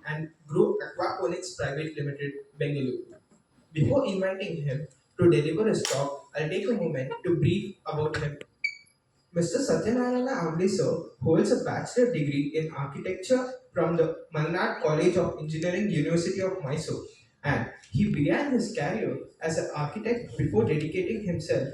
and Grow Aquaponics Private Limited, Bengaluru. Before inviting him to deliver his talk, I'll take a moment to brief about him. Mr. Satyanarayana Amliso holds a bachelor degree in architecture from the Malnad College of Engineering, University of Mysore, and he began his career as an architect before dedicating himself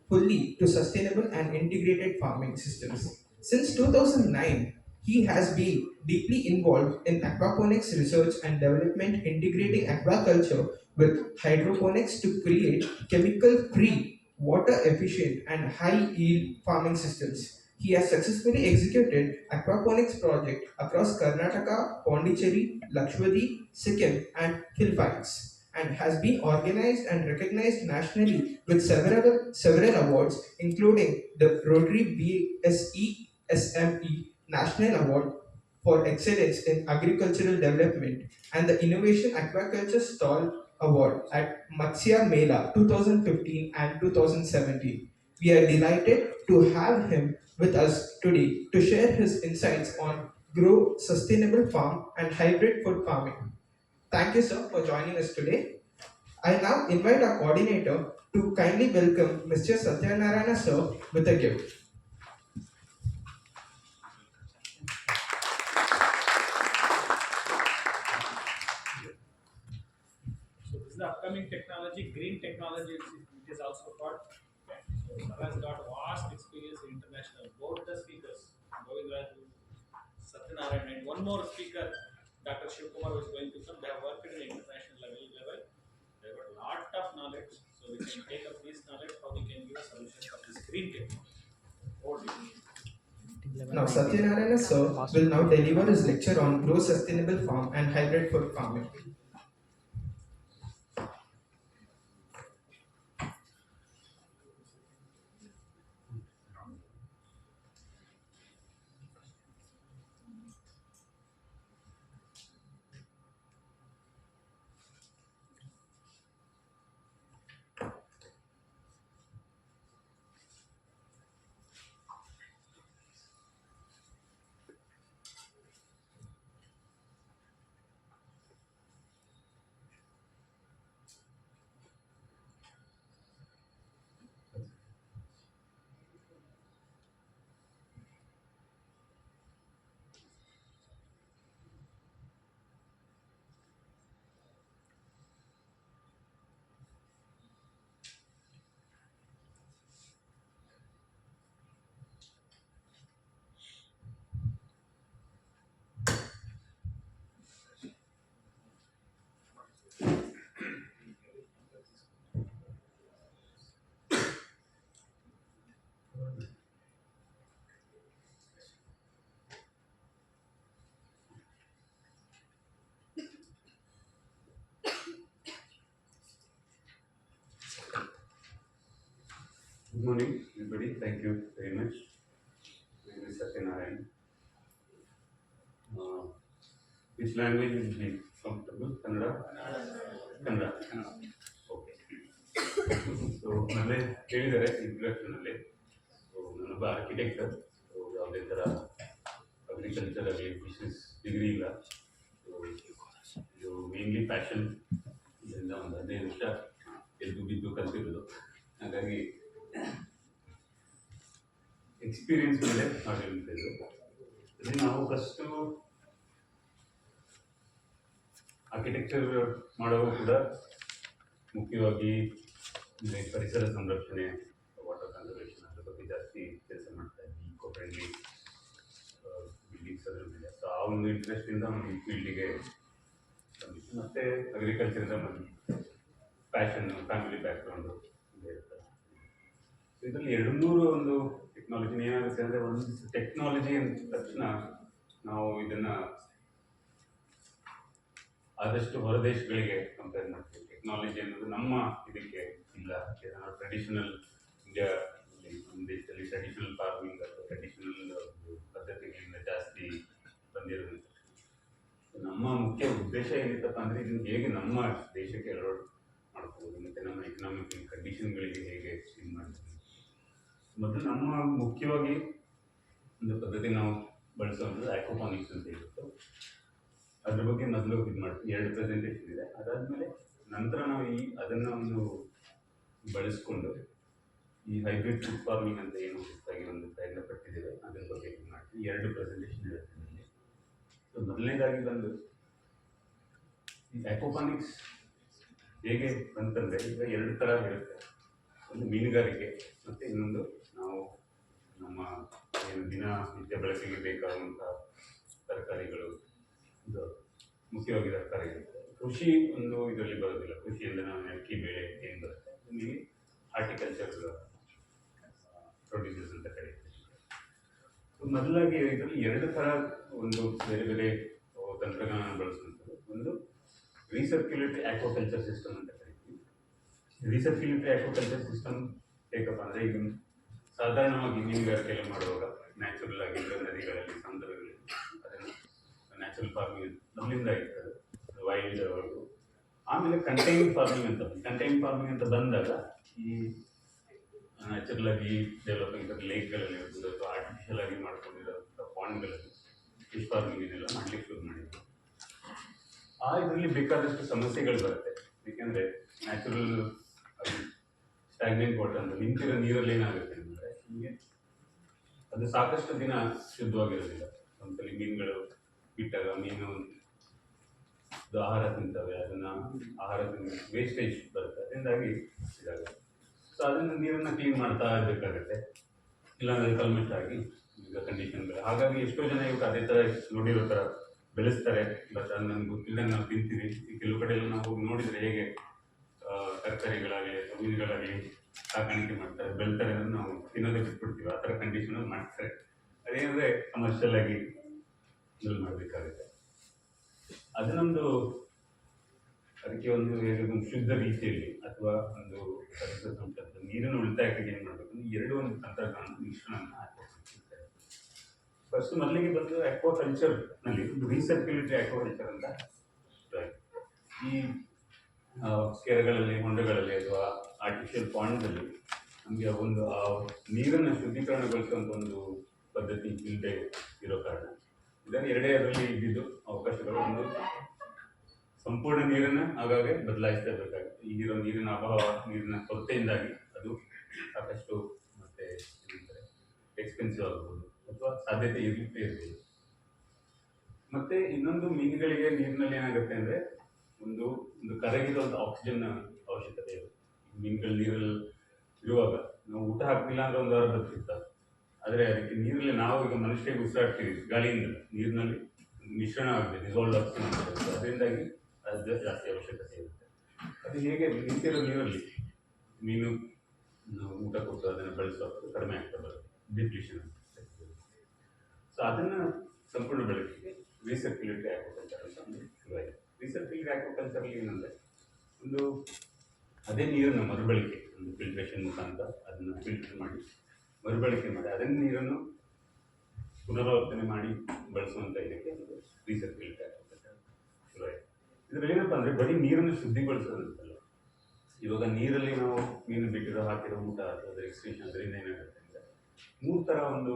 fully to sustainable and integrated farming systems. Since 2009, he has been deeply involved in aquaponics research and development, integrating aquaculture with hydroponics to create chemical free, water efficient, and high yield farming systems. He has successfully executed aquaponics projects across Karnataka, Pondicherry, Lakshadweep, Sikkim, and Philippines, and has been organized and recognized nationally with several awards, including the Rotary BSE SME National Award for Excellence in Agricultural Development and the Innovation Aquaculture Stall Award at Matsya Mela 2015 and 2017. We are delighted to have him with us today to share his insights on grow sustainable farm and hybrid food farming. Thank you, sir, for joining us today. I now invite our coordinator to kindly welcome Mr. Satyanarayana, sir, with a gift. So this is the upcoming technology, green technology, it is also called. Okay. So Sir has got vast experience in international. Both the speakers, Govindra Satyanarayan, and one more speaker, Dr. Shiv Kumar, who is going to come. They have worked in the international level. They have got a lot of knowledge, so we can take up this knowledge how we can give a solution for this green technology. Over to you. Now, Satyanarayana, sir, will now deliver his lecture on grow sustainable farm and hybrid food farming. Good morning, everybody. Thank you very much. My name is Satyanarayan. Uh, which language will be comfortable? Kannada? Kannada. Okay. So ಮೊದಲೇ ಹೇಳಿದ್ದಾರೆ ಇಂಟ್ರೊಡಕ್ಷನಲ್ಲಿ so ನಾನೊಬ್ಬ architecture so ಯಾವುದೇ ಥರ agriculture ಆಗಲಿ business degree ಇಲ್ಲ so ಇದು mainly passion ಇದರಿಂದ ಒಂದು 15 ವರ್ಷ ಎದ್ದು ಬಿದ್ದು ಕಲ್ತಿರೋದು ಹಾಗಾಗಿ ಎಕ್ಸ್ಪೀರಿಯನ್ಸ್ ಮೇಲೆ ಮಾಡಿರುವಂಥದ್ದು ಅದೇ ನಾವು ಫಸ್ಟು ಆರ್ಕಿಟೆಕ್ಚರ್ ಮಾಡುವಾಗ ಕೂಡ ಮುಖ್ಯವಾಗಿ ಪರಿಸರ ಸಂರಕ್ಷಣೆ ವಾಟರ್ ಕನ್ಸರ್ವೇಷನ್ ಅದ್ರ ಬಗ್ಗೆ ಜಾಸ್ತಿ ಕೆಲಸ ಮಾಡ್ತಾ ಇದ್ವಿ ಈಕೋ ಫ್ರೆಂಡ್ಲಿ ಬಿಲ್ಡಿಂಗ್ಸ್ ಅದ್ರ ಮೇಲೆ ಸೊ ಆ ಒಂದು ಇಂಟ್ರೆಸ್ಟಿಂದ ಒಂದು ಈ ಫೀಲ್ಡಿಗೆ ಬಂದಿತ್ತು ಮತ್ತು ಅಗ್ರಿಕಲ್ಚರಿಂದ ಬಂದು ಪ್ಯಾಷನ್ ಫ್ಯಾಮಿಲಿ ಬ್ಯಾಕ್ಗ್ರೌಂಡು ಇದೆ ಇರ್ತದೆ ಸೊ ಇದರಲ್ಲಿ ಎರಡು ಮೂರು ಒಂದು ಟೆಕ್ನಾಲಜಿನ ಏನಾಗುತ್ತೆ ಅಂದರೆ ಒಂದು ಟೆಕ್ನಾಲಜಿ ಅಂದ ತಕ್ಷಣ ನಾವು ಇದನ್ನು ಆದಷ್ಟು ಹೊರದೇಶಗಳಿಗೆ ಕಂಪೇರ್ ಮಾಡ್ತೀವಿ ಟೆಕ್ನಾಲಜಿ ಅನ್ನೋದು ನಮ್ಮ ಇದಕ್ಕೆ ಇಲ್ಲ ಟ್ರೆಡಿಷನಲ್ ಇಂಡಿಯಾ ನಮ್ಮ ದೇಶದಲ್ಲಿ ಟ್ರೆಡಿಷನಲ್ ಫಾರ್ಮಿಂಗ್ ಅಥವಾ ಟ್ರೆಡಿಷನಲ್ ಪದ್ಧತಿಗಳಿಂದ ಜಾಸ್ತಿ ಬಂದಿರೋದ್ರಿಂದ ನಮ್ಮ ಮುಖ್ಯ ಉದ್ದೇಶ ಏನಿತ್ತಪ್ಪ ಅಂದರೆ ಇದನ್ನು ಹೇಗೆ ನಮ್ಮ ದೇಶಕ್ಕೆ ಅಲೋಟ್ ಮಾಡ್ಕೋಬೋದು ಮತ್ತು ನಮ್ಮ ಎಕನಾಮಿಕ್ ಕಂಡೀಷನ್ಗಳಿಗೆ ಹೇಗೆ ಇದು ಮಾಡ್ತೀವಿ ಮೊದಲು ನಮ್ಮ ಮುಖ್ಯವಾಗಿ ಒಂದು ಪದ್ಧತಿ ನಾವು ಬಳಸುವಂಥದ್ದು ಆಕ್ವಾಪಾನಿಕ್ಸ್ ಅಂತ ಹೇಳಿತ್ತು ಅದ್ರ ಬಗ್ಗೆ ಮೊದಲು ಇದು ಮಾಡ್ತೀವಿ. 2 ಪ್ರೆಸೆಂಟೇಷನ್ ಇದೆ. ಅದಾದಮೇಲೆ ನಂತರ ನಾವು ಅದನ್ನು ಒಂದು ಬಳಸ್ಕೊಂಡು ಈ ಹೈಬ್ರಿಡ್ ಫುಡ್ ಫಾರ್ಮಿಂಗ್ ಅಂತ ಏನು ಹೊಸದಾಗಿ ಒಂದು ಪ್ರಯತ್ನ ಪಟ್ಟಿದ್ದೇವೆ ಅದ್ರ ಬಗ್ಗೆ ಇದು ಮಾಡ್ತೀವಿ. 2 ಪ್ರೆಸೆಂಟೇಷನ್ ಇರುತ್ತೆ ನಮಗೆ. ಸೊ ಮೊದಲನೇದಾಗಿ ಬಂದು ಈ ಆಕ್ವಾಪಾನಿಕ್ಸ್ ಹೇಗೆ ಅಂತಂದರೆ ಈಗ 2 ಥರ ಇರುತ್ತೆ. ಒಂದು ಮೀನುಗಾರಿಕೆ ಮತ್ತು ಇನ್ನೊಂದು ನಾವು ನಮ್ಮ ಏನು ದಿನನಿತ್ಯ ಬಳಕೆಗೆ ಬೇಕಾದಂಥ ತರಕಾರಿಗಳು, ಇದು ಮುಖ್ಯವಾಗಿ ತರಕಾರಿಗಳು. ಕೃಷಿ ಒಂದು ಇದರಲ್ಲಿ ಬರೋದಿಲ್ಲ. ಕೃಷಿಯಿಂದ ನಾವು ಅಕ್ಕಿ ಬೇಳೆ ಏನು ಬರುತ್ತೆ ನಿಮಗೆ ಹಾರ್ಟಿಕಲ್ಚರ್ ಪ್ರೊಡ್ಯೂಸರ್ಸ್ ಅಂತ ಕರೀತೀವಿ. ಮೊದಲಾಗಿ ಇದರಲ್ಲಿ 2 ಥರ ಒಂದು ಬೇರೆ ಬೇರೆ ತಂತ್ರಜ್ಞಾನ ಬಳಸುವಂಥದ್ದು. ಒಂದು ರೀಸರ್ಕ್ಯುಲೇಟರಿ ಆಕ್ವಾಕಲ್ಚರ್ ಸಿಸ್ಟಮ್ ಅಂತ ಕರಿತೀವಿ. ರೀಸರ್ಕ್ಯುಲೇಟರಿ ಆಕ್ವಾಕಲ್ಚರ್ ಸಿಸ್ಟಮ್ ಹೇಗಪ್ಪ ಅಂದರೆ ಈಗ ಸಾಧಾರಣವಾಗಿ ಮೀನುಗಾರಿಕೆ ಎಲ್ಲ ಮಾಡುವಾಗ ನ್ಯಾಚುರಲ್ ಆಗಿ ನದಿಗಳಲ್ಲಿ, ಸಮುದ್ರಗಳಲ್ಲಿ ಅದನ್ನು ನ್ಯಾಚುರಲ್ ಫಾರ್ಮಿಂಗ್ ನಮ್ಮಿಂದ ಇರ್ತದೆ, ವೈಲ್ಡ್. ಆಮೇಲೆ ಕಂಟೈನ್ ಫಾರ್ಮಿಂಗ್ ಅಂತ ಬಂದಾಗ ಈ ನ್ಯಾಚುರಲ್ ಆಗಿ ಡೆವಲಪ್ ಆಗಿರೋ ಲೇಕ್ಗಳಲ್ಲಿ ಇರ್ಬೋದು ಅಥವಾ ಆರ್ಟಿಫಿಷಿಯಲ್ ಆಗಿ ಮಾಡ್ಕೊಂಡಿರೋಂಥ ಪಾಂಡ್ಗಳಲ್ಲಿ ಫಿಶ್ ಫಾರ್ಮಿಂಗ್ ಇದೆಲ್ಲ ಮಾಡಲಿಕ್ಕೆ ಶುರು ಮಾಡಿದ್ವಿ. ಇದರಲ್ಲಿ ಬೇಕಾದಷ್ಟು ಸಮಸ್ಯೆಗಳು ಬರುತ್ತೆ. ಏಕೆಂದರೆ ನ್ಯಾಚುರಲ್ ಸ್ಟ್ಯಾಗ್ನೆಂಟ್ ವಾಟರ್ ಅಂತ ನಿಂತಿರೋ ನೀರಲ್ಲಿ ಏನಾಗುತ್ತೆ ಅಂದರೆ ನಿಮಗೆ ಅದು ಸಾಕಷ್ಟು ದಿನ ಶುದ್ಧವಾಗಿರೋದಿಲ್ಲ. ಒಂದ್ಸಲಿ ಮೀನುಗಳು ಬಿಟ್ಟಾಗ ಮೀನು ಆಹಾರ ತಿಂತವೆ, ಅದನ್ನು ಆಹಾರ ವೇಸ್ಟೇಜ್ ಬರುತ್ತೆ, ಅದರಿಂದಾಗಿ ಇದಾಗುತ್ತೆ. ಸೊ ಅದನ್ನು ನೀರನ್ನು ಕ್ಲೀನ್ ಮಾಡ್ತಾ ಇರಬೇಕಾಗತ್ತೆ, ಇಲ್ಲಾಂದರೆ ಕಲ್ಮಶ ಆಗಿ ಈಗ ಕಂಡೀಷನ್ಗಳು. ಹಾಗಾಗಿ ಎಷ್ಟೋ ಜನ ಇವಾಗ ಅದೇ ಥರ ನೋಡಿರೋ ಥರ ಬೆಳೆಸ್ತಾರೆ. ಬಟ್ ಅದು ನಮ್ಗೆ ಗೊತ್ತಿಲ್ಲದೆ ನಾವು ತಿಂತೀವಿ. ಈ ಕೆಲವು ಕಡೆ ಎಲ್ಲ ನಾವು ಹೋಗಿ ನೋಡಿದರೆ ಹೇಗೆ ತರಕಾರಿಗಳಾಗಲಿ ಅಥವಾ ಮೀನುಗಳಾಗಲಿ ಸಾಕಾಣಿಕೆ ಮಾಡ್ತಾರೆ, ಬೆಳ್ತಾರೆ, ಅದನ್ನು ನಾವು ತಿನ್ನೋದೇ ಬಿಟ್ಬಿಡ್ತೀವಿ. ಆ ಥರ ಕಂಡೀಷನಲ್ಲಿ ಮಾಡ್ತಾರೆ. ಅದೇನಂದರೆ ಕಮರ್ಷಿಯಲ್ ಆಗಿ ಯೂಸ್ ಮಾಡಬೇಕಾಗುತ್ತೆ. ಅದು ನಮ್ಮದು ಅದಕ್ಕೆ ಒಂದು ಶುದ್ಧ ರೀತಿಯಲ್ಲಿ ಅಥವಾ ಒಂದು ಪರಿಸರ ಸಂಪತ್ತು ನೀರನ್ನು ಉಳಿತಾಯಕ್ಕೆ ಏನು ಮಾಡಬೇಕು ಅಂದರೆ 2 ಒಂದು ತಂತ್ರಜ್ಞಾನ ಮಿಶ್ರಣ ಹಾಕ್ಕೊಳ್ತಾರೆ. ಫಸ್ಟ್ ಮೊದಲಿಗೆ ಬಂದು ಆಕ್ವಾಕಲ್ಚರ್ನಲ್ಲಿ ರೀಸರ್ಕ್ಯುಲೇಟರಿ ಆಕ್ವಾಕಲ್ಚರ್ ಅಂತ ಈ ಕೆರೆಗಳಲ್ಲಿ, ಹೊಂಡಗಳಲ್ಲಿ ಅಥವಾ ಆರ್ಟಿಫಿಷಿಯಲ್ ಪಾಂಡ್ದಲ್ಲಿ ನಮಗೆ ಒಂದು ನೀರನ್ನು ಶುದ್ಧೀಕರಣಗೊಳಿಸುವಂಥ ಒಂದು ಪದ್ಧತಿ ಇಲ್ಲದೆ ಇರೋ ಕಾರಣ ಇದನ್ನು 2 ಅದರಲ್ಲಿ ಇದ್ದಿದ್ದು ಅವಕಾಶಗಳು. ಒಂದು ಸಂಪೂರ್ಣ ನೀರನ್ನು ಆಗಾಗ ಬದಲಾಯಿಸ್ತಾ ಇರಬೇಕಾಗುತ್ತೆ. ಈಗಿರೋ ನೀರಿನ ಅಭಾವ, ನೀರಿನ ಕೊರತೆಯಿಂದಾಗಿ ಅದು ಸಾಕಷ್ಟು ಮತ್ತೆ ಎಕ್ಸ್ಪೆನ್ಸಿವ್ ಆಗ್ಬೋದು ಅಥವಾ ಸಾಧ್ಯತೆ ಇರ್ಬೋದು. ಮತ್ತೆ ಇನ್ನೊಂದು ಮೀನುಗಳಿಗೆ ನೀರಿನಲ್ಲಿ ಏನಾಗುತ್ತೆ ಅಂದರೆ ಒಂದು ಕರಗಿರುವಂಥ ಆಕ್ಸಿಜನ್ ಅವಶ್ಯಕತೆ ಇರುತ್ತೆ. ಮೀನುಗಳು ನೀರಲ್ಲಿ ಇರುವಾಗ ನಾವು ಊಟ ಹಾಕ್ತಿಲ್ಲ ಅಂದರೆ 1 ವಾರ ಬದುಕಿರ್ತಾರೆ. ಆದರೆ ಅದಕ್ಕೆ ನೀರಲ್ಲಿ ನಾವು ಈಗ ಮನುಷ್ಯರಿಗೆ ಉಸಿರಾಡ್ತೀವಿ ಗಾಳಿಯಿಂದ, ನೀರಿನಲ್ಲಿ ಮಿಶ್ರಣ ಆಗಿದೆ, ಡಿಸಾಲ್ವ್ ಆಕ್ಸಿಜನ್ ಅಂತ. ಅದರಿಂದಾಗಿ ಅದು ಜಾಸ್ತಿ ಅವಶ್ಯಕತೆ ಇರುತ್ತೆ. ಅದು ಹೇಗೆ ನಿಂತಿರೋ ನೀರಲ್ಲಿ ಮೀನು ಊಟ ಕೊಟ್ಟು ಅದನ್ನು ಬಳಸುವಾಗ ಕಡಿಮೆ ಆಗ್ತಾ ಬರುತ್ತೆ, ಡಿಪ್ಲೀಷನ್ ಅಂತ. ಸೊ ಅದನ್ನು ಸಂಪೂರ್ಣ ಬೆಳಕಿಗೆ ರೀಸರ್ಕ್ಯುಲೇಟರಿ ಆಕ್ವಾಕಲ್ಚರ್ ಅಂತ ಒಂದು ಶುರುವಾಯಿತು. ರೀಸರ್ಕ್ಯುಲೇಟರಿ ಆಕ್ವಾಕಲ್ಚರ್ಲಿ ಏನಂದರೆ ಒಂದು ಅದೇ ನೀರನ್ನು ಮರುಬಳಕೆ, ಒಂದು ಫಿಲ್ಟ್ರೇಷನ್ ಮುಖಾಂತರ ಅದನ್ನು ಫಿಲ್ಟರ್ ಮಾಡಿ ಮರುಬಳಕೆ ಮಾಡಿ ಅದನ್ನು ನೀರನ್ನು ಪುನರಾವರ್ತನೆ ಮಾಡಿ ಬಳಸುವಂಥ ಇದಕ್ಕೆ ಒಂದು ರೀಸರ್ಕ್ಯುಲೇಟರಿ ಆಕ್ವಾಕಲ್ಚರ್ ಶುರುವಾಯಿತು. ಇದರಲ್ಲಿ ಏನಪ್ಪ ಅಂದರೆ ಬರೀ ನೀರನ್ನು ಶುದ್ಧಿಗೊಳಿಸೋದಂತಲ್ಲ. ಇವಾಗ ನೀರಲ್ಲಿ ನಾವು ಮೀನು ಬಿಟ್ಟಿರೋ ಹಾಕಿರೋ ಊಟ ಅಥವಾ ಅದರ ಎಕ್ಸ್ಕ್ರೀಷನ್, ಅದರಿಂದ ಏನಾಗುತ್ತೆ ಅಂದರೆ 3 ಥರ ಒಂದು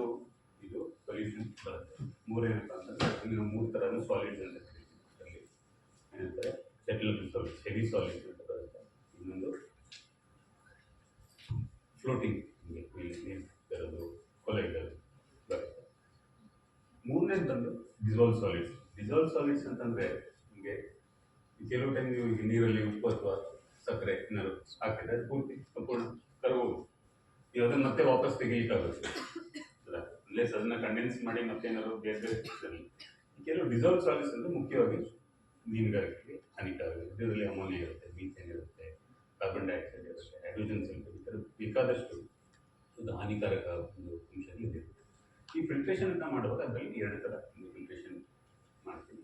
ಇದು ಸೊಲ್ಯೂಷನ್ ಬರುತ್ತೆ. 3 ಏನಪ್ಪ ಅಂತಂದರೆ ನೀವು 3 ಥರನೂ ಸಾಲಿಡ್ಸ್ ಅಂತ ಕರಿತೀವಿ. ಅದರಲ್ಲಿ ಏನಂತಾರೆ ಸೆಟಲಬಲ್ ಸಾಲಿಡ್ಸ್, ಹೆವಿ ಸಾಲಿಡ್ಸ್ ಅಂತ ಬರುತ್ತೆ. ಇನ್ನೊಂದು ಫ್ಲೋಟಿಂಗ್, ನೀರು ಬರೋದು, ಕೊಲೈಡರ್ ಬರುತ್ತೆ. 3ನೇದು ಬಂದು ಡಿಸಾಲ್ವ್ ಸಾಲಿಡ್ಸ್. ಡಿಸಾಲ್ವ್ ಸಾಲಿಡ್ಸ್ ಅಂತಂದರೆ ನಿಮಗೆ ಕೆಲವು ಟೈಮ್ ನೀವು ಈಗ ನೀರಲ್ಲಿ ಉಪ್ಪು ಅಥವಾ ಸಕ್ಕರೆ ಏನಾದ್ರು ಹಾಕಿದ್ರೆ ಅದು ಪೂರ್ತಿ ಸಂಪೂರ್ಣ ಕರಗೋದು. ನೀವು ಅದನ್ನು ಮತ್ತೆ ವಾಪಸ್ ತೆಗಿಲಿಕ್ಕಾಗುತ್ತೆ ಅಲ್ಲ, ಅನ್ಲೆಸ್ ಅದನ್ನು ಕಂಡೆನ್ಸ್ ಮಾಡಿ ಮತ್ತೆ ಏನಾದ್ರು ಬೇರೆ ಬೇರೆ ಕೆಲವು ಡಿಸಾಲ್ವ್ ಸಾಲಿಡ್ಸ್ ಅಂದರೆ ಮುಖ್ಯವಾಗಿ ಮೀನುಗಾರಿಕೆಗೆ ಹಾನಿಕಾರಕ. ಇದರಲ್ಲಿ ಅಮೋನಿಯಾ ಇರುತ್ತೆ, ಮೀಥೇನ್ ಇರುತ್ತೆ, ಕಾರ್ಬನ್ ಡೈಆಕ್ಸೈಡ್ ಇರುತ್ತೆ, ಹೈಡ್ರೋಜನ್ ಸಲ್ಫೇಟ್, ಈ ಥರ ಬೇಕಾದಷ್ಟು ಒಂದು ಹಾನಿಕಾರಕ ಒಂದು ಅಂಶ ಇದೆ. ಈ ಫಿಲ್ಟ್ರೇಷನ್ ಅಂತ ಮಾಡುವಾಗ ಅದರಲ್ಲಿ 2 ಥರ ಒಂದು ಫಿಲ್ಟ್ರೇಷನ್ ಮಾಡ್ತೀವಿ.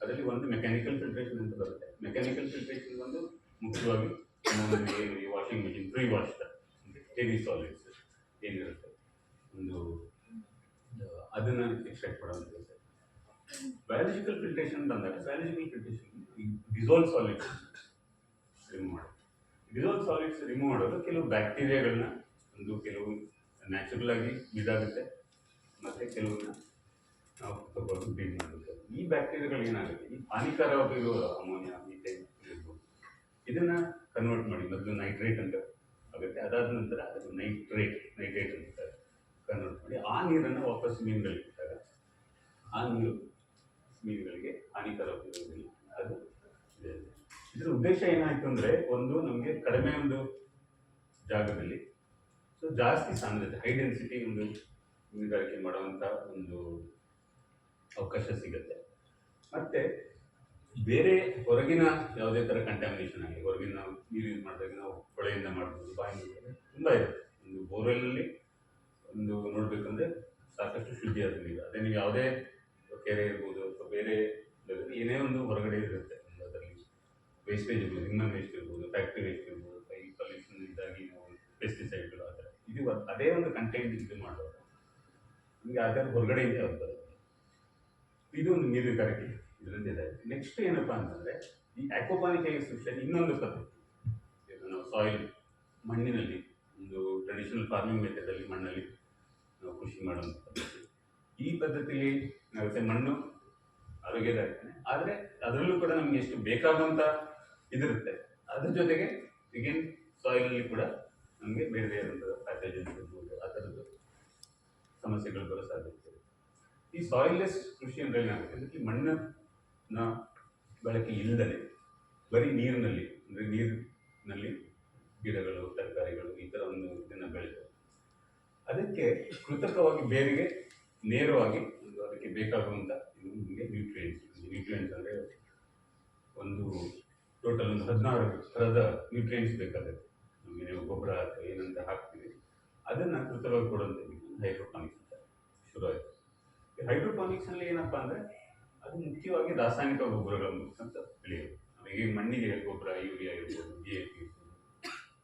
ಅದರಲ್ಲಿ ಒಂದು ಮೆಕ್ಯಾನಿಕಲ್ ಫಿಲ್ಟ್ರೇಷನ್ ಅಂತ ಬರುತ್ತೆ. ಮೆಕ್ಯಾನಿಕಲ್ ಫಿಲ್ಟ್ರೇಷನ್ ಒಂದು ಮುಖ್ಯವಾಗಿ washing machine pre wash heavy solids ಏನಿರುತ್ತೆ ಒಂದು ಅದನ್ನು ಎಕ್ಸ್ಟ್ರಾಕ್ಟ್ ಮಾಡೋದು. ಬಯಾಲಜಿಕಲ್ ಫಿಲ್ಟ್ರೇಷನ್ ಬಂದಾಗ biological filtration dissolve solids remove ಮಾಡೋದು. ಡಿಸಾಲ್ವ್ ಸಾಲಿಡ್ಸ್ ರಿಮೂವ್ ಮಾಡೋದು ಕೆಲವು ಬ್ಯಾಕ್ಟೀರಿಯಾಗಳನ್ನ, ಕೆಲವು ನ್ಯಾಚುರಲ್ ಆಗಿ ಇದಾಗುತ್ತೆ, ಮತ್ತು ಕೆಲವನ್ನ ನಾವು ತಗೊಂಡು ಬ್ರೀಡ್ ಮಾಡಬೇಕು. ಈ ಬ್ಯಾಕ್ಟೀರಿಯಾಗಳು ಏನಾಗುತ್ತೆ, ಈ ಹಾನಿಕಾರವಾಗಿರುವ ಅಮೋನಿಯಾ, ಮೀಥೇನ್ ಇರ್ಬೋದು, ಇದನ್ನ ಕನ್ವರ್ಟ್ ಮಾಡಿ ಮೊದಲು ನೈಟ್ರೇಟ್ ಅಂತ ಆಗುತ್ತೆ, ಅದಾದ ನಂತರ ಅದನ್ನು ನೈಟ್ರೇಟ್ ಅಂತ ಕನ್ವರ್ಟ್ ಮಾಡಿ ಆ ನೀರನ್ನು ವಾಪಸ್ ಮೀನುಗಳಿಗೆ ಇಟ್ಟಾಗ ಆ ನೀರು ಮೀನುಗಳಿಗೆ ಹಾನಿಕಾರವಾಗಿರುವುದಿಲ್ಲ. ಅದು ಇದೆ. ಇದರ ಉದ್ದೇಶ ಏನಾಯಿತು ಅಂದರೆ, ಒಂದು ನಮಗೆ ಕಡಿಮೆ ಒಂದು ಜಾಗದಲ್ಲಿ ಸೊ ಜಾಸ್ತಿ ಸಾಂದ್ರತೆ, ಹೈ ಡೆನ್ಸಿಟಿ ಒಂದು ಮೀನುಗಾರಿಕೆ ಮಾಡುವಂಥ ಒಂದು ಅವಕಾಶ ಸಿಗುತ್ತೆ. ಮತ್ತು ಬೇರೆ ಹೊರಗಿನ ಯಾವುದೇ ಥರ ಕಂಟ್ಯಾಮಿನೇಷನ್ ಆಗಲಿ, ಹೊರಗಿನ ನಾವು ನೀರು ಯೂಸ್ ಮಾಡಿದಾಗ ನಾವು ಹೊಳೆಯಿಂದ ಮಾಡ್ಬೋದು, ಬಾಯಿಯಿಂದ ತುಂಬ ಇರುತ್ತೆ. ಒಂದು ಬೋರ್ವೆಲಲ್ಲಿ ಒಂದು ನೋಡಬೇಕಂದ್ರೆ ಸಾಕಷ್ಟು ಶುದ್ಧಿಯಾದ ನೀರು, ಅದೇ ನೀವು ಯಾವುದೇ ಕೆರೆ ಇರ್ಬೋದು ಅಥವಾ ಬೇರೆ ಏನೇ ಒಂದು ಹೊರಗಡೆ ಇರುತ್ತೆ, ಒಂದು ಅದರಲ್ಲಿ ವೇಸ್ಟೇಜ್ ಇರ್ಬೋದು, ಹ್ಯೂಮನ್ ವೇಸ್ಟ್ ಇರ್ಬೋದು, ಫ್ಯಾಕ್ಟ್ರಿ ವೇಸ್ಟ್ ಇರ್ಬೋದು, ಈ ಪೊಲ್ಯೂಷನ್ ಇದಾಗಿ ನಾವು ಪೆಸ್ಟಿಸೈಡ್ಗಳು ಆ ಥರ ಇದು ಅದೇ ಒಂದು ಕಂಟೈನ್ ಇದು ಮಾಡುವಾಗ ನಮಗೆ ಅದರ ಹೊರಗಡೆಯಿಂದ ಯಾವ್ದು ಬರುತ್ತೆ. ಇದು ಒಂದು ಮೀನುಗಾರಿಕೆ ಇದರಿಂದ ಇದೆ. ನೆಕ್ಸ್ಟ್ ಏನಪ್ಪ ಅಂತಂದರೆ, ಈ ಆಕ್ವಾಪಾನಿಕ್ ಎಕ್ಸ್ಟ್ರಕ್ಷನ್ ಇನ್ನೊಂದು ಪದ್ಧತಿ. ಇದು ನಾವು ಸಾಯಿಲ್ ಮಣ್ಣಿನಲ್ಲಿ ಒಂದು ಟ್ರೆಡಿಷನಲ್ ಫಾರ್ಮಿಂಗ್ ಮೆಥಡಲ್ಲಿ ಮಣ್ಣಲ್ಲಿ ನಾವು ಕೃಷಿ ಮಾಡುವಂಥ ಪದ್ಧತಿ. ಈ ಪದ್ಧತಿಯಲ್ಲಿ ನಾಗುತ್ತೆ ಮಣ್ಣು ಆರೋಗ್ಯದಾಯಕನೇ, ಆದರೆ ಅದರಲ್ಲೂ ಕೂಡ ನಮಗೆ ಎಷ್ಟು ಬೇಕಾಗುವಂಥ ಇದಿರುತ್ತೆ. ಅದ್ರ ಜೊತೆಗೆ ಈಗೇನು ಸಾಯಿಲಲ್ಲಿ ಕೂಡ ನಮಗೆ ಬೇರೆ ಬೇರೆಯಾದಂಥ ಪ್ಯಾಥೋಜನ್ಸ್ ಇರ್ಬೋದು, ಆ ಥರದ್ದು ಸಮಸ್ಯೆಗಳು ಬರೋ ಸಾಧ್ಯತೆ ಇದೆ. ಈ ಸಾಯಿಲ್ಲೆಸ್ ಕೃಷಿ ಅಂದರೆ ಏನಾಗುತ್ತೆ, ಅದಕ್ಕೆ ಮಣ್ಣನ್ನ ಬಳಕೆ ಇಲ್ಲದೆ ಬರೀ ನೀರಿನಲ್ಲಿ, ಅಂದರೆ ನೀರಿನಲ್ಲಿ ಗಿಡಗಳು, ತರಕಾರಿಗಳು ಈ ಥರ ಒಂದು ಇದನ್ನು ಬೆಳೆದು ಅದಕ್ಕೆ ಕೃತಕವಾಗಿ ಬೇರಿಗೆ ನೇರವಾಗಿ ಒಂದು ಅದಕ್ಕೆ ಬೇಕಾಗುವಂಥ ಇದು ನಿಮಗೆ ನ್ಯೂಟ್ರಿಯೆಂಟ್ಸ್ ಅಂದರೆ ಒಂದು ಟೋಟಲ್ ಒಂದು 16 ಥರದ ನ್ಯೂಟ್ರಿಯೆಂಟ್ಸ್ ಬೇಕಾಗುತ್ತೆ ನಮಗೆ. ನೀವು ಗೊಬ್ಬರ ಅಥವಾ ಏನಂತ ಹಾಕ್ತೀವಿ ಅದನ್ನು ಕೃತಕವಾಗಿ ಕೊಡುವಂಥ ಹೈಡ್ರೋಪಾನಿಕ್ಸ್ ಅಂತ ಶುರು ಆಯಿತು. ಈ ಹೈಡ್ರೋಪಾನಿಕ್ಸಲ್ಲಿ ಏನಪ್ಪ ಅಂದರೆ, ಅದು ಮುಖ್ಯವಾಗಿ ರಾಸಾಯನಿಕ ಗೊಬ್ಬರಗಳನ್ನು ಅಂತ ಬೆಳೆಯೋದು. ನಮಗೆ ಮಣ್ಣಿಗೆ ಗೊಬ್ಬರ ಯೂರಿಯಾ ಇರ್ಬೋದು, DAP ಇರ್ಬೋದು,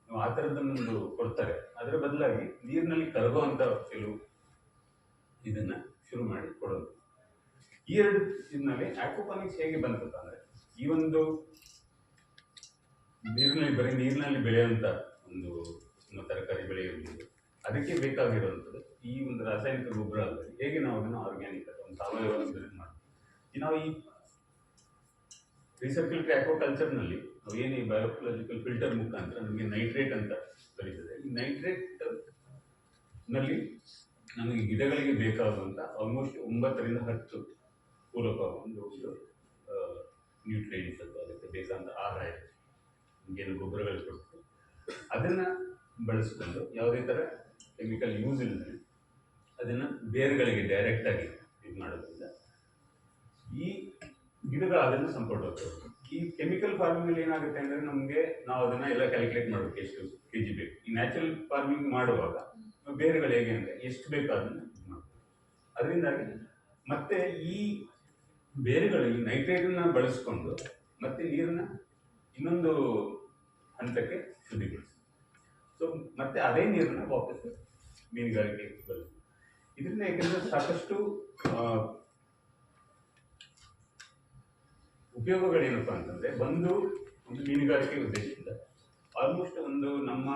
ನಾವು ಆ ಥರದ್ದನ್ನೊಂದು ಕೊಡ್ತಾರೆ. ಅದರ ಬದಲಾಗಿ ನೀರಿನಲ್ಲಿ ಕರಗುವಂಥ ಕೆಲವು ಇದನ್ನು ಶುರು ಮಾಡಿ ಕೊಡೋದು. ಈ ಎರಡು ಇದರಲ್ಲಿ ಆಕ್ವಾಪಾನಿಕ್ಸ್ ಹೇಗೆ ಬಂತಪ್ಪ ಅಂದರೆ, ಈ ಒಂದು ಬರೀ ನೀರಿನಲ್ಲಿ ಬೆಳೆಯುವಂಥ ಒಂದು ತರಕಾರಿ ಬೆಳೆ ಇರ್ಬೋದು, ಅದಕ್ಕೆ ಬೇಕಾಗಿರುವಂಥದ್ದು ಈ ಒಂದು ರಾಸಾಯನಿಕ ಗೊಬ್ಬರ ಅಲ್ಲದೆ ಹೇಗೆ ನಾವು ಅದನ್ನು ಆರ್ಗ್ಯಾನಿಕ್ ಅಥವಾ ಒಂದು ಸಾವಯವ ಮಾಡ್ತೀವಿ. ನಾವು ಈ ರೀಸರ್ಕ್ಯುಲೇಟರಿ ಆಕ್ವಾಕಲ್ಚರ್ನಲ್ಲಿ ನಾವು ಏನು ಈ ಬಯೋಲಜಿಕಲ್ ಫಿಲ್ಟರ್ ಮುಖಾಂತರ ನಮಗೆ ನೈಟ್ರೇಟ್ ಅಂತ ಬರೀತದೆ. ಈ ನೈಟ್ರೇಟ್ನಲ್ಲಿ ನಮಗೆ ಗಿಡಗಳಿಗೆ ಬೇಕಾಗುವಂಥ ಆಲ್ಮೋಸ್ಟ್ 9 ರಿಂದ 10 ಪೂರಕ ಒಂದು ನ್ಯೂಟ್ರಿಯೆಂಟ್ಸ್ ಅಥವಾ ಅದಕ್ಕೆ ಬೇಕಾದಂಥ ಆಹಾರ ಇದೆ, ನಮಗೇನು ಗೊಬ್ಬರಗಳು ಕೊಡ್ತೀವಿ ಅದನ್ನು ಬಳಸಿಕೊಂಡು ಯಾವುದೇ ಥರ ಕೆಮಿಕಲ್ ಯೂಸ್ ಇಲ್ಲದೆ ಅದನ್ನು ಬೇರುಗಳಿಗೆ ಡೈರೆಕ್ಟಾಗಿ ಇದು ಮಾಡೋದ್ರಿಂದ ಈ ಗಿಡಗಳು ಅದನ್ನು ಸಂಪೋರ್ಟ್ ಹೋಗ್ತವೆ. ಈ ಕೆಮಿಕಲ್ ಫಾರ್ಮಿಂಗಲ್ಲಿ ಏನಾಗುತ್ತೆ ಅಂದರೆ, ನಮಗೆ ನಾವು ಅದನ್ನು ಎಲ್ಲ ಕ್ಯಾಲ್ಕುಲೇಟ್ ಮಾಡಬೇಕು ಎಷ್ಟು kg ಬೇಕು. ಈ ನ್ಯಾಚುರಲ್ ಫಾರ್ಮಿಂಗ್ ಮಾಡುವಾಗ ಬೇರುಗಳು ಹೇಗೆ ಅಂದರೆ ಎಷ್ಟು ಬೇಕು ಅದನ್ನು ಇದು ಮಾಡ್ತೀವಿ. ಅದರಿಂದಾಗಿ ಮತ್ತೆ ಈ ಬೇರುಗಳು ಈ ನೈಟ್ರೇಟನ್ನು ಬಳಸ್ಕೊಂಡು ಮತ್ತೆ ನೀರನ್ನು ಇನ್ನೊಂದು ಹಂತಕ್ಕೆ ಶುದ್ಧಿಗೊಳಿಸಿ, ಸೊ ಮತ್ತೆ ಅದೇ ನೀರನ್ನು ವಾಪಸ್ ಮೀನುಗಾರಿಕೆ ಬಳಸಿ. ಇದರಿಂದ ಯಾಕೆಂದರೆ ಸಾಕಷ್ಟು ಉಪಯೋಗಗಳೇನಪ್ಪ ಅಂತಂದರೆ, ಒಂದು ಮೀನುಗಾರಿಕೆ ಉದ್ದೇಶದಿಂದ ಆಲ್ಮೋಸ್ಟ್ ಒಂದು ನಮ್ಮ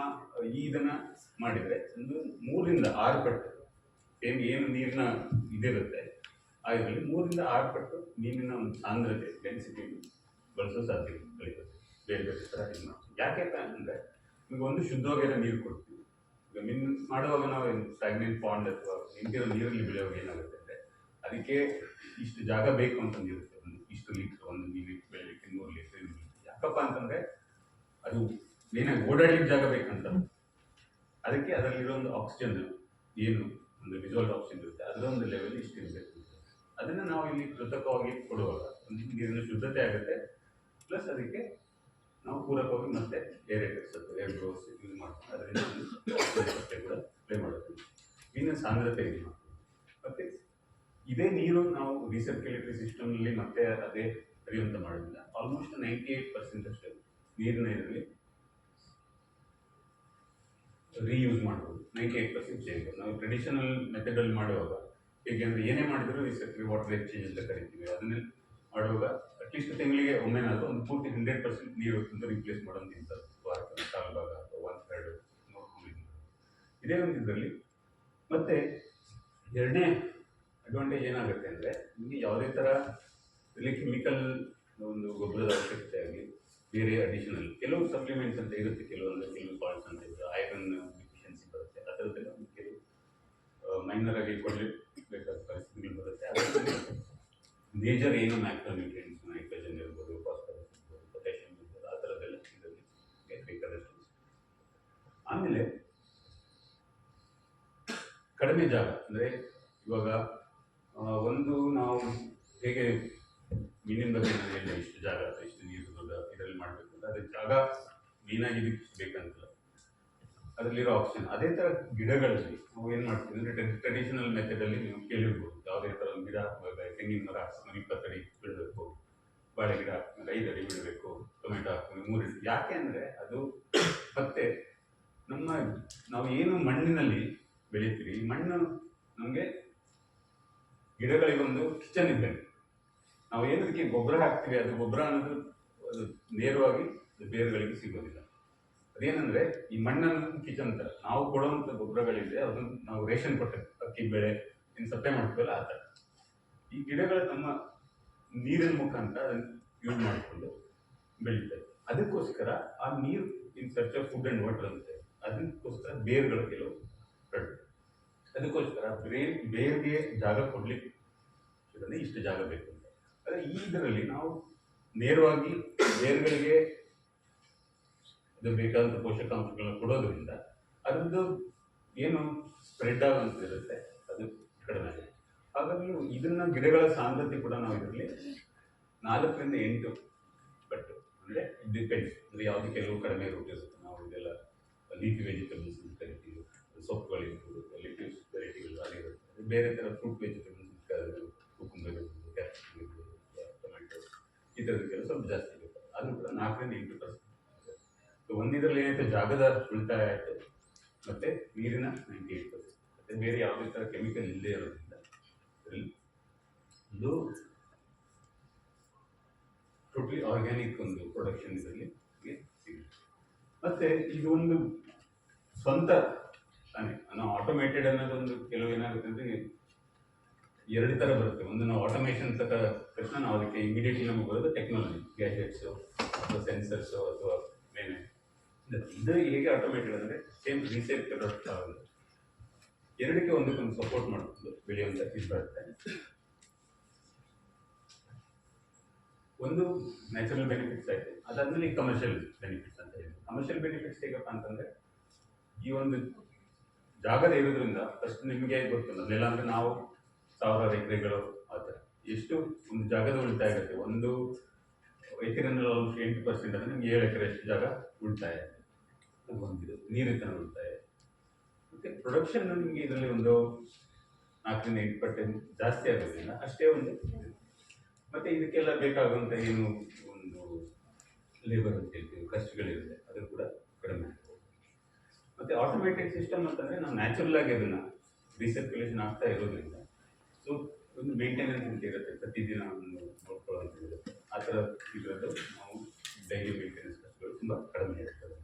ಇದನ್ನು ಮಾಡಿದರೆ ಒಂದು 3 ರಿಂದ 6 ಪಟ್ಟು ಏನು ನೀರಿನ ಇದಿರುತ್ತೆ ಆ ಇದರಲ್ಲಿ 3 ರಿಂದ 6 ಪಟ್ಟು ಮೀನಿನ ಒಂದು ಸಾಂದ್ರತೆ ಡೆನ್ಸಿಟಿ ಬಳಸೋ ಸಾಧ್ಯತೆ ಕಳೀತದೆ ಬೇರೆ ಬೇರೆ ಥರ ಇದು ಮಾಡ್ತೀವಿ. ಯಾಕೆ ಅಂದರೆ, ಈಗ ಒಂದು ಶುದ್ಧವಾಗಿರೋ ನೀರು ಕೊಡ್ತೀವಿ. ಈಗ ಮೀನು ಮಾಡುವಾಗ ನಾವು ಸ್ಟಾಗ್ನೆಂಟ್ ಪಾಂಡ್ ಅಥವಾ ನಿಂತಿರೋ ನೀರಲ್ಲಿ ಬೆಳೆಯುವಾಗ ಏನಾಗುತ್ತೆ ಅಂದರೆ, ಅದಕ್ಕೆ ಇಷ್ಟು ಜಾಗ ಬೇಕು ಅಂತಂದಿರುತ್ತೆ. ಒಂದು ಇಷ್ಟು ಲೀಟ್ರ್ ಒಂದು ನೀರು ಬೆಳಲಿಕ್ಕೆ 100 ಲೀಟ್ರ್ ಯಾಕಪ್ಪ ಅಂತಂದರೆ, ಅದು ಏನಾಗಿ ಓಡಾಡ್ಲಿಕ್ಕೆ ಜಾಗ ಬೇಕಂತ. ಅದಕ್ಕೆ ಅದರಲ್ಲಿರೋ ಒಂದು ಆಕ್ಸಿಜನ್ ಏನು ಒಂದು ವಿಜುವಲ್ ಆಕ್ಸಿಜನ್ ಇರುತ್ತೆ ಅದರ ಒಂದು ಲೆವೆಲ್ ಇಷ್ಟು ಇರಬೇಕು. ಅದನ್ನು ನಾವು ಇಲ್ಲಿ ಕೃತಕವಾಗಿ ಕೊಡುವಾಗ ಒಂದು ನೀರಿನ ಶುದ್ಧತೆ ಆಗುತ್ತೆ, ಪ್ಲಸ್ ಅದಕ್ಕೆ ನಾವು ಪೂರಕವಾಗಿ ಮತ್ತೆ ಏರೇಟರ್ಸ್ ಅಥವಾ ಏರ್ ಗ್ರೋಸ್ ಯೂಸ್ ಮಾಡ್ತೀವಿ. ಅದರಿಂದ ಕೂಡ ಸ್ಪ್ರೇ ಮಾಡ್ತೀವಿ, ಮೀನಿನ ಸಾಂದ್ರತೆ ಇದು ಮಾಡ್ತೀವಿ. ಮತ್ತು ಇದೇ ನೀರು ನಾವು ರೀಸರ್ಕ್ಯುಲೇಟರಿ ಸಿಸ್ಟಮ್ನಲ್ಲಿ ಮತ್ತೆ ಅದೇ ಹರಿಯುವಂತ ಮಾಡೋದಿಲ್ಲ. ಆಲ್ಮೋಸ್ಟ್ 98% ಅಷ್ಟೇ ನೀರಿನ ಇದರಲ್ಲಿ ರೀಯೂಸ್ ಮಾಡ್ಬೋದು. 98% ಸೇವ್. ನಾವು ಟ್ರೆಡಿಷನಲ್ ಮೆಥಡಲ್ಲಿ ಮಾಡುವಾಗ ಹೇಗೆ ಅಂದರೆ, ಏನೇ ಮಾಡಿದರೂ ರೀಸರ್ಕ್ಯುಲರ್ ವಾಟರ್ ಎಕ್ಸ್ಚೇಂಜ್ ಅಂತ ಕರಿತೀವಿ. ಅದನ್ನೇ ಮಾಡುವಾಗ ಅಟ್ಲೀಸ್ಟ್ ತಿಂಗಳಿಗೆ ಒಮ್ಮೆನಾದರೂ ಒಂದು ಪೂರ್ತಿ 100% ನೀರು ರಿಪ್ಲೇಸ್ ಮಾಡೋಂಥ ವಾರಕ್ಕೆ ಕಾಲು ಭಾಗ ಅಥವಾ 1/3 ನೋಡ್ಕೊಂಡಿದ್ದೀವಿ. ಇದೇ ಒಂದು ಇದರಲ್ಲಿ ಮತ್ತೆ ಎರಡನೇ ಅಡ್ವಾಂಟೇಜ್ ಏನಾಗುತ್ತೆ ಅಂದರೆ ನಿಮಗೆ ಯಾವುದೇ ಥರ ಇಲ್ಲಿ ಕೆಮಿಕಲ್ ಒಂದು ಗೊಬ್ಬರದ ಅವಶ್ಯಕತೆ ಆಗಲಿ, ಬೇರೆ ಅಡಿಷನಲ್ ಕೆಲವು ಸಪ್ಲಿಮೆಂಟ್ಸ್ ಅಂತ ಇರುತ್ತೆ, ಕೆಲವು ಸಾಲ್ಟ್ಸ್ ಅಂತ ಇರುತ್ತೆ, ಐರನ್ ಡಿಫಿಷಿಯನ್ಸಿ ಬರುತ್ತೆ, ಆ ಥರದ್ದೆಲ್ಲ ಕೆಲವು ಮೈನರ್ ಆಗಿ ಕೊಡಲೇಬೇಕಾದ ಪರಿಸ್ಥಿತಿಗಳು ಬರುತ್ತೆ. ಅದರಲ್ಲಿ ಮೇಜರ್ ಏನು ಮ್ಯಾಕ್ರೋ ನ್ಯೂಟ್ರಿಯೆಂಟ್ಸ್, ನೈಟ್ರೋಜನ್ ಇರ್ಬೋದು, ಫಾಸ್ಫರಸ್ ಇರ್ಬೋದು, ಪೊಟ್ಯಾಷಿಯಂ ಇರ್ಬೋದು, ಆ ಥರದ್ದೆಲ್ಲ ಇದರಲ್ಲಿ ಬೇಕಾದಷ್ಟು. ಆಮೇಲೆ ಕಡಿಮೆ ಜಾಗ ಅಂದರೆ ಇವಾಗ ಒಂದು ನಾವು ಹೇಗೆ ಮೀನಿನ ಬಗ್ಗೆ ನಾನು ಇಷ್ಟು ಜಾಗ ಇಷ್ಟು ನೀರು ಇದರಲ್ಲಿ ಮಾಡಬೇಕು ಅಂತ, ಅದಕ್ಕೆ ಜಾಗ ಮೀನಾಗಿ ಇದಕ್ಕೆ ಬೇಕಂತಲ್ಲ, ಅದರಲ್ಲಿರೋ ಆಪ್ಷನ್. ಅದೇ ಥರ ಗಿಡಗಳಲ್ಲಿ ನಾವು ಏನು ಮಾಡ್ತೀವಿ ಅಂದರೆ ಟ್ರೆಡಿಷನಲ್ ಮೆಥಡಲ್ಲಿ ನೀವು ಕೇಳಿರ್ಬೋದು, ಯಾವುದೇ ಥರ ಗಿಡ, ತೆಂಗಿನ ಮರ 20 ಅಡಿ ಬಿಡಬೇಕು, ಬಾಳೆ ಗಿಡ 5 ಅಡಿ ಬಿಡಬೇಕು, ಟೊಮೆಟೊ 3 ಅಡಿ. ಯಾಕೆ ಅಂದರೆ ಅದು ಮತ್ತೆ ನಾವು ಏನು ಮಣ್ಣಿನಲ್ಲಿ ಬೆಳಿತೀವಿ, ಈ ಮಣ್ಣು ನಮಗೆ ಗಿಡಗಳಿಗೊಂದು ಕಿಚನ್ ಇದ್ದಂಗೆ. ನಾವು ಏನದಕ್ಕೆ ಗೊಬ್ಬರ ಹಾಕ್ತೀವಿ, ಅದು ಗೊಬ್ಬರ ಅನ್ನೋದು ಅದು ನೇರವಾಗಿ ಬೇರುಗಳಿಗೆ ಸಿಗೋದಿಲ್ಲ. ಅದೇನೆಂದರೆ ಈ ಮಣ್ಣನ್ನು ಕಿಚನ್ ಥರ ನಾವು ಕೊಡುವಂಥ ಗೊಬ್ಬರಗಳಿದೆ, ಅದನ್ನು ನಾವು ರೇಷನ್ ಕೊಟ್ಟ ಅಕ್ಕಿ ಬೆಳೆ ಏನು ಸಪ್ಲೈ ಮಾಡ್ತೀವಲ್ಲ ಆ ಥರ. ಈ ಗಿಡಗಳು ತಮ್ಮ ನೀರಿನ ಮುಖಾಂತರ ಅದನ್ನು ಯೂಸ್ ಮಾಡಿಕೊಂಡು ಬೆಳೀತವೆ. ಅದಕ್ಕೋಸ್ಕರ ಆ ನೀರು in search of food and water ಅಂತೆ, ಅದಕ್ಕೋಸ್ಕರ ಬೇರುಗಳು ಕೆಲವು ಕಡಿಮೆ. ಅದಕ್ಕೋಸ್ಕರ ಬೇರ್ಗೆ ಜಾಗ ಕೊಡ್ಲಿಕ್ಕೆ ಇಷ್ಟು ಜಾಗ ಬೇಕು ಅಂತ. ಆದರೆ ಈ ಇದರಲ್ಲಿ ನಾವು ನೇರವಾಗಿ ಬೇರುಗಳಿಗೆ ಅದು ಬೇಕಾದಂಥ ಪೋಷಕಾಂಶಗಳನ್ನ ಕೊಡೋದ್ರಿಂದ ಅದರದ್ದು ಏನು ಸ್ಪ್ರೆಡ್ ಆಗುವಂತಿರುತ್ತೆ ಅದು ಕಡಿಮೆ ಆಗುತ್ತೆ. ಹಾಗಾಗಿ ಇದನ್ನ ಗಿಡಗಳ ಸಾಂದ್ರತೆ ಕೂಡ ನಾವು ಇದರಲ್ಲಿ 4 ರಿಂದ 8 ಪಟ್ಟು ಅಂದರೆ ಡಿಪೆಂಡ್ಸ್. ಅಂದರೆ ಯಾವುದು ಕೆಲವು ಕಡಿಮೆ ರೂಟ್ ಇರುತ್ತೆ, ನಾವು ಇದೆಲ್ಲ ಲೀಫಿ ವೆಜಿಟೇಬಲ್ಸ್ ಅಂತ ಕರಿತೀವಿ, ಸೊಪ್ಪುಗಳಿರ್ಬೋದು, ಲಿಟ್ಯೂಸ್ ವೆರೈಟಿಗಳು ಅಲ್ಲಿರುತ್ತೆ. ಬೇರೆ ಥರ ಫ್ರೂಟ್ ವೆಜಿಟೇಬಲ್ಸ್, ಕುಕುಂಬರ್ ಇರ್ಬೋದು, ಕ್ಯಾಪ್ಸಿಕಮ್ ಇರ್ಬೋದು, ಟೊಮೆಟೊ, ಈ ಥರದಕ್ಕೆಲ್ಲ ಸ್ವಲ್ಪ ಜಾಸ್ತಿ ಇರುತ್ತೆ. ಅದು ಕೂಡ 4 ರಿಂದ 8%. ಒಂದಿದ್ರಲ್ಲಿ ಏನೈತೆ ಜಾಗದ ಉಳಿತಾಯ ಆಯಿತು, ಮತ್ತು ನೀರಿನ 98%, ಮತ್ತು ಬೇರೆ ಯಾವುದೇ ಥರ ಕೆಮಿಕಲ್ ಇಲ್ಲದೆ ಇರೋದ್ರಿಂದ ಇದರಲ್ಲಿ ಇದು ಟೋಟಲಿ ಆರ್ಗ್ಯಾನಿಕ್ ಒಂದು ಪ್ರೊಡಕ್ಷನ್ ಇದರಲ್ಲಿ ಸಿಗುತ್ತೆ. ಮತ್ತು ಇದು ಒಂದು ಸ್ವಂತ ತಾನೇ ನಾವು ಆಟೋಮೇಟೆಡ್ ಅನ್ನೋದೊಂದು ಕೆಲವು ಏನಾಗುತ್ತೆ ಅಂದರೆ 2 ಥರ ಬರುತ್ತೆ. ಒಂದು ನಾವು ಆಟೋಮೇಷನ್ ತಕ್ಷಣ ನಾವು ಅದಕ್ಕೆ ಇಮಿಡಿಯೇಟ್ಲಿ ನಮಗೆ ಬರೋದು ಟೆಕ್ನಾಲಜಿ, ಗ್ಯಾಜೆಟ್ಸು ಅಥವಾ ಸೆನ್ಸರ್ಸು ಅಥವಾ ಮೇನೆ. ಇದು ಹೇಗೆ ಆಟೋಮೇಟೆಡ್ ಅಂದರೆ ಸೇಮ್ ರೀಸೈಕಲ್ ಆಗುತ್ತೆ, ಎರಡಕ್ಕೆ ಒಂದಕ್ಕೊಂದು ಸಪೋರ್ಟ್ ಮಾಡಿಕೊಂಡು ಬೆಳೆಯುವಂಥ ಇದು ಬರುತ್ತೆ. ಒಂದು ನ್ಯಾಚುರಲ್ ಬೆನಿಫಿಟ್ಸ್ ಆಯಿತು, ಅದಾದಮೇಲೆ ಈ ಕಮರ್ಷಿಯಲ್ ಬೆನಿಫಿಟ್ಸ್ ಅಂತ ಹೇಳಿ. ಕಮರ್ಷಿಯಲ್ ಬೆನಿಫಿಟ್ಸ್ ಹೇಗಪ್ಪ ಅಂತಂದರೆ, ಈ ಒಂದು ಜಾಗದ ಇರೋದ್ರಿಂದ ಫಸ್ಟ್ ನಿಮಗೆ ಗೊತ್ತು, ಮೊದಲೆಲ್ಲ ಅಂದರೆ ನಾವು 1000 ಎಕರೆಗಳು ಆ ಥರ ಎಷ್ಟು ಒಂದು ಜಾಗದ ಉಳಿತಾಯ ಆಗುತ್ತೆ. ಒಂದು ಎಕರೆನಲ್ಲಿ ಆಲ್ಮೋಸ್ಟ್ 8% ಅಂದರೆ ನಿಮ್ಗೆ 7 ಎಕರೆ ಅಷ್ಟು ಜಾಗ ಉಳಿತಾಯ ಅದು ಒಂದಿದೆ. ನೀರಿನ ಉಳಿತಾಯ ಮತ್ತು ಪ್ರೊಡಕ್ಷನ್ ನಿಮಗೆ ಇದರಲ್ಲಿ ಒಂದು 4 ರಿಂದ 8 ಪಟ್ಟು ಜಾಸ್ತಿ ಆಗೋದ್ರಿಂದ ಅಷ್ಟೇ ಒಂದು. ಮತ್ತು ಇದಕ್ಕೆಲ್ಲ ಬೇಕಾಗುವಂಥ ಏನು ಒಂದು ಲೇಬರ್ ಅಂತ ಹೇಳ್ತೀವಿ, ಖರ್ಚುಗಳಿರುತ್ತೆ, ಅದು ಕೂಡ ಕಡಿಮೆ ಆಗ್ತದೆ. ಮತ್ತು ಆಟೋಮೇಟೆಡ್ ಸಿಸ್ಟಮ್ ಅಂತಂದರೆ ನಾವು ನ್ಯಾಚುರಲ್ ಆಗಿ ಅದನ್ನು ರೀಸರ್ಕ್ಯುಲೇಷನ್ ಆಗ್ತಾ ಇರೋದ್ರಿಂದ ಸೊ ಒಂದು ಮೇಂಟೆನೆನ್ಸ್ ಅಂತ ಇರುತ್ತೆ, ಪ್ರತಿದಿನ ಒಂದು ನೋಡ್ಕೊಳ್ಳೋಂಥ ಇರುತ್ತೆ. ಆ ಥರ ಇರೋದು ನಾವು ಡೈಲಿ ಮೇಂಟೆನೆನ್ಸ್ ಖರ್ಚುಗಳು ತುಂಬ ಕಡಿಮೆ ಇರ್ತದೆ.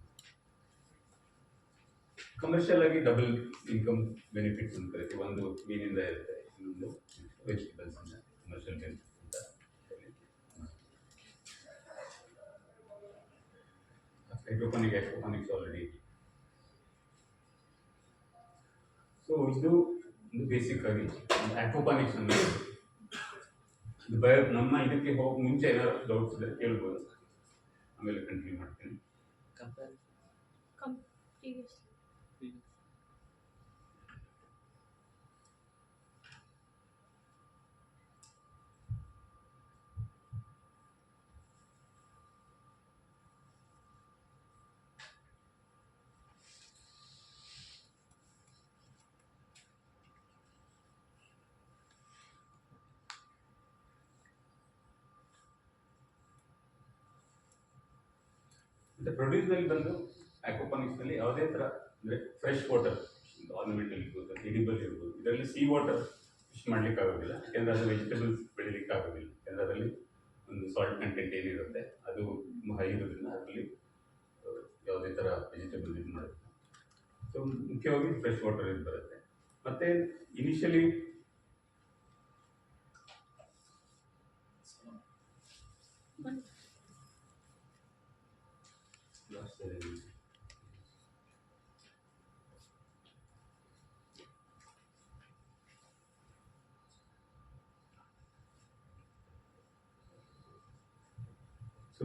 ಕಮರ್ಷಿಯಲ್ ಆಗಿ ಡಬಲ್ ಇನ್ಕಮ್ ಬೆನಿಫಿಟ್ಸ್ ಅಂತ ಕರಿತೀವಿ. ಒಂದು ಮೀನಿಂದ ಇರುತ್ತೆ, ಇನ್ನೊಂದು ವೆಜಿಟೇಬಲ್ಸ್ ಅಂತ ಕಮರ್ಷಿಯಲ್ ಬೆನಿಫಿಟ್ಸ್ ಅಂತ. Hydroponics already. ಸೊ ಇದು ಒಂದು ಬೇಸಿಕ್ ಆಗಿ ಆಕ್ವಾಪಾನಿಕ್ಸ್ ಅಂದರೆ ಇದು ನಮ್ಮ ಇದಕ್ಕೆ ಹೋಗಿ ಮುಂಚೆ ಏನಾದ್ರು ಡೌಟ್ಸ್ ಇದ್ದರೆ ಕೇಳ್ಬೋದು, ಆಮೇಲೆ ಕಂಟಿನ್ಯೂ ಮಾಡ್ತೀನಿ. ಮತ್ತು ಪ್ರೊಡ್ಯೂಸ್ನಲ್ಲಿ ಬಂದು ಆಕ್ವಾಪಾನಿಕ್ಸ್ನಲ್ಲಿ ಯಾವುದೇ ಥರ ಅಂದರೆ ಫ್ರೆಶ್ ವಾಟರ್, ಆರ್ನಮೆಂಟಲ್ ಇರ್ಬೋದು, ಎಡಿಬಲ್ ಇರ್ಬೋದು, ಇದರಲ್ಲಿ ಸೀ ವಾಟರ್ ಫಿಶ್ ಮಾಡಲಿಕ್ಕೆ ಆಗೋದಿಲ್ಲ. ಯಾಕೆಂದರೆ ಅದು ವೆಜಿಟೇಬಲ್ಸ್ ಬೆಳೀಲಿಕ್ಕೆ ಆಗೋದಿಲ್ಲ. ಯಾಕೆಂದರೆ ಅದರಲ್ಲಿ ಒಂದು ಸಾಲ್ಟ್ ಕಂಟೆಂಟ್ ಏನಿರುತ್ತೆ ಅದು ಹೈ ಇರೋದ್ರಿಂದ ಅದರಲ್ಲಿ ಯಾವುದೇ ಥರ ವೆಜಿಟೇಬಲ್ ಇದು ಮಾಡೋದಿಲ್ಲ. ಸೊ ಮುಖ್ಯವಾಗಿ ಫ್ರೆಶ್ ವಾಟರ್ ಇದು ಬರುತ್ತೆ. ಮತ್ತು ಇನಿಷಿಯಲಿ ಸೊ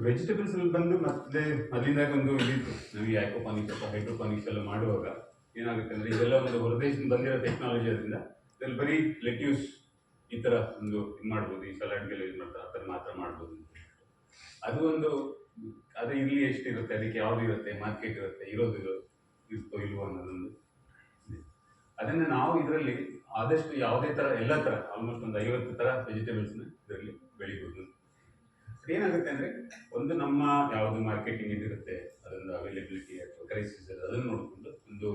ವೆಜಿಟೇಬಲ್ಸ್ ಅಲ್ಲಿ ಬಂದು ಮತ್ತೆ ಮೊದಲಿಂದಾಗ ಒಂದು ಇದಿತ್ತು ನಾವು ಈ ಆಕ್ವಾಪಾನಿಕ್ಸ್ ಅಥವಾ ಹೈಡ್ರೋಪಾನಿಕ್ಸ್ ಎಲ್ಲ ಮಾಡುವಾಗ ಏನಾಗುತ್ತೆ ಅಂದ್ರೆ ಇದೆಲ್ಲ ಒಂದು ಹೊರದೇಶದಿಂದ ಬಂದಿರೋ ಟೆಕ್ನಾಲಜಿ ಅದರಿಂದ ಇದ್ರಲ್ಲಿ ಬರೀ ಲೆಟ್ಯೂಸ್ ಈ ತರ ಒಂದು ಇದು ಮಾಡ್ಬೋದು, ಈ ಸಲಾಡ್ಗೆಲ್ಲ ಇದು ಮಾಡ್ತಾರೆ ಆ ಥರ ಮಾತ್ರ ಮಾಡ್ಬೋದು. ಅದು ಒಂದು ಅದು ಇಲ್ಲಿ ಎಷ್ಟಿರುತ್ತೆ, ಅದಕ್ಕೆ ಯಾವ್ದು ಇರುತ್ತೆ, ಮಾರ್ಕೆಟ್ ಇರುತ್ತೆ, ಇರೋದು ಇರುತ್ತೋ ಇಲ್ವೋ ಅನ್ನೋದೊಂದು ಇದೆ. ಅದನ್ನ ನಾವು ಇದರಲ್ಲಿ ಆದಷ್ಟು ಯಾವುದೇ ತರ ಎಲ್ಲ ತರ ಆಲ್ಮೋಸ್ಟ್ ಒಂದು 50 ತರ ವೆಜಿಟೇಬಲ್ಸ್ನ ಇದರಲ್ಲಿ ಬೆಳಿಬೋದು. ಏನಾಗುತ್ತೆ ಅಂದ್ರೆ ಒಂದು ನಮ್ಮ ಯಾವುದು ಮಾರ್ಕೆಟಿಂಗ್ ಇದಿರುತ್ತೆ ಅದೊಂದು ಅವೈಲೇಬಿಲಿಟಿ ಅಥವಾ ಕ್ರೈಸಿಸ್ ಅದನ್ನು ನೋಡಿಕೊಂಡು ಒಂದು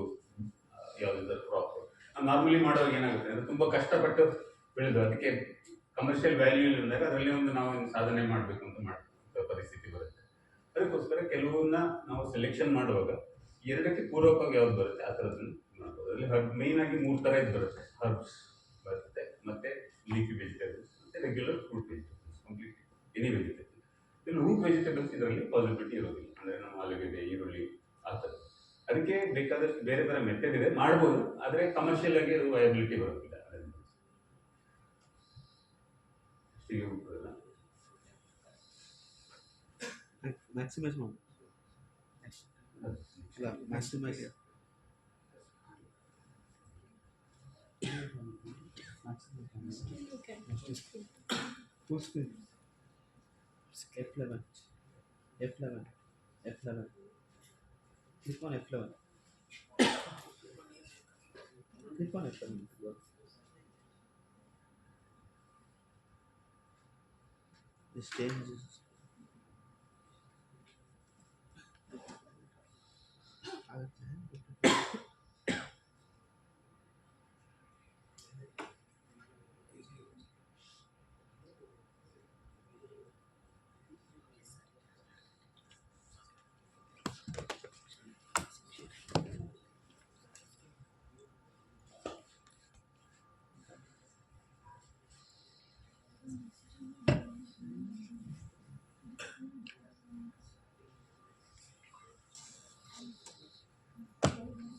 ಯಾವುದಾದ್ರು ಕ್ರಾಪ್ ನಾರ್ಮಲಿ ಮಾಡುವಾಗ ಏನಾಗುತ್ತೆ ಅಂದ್ರೆ ತುಂಬಾ ಕಷ್ಟಪಟ್ಟು ಬೆಳೆದು ಅದಕ್ಕೆ ಕಮರ್ಷಿಯಲ್ ವ್ಯಾಲ್ಯೂ ಅಂದಾಗ ಅದರಲ್ಲಿ ಒಂದು ನಾವು ಸಾಧನೆ ಮಾಡಬೇಕು ಅಂತ ಮಾಡುವ ಪರಿಸ್ಥಿತಿ ಬರುತ್ತೆ. ಅದಕ್ಕೋಸ್ಕರ ಕೆಲವನ್ನ ನಾವು ಸೆಲೆಕ್ಷನ್ ಮಾಡುವಾಗ ಎರಡಕ್ಕೆ ಪೂರಕವಾಗಿ ಯಾವ್ದು ಬರುತ್ತೆ ಆ ಥರದನ್ನು ಮಾಡ್ಬೋದು. ಅದರಲ್ಲಿ ಮೇನ್ ಆಗಿ 3 ಥರ ಇದು ಬರುತ್ತೆ. ಹರ್ಬ್ಸ್ ಬರುತ್ತೆ, ಮತ್ತೆ ಲೀಫಿ ವೆಜಿಟೇಬಲ್ಸ್, ಮತ್ತೆ regular fruit vegetables, complete any vegetable. ಇಲ್ಲಿ ರೂಟ್ ವೆಜಿಟೇಬಲ್ಸ್ ಇದರಲ್ಲಿ ಪಾಸಿಬಿಲಿಟಿ ಇರೋದಿಲ್ಲ, ಅಂದ್ರೆ ನಮ್ಮ ಆಲೂಗೆಡ್ಡೆ, ಈರುಳ್ಳಿ ಆ ಥರ. ಅದಕ್ಕೆ ಬೇಕಾದಷ್ಟು ಬೇರೆ ಬೇರೆ ಮೆಥಡ್ ಇದೆ, ಮಾಡ್ಬೋದು, ಆದರೆ ಕಮರ್ಷಿಯಲ್ ಆಗಿ ಅದು ವಯಬಿಲಿಟಿ ಬರೋದಿಲ್ಲ. Maximize no. Yeah, maximize. Full screen. F11. F11. F11. Click on F11. Click on F11. This changes.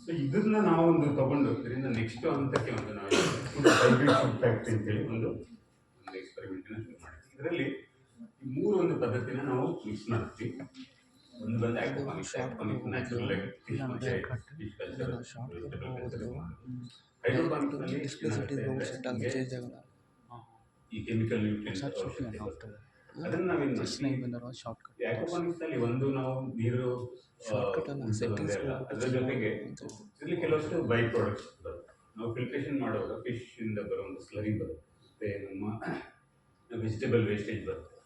So ಇದನ್ನ ನಾವೊಂದು ತಗೊಂಡು ಇದರಿಂದ ನೆಕ್ಸ್ಟ್ ಹಂತಕ್ಕೆ ಒಂದು ನಾವು ಹೈಬ್ರಿಡ್ ಫುಡ್ ಫ್ಯಾಕ್ಟ್ರಿ ಅಂತೇಳಿ ಒಂದು ಎಕ್ಸ್ಪೆರಿಮೆಂಟ್ನ ಶುರು ಮಾಡಿದ್ವಿ. ಇದರಲ್ಲಿ ಈ 3 ಒಂದು ಪದ್ಧತಿನ ನಾವು ಮಿಕ್ಸ್ ಮಾಡ್ತೀವಿ. ಒಂದು ಬಂದು ಆಕ್ವಾಪಾನಿಕ್ಸ್ ನ್ಯಾಚುರಲ್ ಆಗಿ ಫಿಶ್ ಮತ್ತೆ ಫಿಶ್ ಕಲ್ಚರ್, ಹೈಡ್ರೋಪಾನಿಕ್ಸ್ ನಲ್ಲಿ ಈ ಕೆಮಿಕಲ್ ನ್ಯೂಟ್ರಿಯೆಂಟ್ಸ್ ಅದನ್ನ ನಾವೇನು ಮಾಡ್ತೀವಿ, ಆಕ್ವಾಪಾನಿಕ್ಸ್ ನಲ್ಲಿ ಒಂದು ನಾವು ನೀರು ಅದರ ಜೊತೆಗೆ ಇದರಲ್ಲಿ ಕೆಲವಷ್ಟು ಬೈ ಪ್ರಾಡಕ್ಟ್ಸ್ ಬರುತ್ತೆ. ನಾವು ಫಿಲ್ಟ್ರೇಷನ್ ಮಾಡುವಾಗ ಫಿಶ್ ಇಂದ ಬರೋ ಒಂದು ಸ್ಲರಿ ಬರುತ್ತೆ, ಮತ್ತೆ ನಮ್ಮ ವೆಜಿಟೇಬಲ್ ವೇಸ್ಟೇಜ್ ಬರುತ್ತೆ.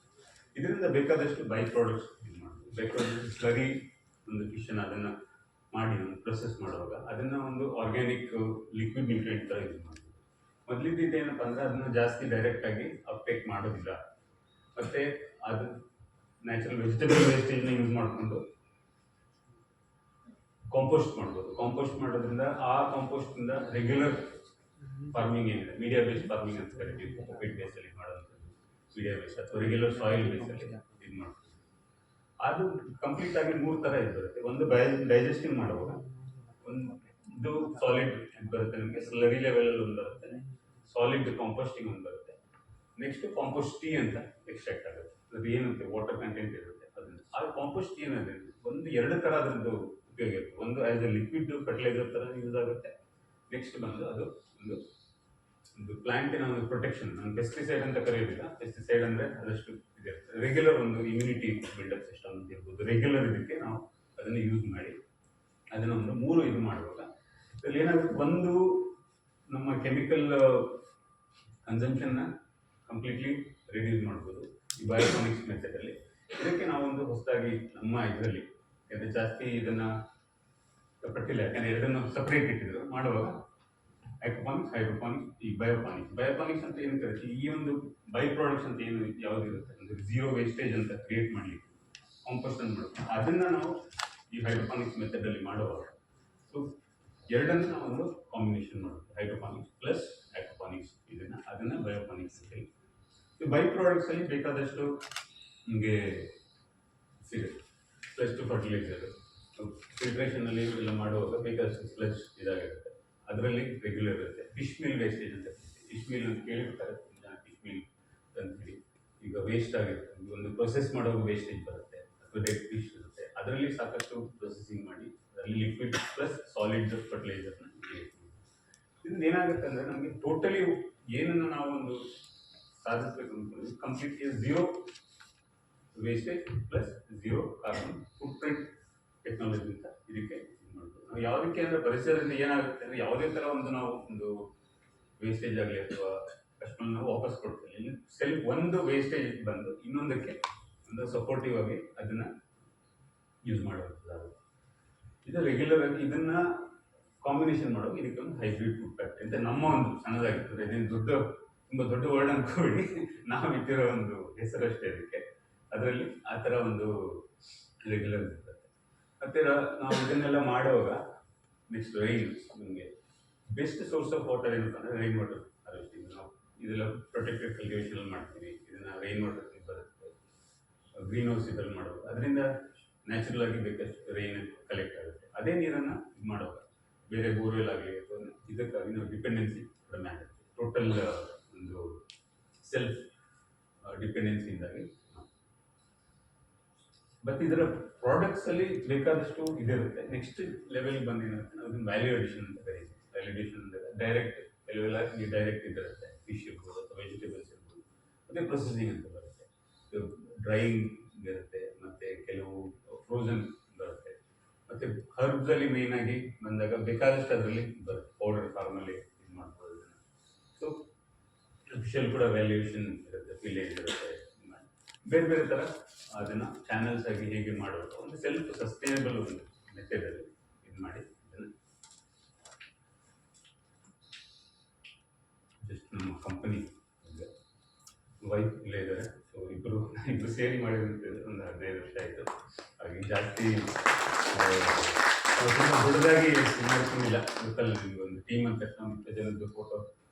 ಇದರಿಂದ ಬೇಕಾದಷ್ಟು ಬೈ ಪ್ರಾಡಕ್ಟ್ಸ್ ಇದು ಮಾಡ್ತೀವಿ. ಬೈ ಪ್ರಾಡಕ್ಟ್ಸ್ ಸ್ಲರಿ ಒಂದು ಫಿಶನ್ನು ಅದನ್ನು ಮಾಡಿ ಒಂದು ಪ್ರೊಸೆಸ್ ಮಾಡುವಾಗ ಅದನ್ನು ಒಂದು ಆರ್ಗ್ಯಾನಿಕ್ ಲಿಕ್ವಿಡ್ ನ್ಯೂಟ್ರಿಯೆಂಟ್ ಥರ ಯೂಸ್ ಮಾಡ್ತೀವಿ. ಮೊದಲಿದ್ದು ಏನಪ್ಪ ಅಂದರೆ ಅದನ್ನು ಜಾಸ್ತಿ ಡೈರೆಕ್ಟಾಗಿ ಅಪ್ಟೇಕ್ ಮಾಡೋದಿಲ್ಲ, ಮತ್ತು ಅದು ನ್ಯಾಚುರಲ್ ವೆಜಿಟೇಬಲ್ ವೇಸ್ಟೇಜ್ನ ಯೂಸ್ ಮಾಡಿಕೊಂಡು ಕಾಂಪೋಸ್ಟ್ ಮಾಡ್ಬೋದು. ಕಾಂಪೋಸ್ಟ್ ಮಾಡೋದ್ರಿಂದ ಆ ಕಾಂಪೋಸ್ಟಿಂದ ರೆಗ್ಯುಲರ್ ಫಾರ್ಮಿಂಗ್ ಏನಿದೆ, ಮೀಡಿಯಾ ಬೇಸ್ಡ್ ಫಾರ್ಮಿಂಗ್ ಅಂತ ಕರಿತೀವಿ, ವೆಟ್ ಬೇಸಲ್ಲಿ ಮಾಡೋವಂಥದ್ದು ಮೀಡಿಯಾ ಬೇಸ್ ಅಥವಾ ರೆಗ್ಯುಲರ್ ಸಾಯಿಲ್ ಬೇಸಲ್ಲಿ ಇದು ಮಾಡ್ತೀವಿ. ಅದು ಕಂಪ್ಲೀಟ್ ಆಗಿ 3 ಥರ ಇದು ಬರುತ್ತೆ. ಒಂದು ಡೈಜೆಸ್ಟಿಂಗ್ ಮಾಡುವಾಗ ಒಂದು ಸಾಲಿಡ್ ಬರುತ್ತೆ, ನಮಗೆ ಸ್ಲರಿ ಲೆವೆಲಲ್ಲಿ ಒಂದು ಬರುತ್ತೆ, ಸಾಲಿಡ್ ಕಾಂಪೋಸ್ಟಿಂಗ್ ಒಂದು ಬರುತ್ತೆ, ನೆಕ್ಸ್ಟ್ ಕಾಂಪೋಸ್ಟ್ ಟೀ ಅಂತ ಎಕ್ಸ್ಟ್ರಾಕ್ಟ್ ಆಗುತ್ತೆ. ಅದು ಏನಂತೆ ವಾಟರ್ ಕಂಟೆಂಟ್ ಇರುತ್ತೆ ಅದನ್ನು. ಆ ಕಾಂಪೋಸ್ಟ್ ಟೀ ಅನ್ನೋದು ಒಂದು 2 ಥರ ಅದರದ್ದು ಉಪಯೋಗ ಇರುತ್ತೆ. ಒಂದು ಆ್ಯಸ್ ಎ ಲಿಕ್ವಿಡ್ ಫರ್ಟಿಲೈಸರ್ ಥರ ಯೂಸ್ ಆಗುತ್ತೆ, ನೆಕ್ಸ್ಟ್ ಬಂದು ಅದು ಒಂದು ಪ್ಲಾಂಟಿನ ಒಂದು ಪ್ರೊಟೆಕ್ಷನ್. ನಾನು ಪೆಸ್ಟಿಸೈಡ್ ಅಂತ ಕರೆಯೋದಿಲ್ಲ, ಪೆಸ್ಟಿಸೈಡ್ ಅಂದರೆ ಅದಷ್ಟು ಇದೆ, ರೆಗ್ಯುಲರ್ ಒಂದು ಇಮ್ಯುನಿಟಿ ಬಿಲ್ಡಪ್ ಸಿಸ್ಟಮ್ ಅಂತ ಇರ್ಬೋದು. ರೆಗ್ಯುಲರ್ ಇದಕ್ಕೆ ನಾವು ಅದನ್ನು ಯೂಸ್ ಮಾಡಿ ಅದನ್ನು ಒಂದು 3 ಇದು ಮಾಡುವಾಗ ಇದರಲ್ಲಿ ಏನಾಗುತ್ತೆ, ಒಂದು ನಮ್ಮ ಕೆಮಿಕಲ್ ಕನ್ಸಂಪ್ಷನ್ನ ಕಂಪ್ಲೀಟ್ಲಿ ರಿಡ್ಯೂಸ್ ಮಾಡ್ಬೋದು ಈ ಬಯೋಪಾನಿಕ್ಸ್ ಮೆಥಡಲ್ಲಿ. ಇದಕ್ಕೆ ನಾವೊಂದು ಹೊಸದಾಗಿ ನಮ್ಮ ಇದರಲ್ಲಿ ಯಾಕಂದರೆ ಜಾಸ್ತಿ ಇದನ್ನು ಪಟ್ಟಿಲ್ಲ, ಯಾಕಂದರೆ ಎರಡನ್ನು ಸಪ್ರೇಟ್ ಇಟ್ಟಿದ್ರು ಮಾಡುವಾಗ ಆಕ್ವಾಪಾನಿಕ್ಸ್, ಹೈಡ್ರೋಪಾನಿಕ್ಸ್, ಈ ಬಯೋಪಾನಿಕ್ಸ್ ಅಂತ ಏನು ಕರಿತೀವಿ, ಈ ಒಂದು ಬೈ ಪ್ರಾಡಕ್ಟ್ಸ್ ಅಂತ ಏನು ಯಾವುದು ಇರುತ್ತೆ ಅಂದರೆ ಝೀರೋ ವೇಸ್ಟೇಜ್ ಅಂತ ಕ್ರಿಯೇಟ್ ಮಾಡಲಿಕ್ಕೆ ಕಾಂಪೋಸ್ಟ್ ಅನ್ನು ಮಾಡ್ತೀವಿ. ಅದನ್ನು ನಾವು ಈ ಹೈಡ್ರೋಪಾನಿಕ್ಸ್ ಮೆಥಡಲ್ಲಿ ಮಾಡುವಾಗ ಸೊ ಎರಡನ್ನು ನಾವು ಒಂದು ಕಾಂಬಿನೇಷನ್ ಮಾಡೋದು, ಹೈಡ್ರೋಪಾನಿಕ್ಸ್ ಪ್ಲಸ್ ಆಕ್ವಾಪಾನಿಕ್ಸ್, ಅದನ್ನು ಬಯೋಪಾನಿಕ್ಸ್ ಅಂತ ಹೇಳಿ. ಬೈ ಪ್ರಾಡಕ್ಟ್ಸಲ್ಲಿ ಬೇಕಾದಷ್ಟು ನಿಮಗೆ ಸಿಗುತ್ತೆ. ಪ್ಲಸ್ ಟು ಫರ್ಟಿಲೈಸರ್ ಫಿಲ್ಟ್ರೇಷನಲ್ಲಿ ಎಲ್ಲ ಮಾಡುವಾಗ ಬೇಕಾದಷ್ಟು ಸ್ಲಜ್ ಇದಾಗಿರುತ್ತೆ, ಅದರಲ್ಲಿ ರೆಗ್ಯುಲರ್ ಇರುತ್ತೆ. ಫಿಶ್ ಮೀಲ್ ವೇಸ್ಟೇಜ್ ಅಂತ ಫಿಶ್ ಮೀಲ್ ಅಂತ ಕೇಳಿರ್ತಾರೆ ಫಿಶ್ ಮೀಲ್ ಅಂತೀವಿ. ಈಗ ವೇಸ್ಟ್ ಆಗಿರುತ್ತೆ, ಒಂದು ಪ್ರೊಸೆಸ್ ಮಾಡುವಾಗ ವೇಸ್ಟೇಜ್ ಬರುತ್ತೆ ಅಥವಾ ಡೆಡ್ ಫಿಶ್ ಇರುತ್ತೆ, ಅದರಲ್ಲಿ ಸಾಕಷ್ಟು ಪ್ರೊಸೆಸಿಂಗ್ ಮಾಡಿ ಅದರಲ್ಲಿ ಲಿಕ್ವಿಡ್ ಪ್ಲಸ್ ಸಾಲಿಡ್ ಫರ್ಟಿಲೈಸರ್ನ ಇದರಿಂದ ಏನಾಗುತ್ತೆ ಅಂದರೆ ನಮಗೆ ಟೋಟಲಿ ಏನನ್ನು ನಾವು ಒಂದು ಸಾಧಿಸಬೇಕು ಅಂದ್ಕೊಂಡ್ರೆ completely zero wastage plus zero carbon foot print technology ಅಂತ ಇದಕ್ಕೆ ಇದು ಮಾಡ್ಬೋದು. ನಾವು ಯಾವುದಕ್ಕೆ ಅಂದರೆ ಪರಿಸರದಿಂದ ಏನಾಗುತ್ತೆ ಅಂದರೆ ಯಾವುದೇ ಥರ ನಾವು ಒಂದು ವೇಸ್ಟೇಜ್ ಆಗಲಿ ಅಥವಾ ಕಷ್ಟವನ್ನು ನಾವು ವಾಪಸ್ ಕೊಡ್ತೇವೆ. ಇಲ್ಲಿ ಒಂದು ವೇಸ್ಟೇಜ್ ಬಂದು ಇನ್ನೊಂದಕ್ಕೆ ಒಂದು ಸಪೋರ್ಟಿವ್ ಆಗಿ ಅದನ್ನು ಯೂಸ್ ಮಾಡೋದಾಗುತ್ತೆ. ಇದು ರೆಗ್ಯುಲರ್ ಆಗಿ ಇದನ್ನು ಕಾಂಬಿನೇಷನ್ ಮಾಡೋದು ಇದಕ್ಕೊಂದು ಹೈಬ್ರಿಡ್ ಫುಡ್ ಫ್ಯಾಕ್ಟ್ರಿ ಅಂತ ನಮ್ಮ ಒಂದು ಸಣ್ಣದಾಗಿರ್ತದೆ. ಇದೇನು ತುಂಬ ದೊಡ್ಡ ವರ್ಡ್ ಅಂದ್ಕೊಳ್ಳಿ, ನಾವು ಇಟ್ಟಿರೋ ಒಂದು ಹೆಸರಷ್ಟೇ ಇದಕ್ಕೆ. ಅದರಲ್ಲಿ ಆ ಥರ ಒಂದು ರೆಗ್ಯುಲರ್ ಇರ್ತದೆ. ಮತ್ತು ನಾವು ಇದನ್ನೆಲ್ಲ ಮಾಡುವಾಗ ನೆಕ್ಸ್ಟ್ ರೈನ್, ನಿಮಗೆ ಬೆಸ್ಟ್ ಸೋರ್ಸ್ ಆಫ್ ವಾಟರ್ ಏನಪ್ಪ ಅಂದರೆ ರೈನ್ ವಾಟರ್ ಹಾರ್ವೆಸ್ಟಿಂಗ್. ನಾವು ಇದೆಲ್ಲ ಪ್ರೊಟೆಕ್ಟೆಡ್ ಕಲ್ಟಿವೇಷನಲ್ಲಿ ಮಾಡ್ತೀವಿ, ಇದನ್ನು ರೈನ್ ವಾಟರ್ ಬರುತ್ತೆ. ಗ್ರೀನ್ ಹೌಸ್ ಇದ್ರಲ್ಲಿ ಮಾಡುವಾಗ ಅದರಿಂದ ನ್ಯಾಚುರಲ್ ಆಗಿ ಬೇಕಷ್ಟು ರೈನ್ ಕಲೆಕ್ಟ್ ಆಗುತ್ತೆ. ಅದೇ ನೀರನ್ನು ಇದು ಮಾಡುವಾಗ ಬೇರೆ ಬೋರ್ವೆಲ್ ಆಗಲಿ ಅಥವಾ ಇದಕ್ಕಾಗಿ ನಾವು ಡಿಪೆಂಡೆನ್ಸಿ ಕಡಿಮೆ ಆಗುತ್ತೆ. ಟೋಟಲ್ ಒಂದು ಸೆಲ್ಫ್ ಡಿಪೆಂಡೆನ್ಸಿಯಿಂದಾಗಿ. ಬಟ್ ಇದರ ಪ್ರಾಡಕ್ಟ್ಸಲ್ಲಿ ಬೇಕಾದಷ್ಟು ಇದಿರುತ್ತೆ. ನೆಕ್ಸ್ಟ್ ಲೆವೆಲ್ ಬಂದೇನಂತೆ ನಾವು ಇದನ್ನು ವ್ಯಾಲ್ಯೂ ಅಡಿಷನ್ ಅಂತ ಕರೀತೀವಿ. ವ್ಯಾಲ್ಯೂ ಅಡಿಷನ್ ಅಂದರೆ ಡೈರೆಕ್ಟ್ ಕೆಲವೆಲ್ಲ ಡೈರೆಕ್ಟ್ ಇದಿರುತ್ತೆ, ಫಿಶ್ ಇರ್ಬೋದು ಅಥವಾ ವೆಜಿಟೇಬಲ್ಸ್ ಇರ್ಬೋದು. ಮತ್ತು ಪ್ರೊಸೆಸಿಂಗ್ ಅಂತ ಬರುತ್ತೆ, ಡ್ರೈಯಿಂಗ್ ಇರುತ್ತೆ, ಮತ್ತು ಕೆಲವು ಫ್ರೋಝನ್ ಬರುತ್ತೆ. ಮತ್ತು ಹರ್ಬ್ಸಲ್ಲಿ ಮೇಯ್ನಾಗಿ ಬಂದಾಗ ಬೇಕಾದಷ್ಟು ಅದರಲ್ಲಿ ಬರುತ್ತೆ, ಪೌಡರ್ ಫಾರ್ಮಲ್ಲಿ ಇದು ಮಾಡ್ಬೋದು. ಸೊ ಫಿಶಲ್ಲಿ ಕೂಡ ವ್ಯಾಲ್ಯೂಯೇಷನ್ ಇರುತ್ತೆ, ಫಿಲೇಜ್ ಇರುತ್ತೆ, ಬೇರೆ ಬೇರೆ ಥರ ಅದನ್ನು ಚಾನಲ್ಸ್ ಆಗಿ ಹೇಗೆ ಮಾಡೋದು ಒಂದು ಸೆಲ್ಫ್ ಸಸ್ಟೈನಬಲ್ ಒಂದು ಮೆಥಡಲ್ಲಿ ಇದು ಮಾಡಿ ಇದನ್ನು ಜಸ್ಟ್ ನಮ್ಮ ಕಂಪನಿ ವೈಫ್ ಇಲ್ಲೇ ಇದ್ದಾರೆ. ಸೊ ಇಬ್ಬರು ಸೇರಿ ಮಾಡಿದಂತೆ ಒಂದು 15 ವರ್ಷ ಆಯಿತು. ಹಾಗೆ ಜಾಸ್ತಿ ತುಂಬ ದೊಡ್ಡದಾಗಿ ಮಾಡ್ಕೊಂಡಿಲ್ಲ. ಗೊತ್ತಲ್ಲ ನಿಮ್ಗೆ ಒಂದು ಟೀಮ್ ಅಂತ ತಕ್ಷಣ 20 ಜನದ್ದು ಫೋಟೋ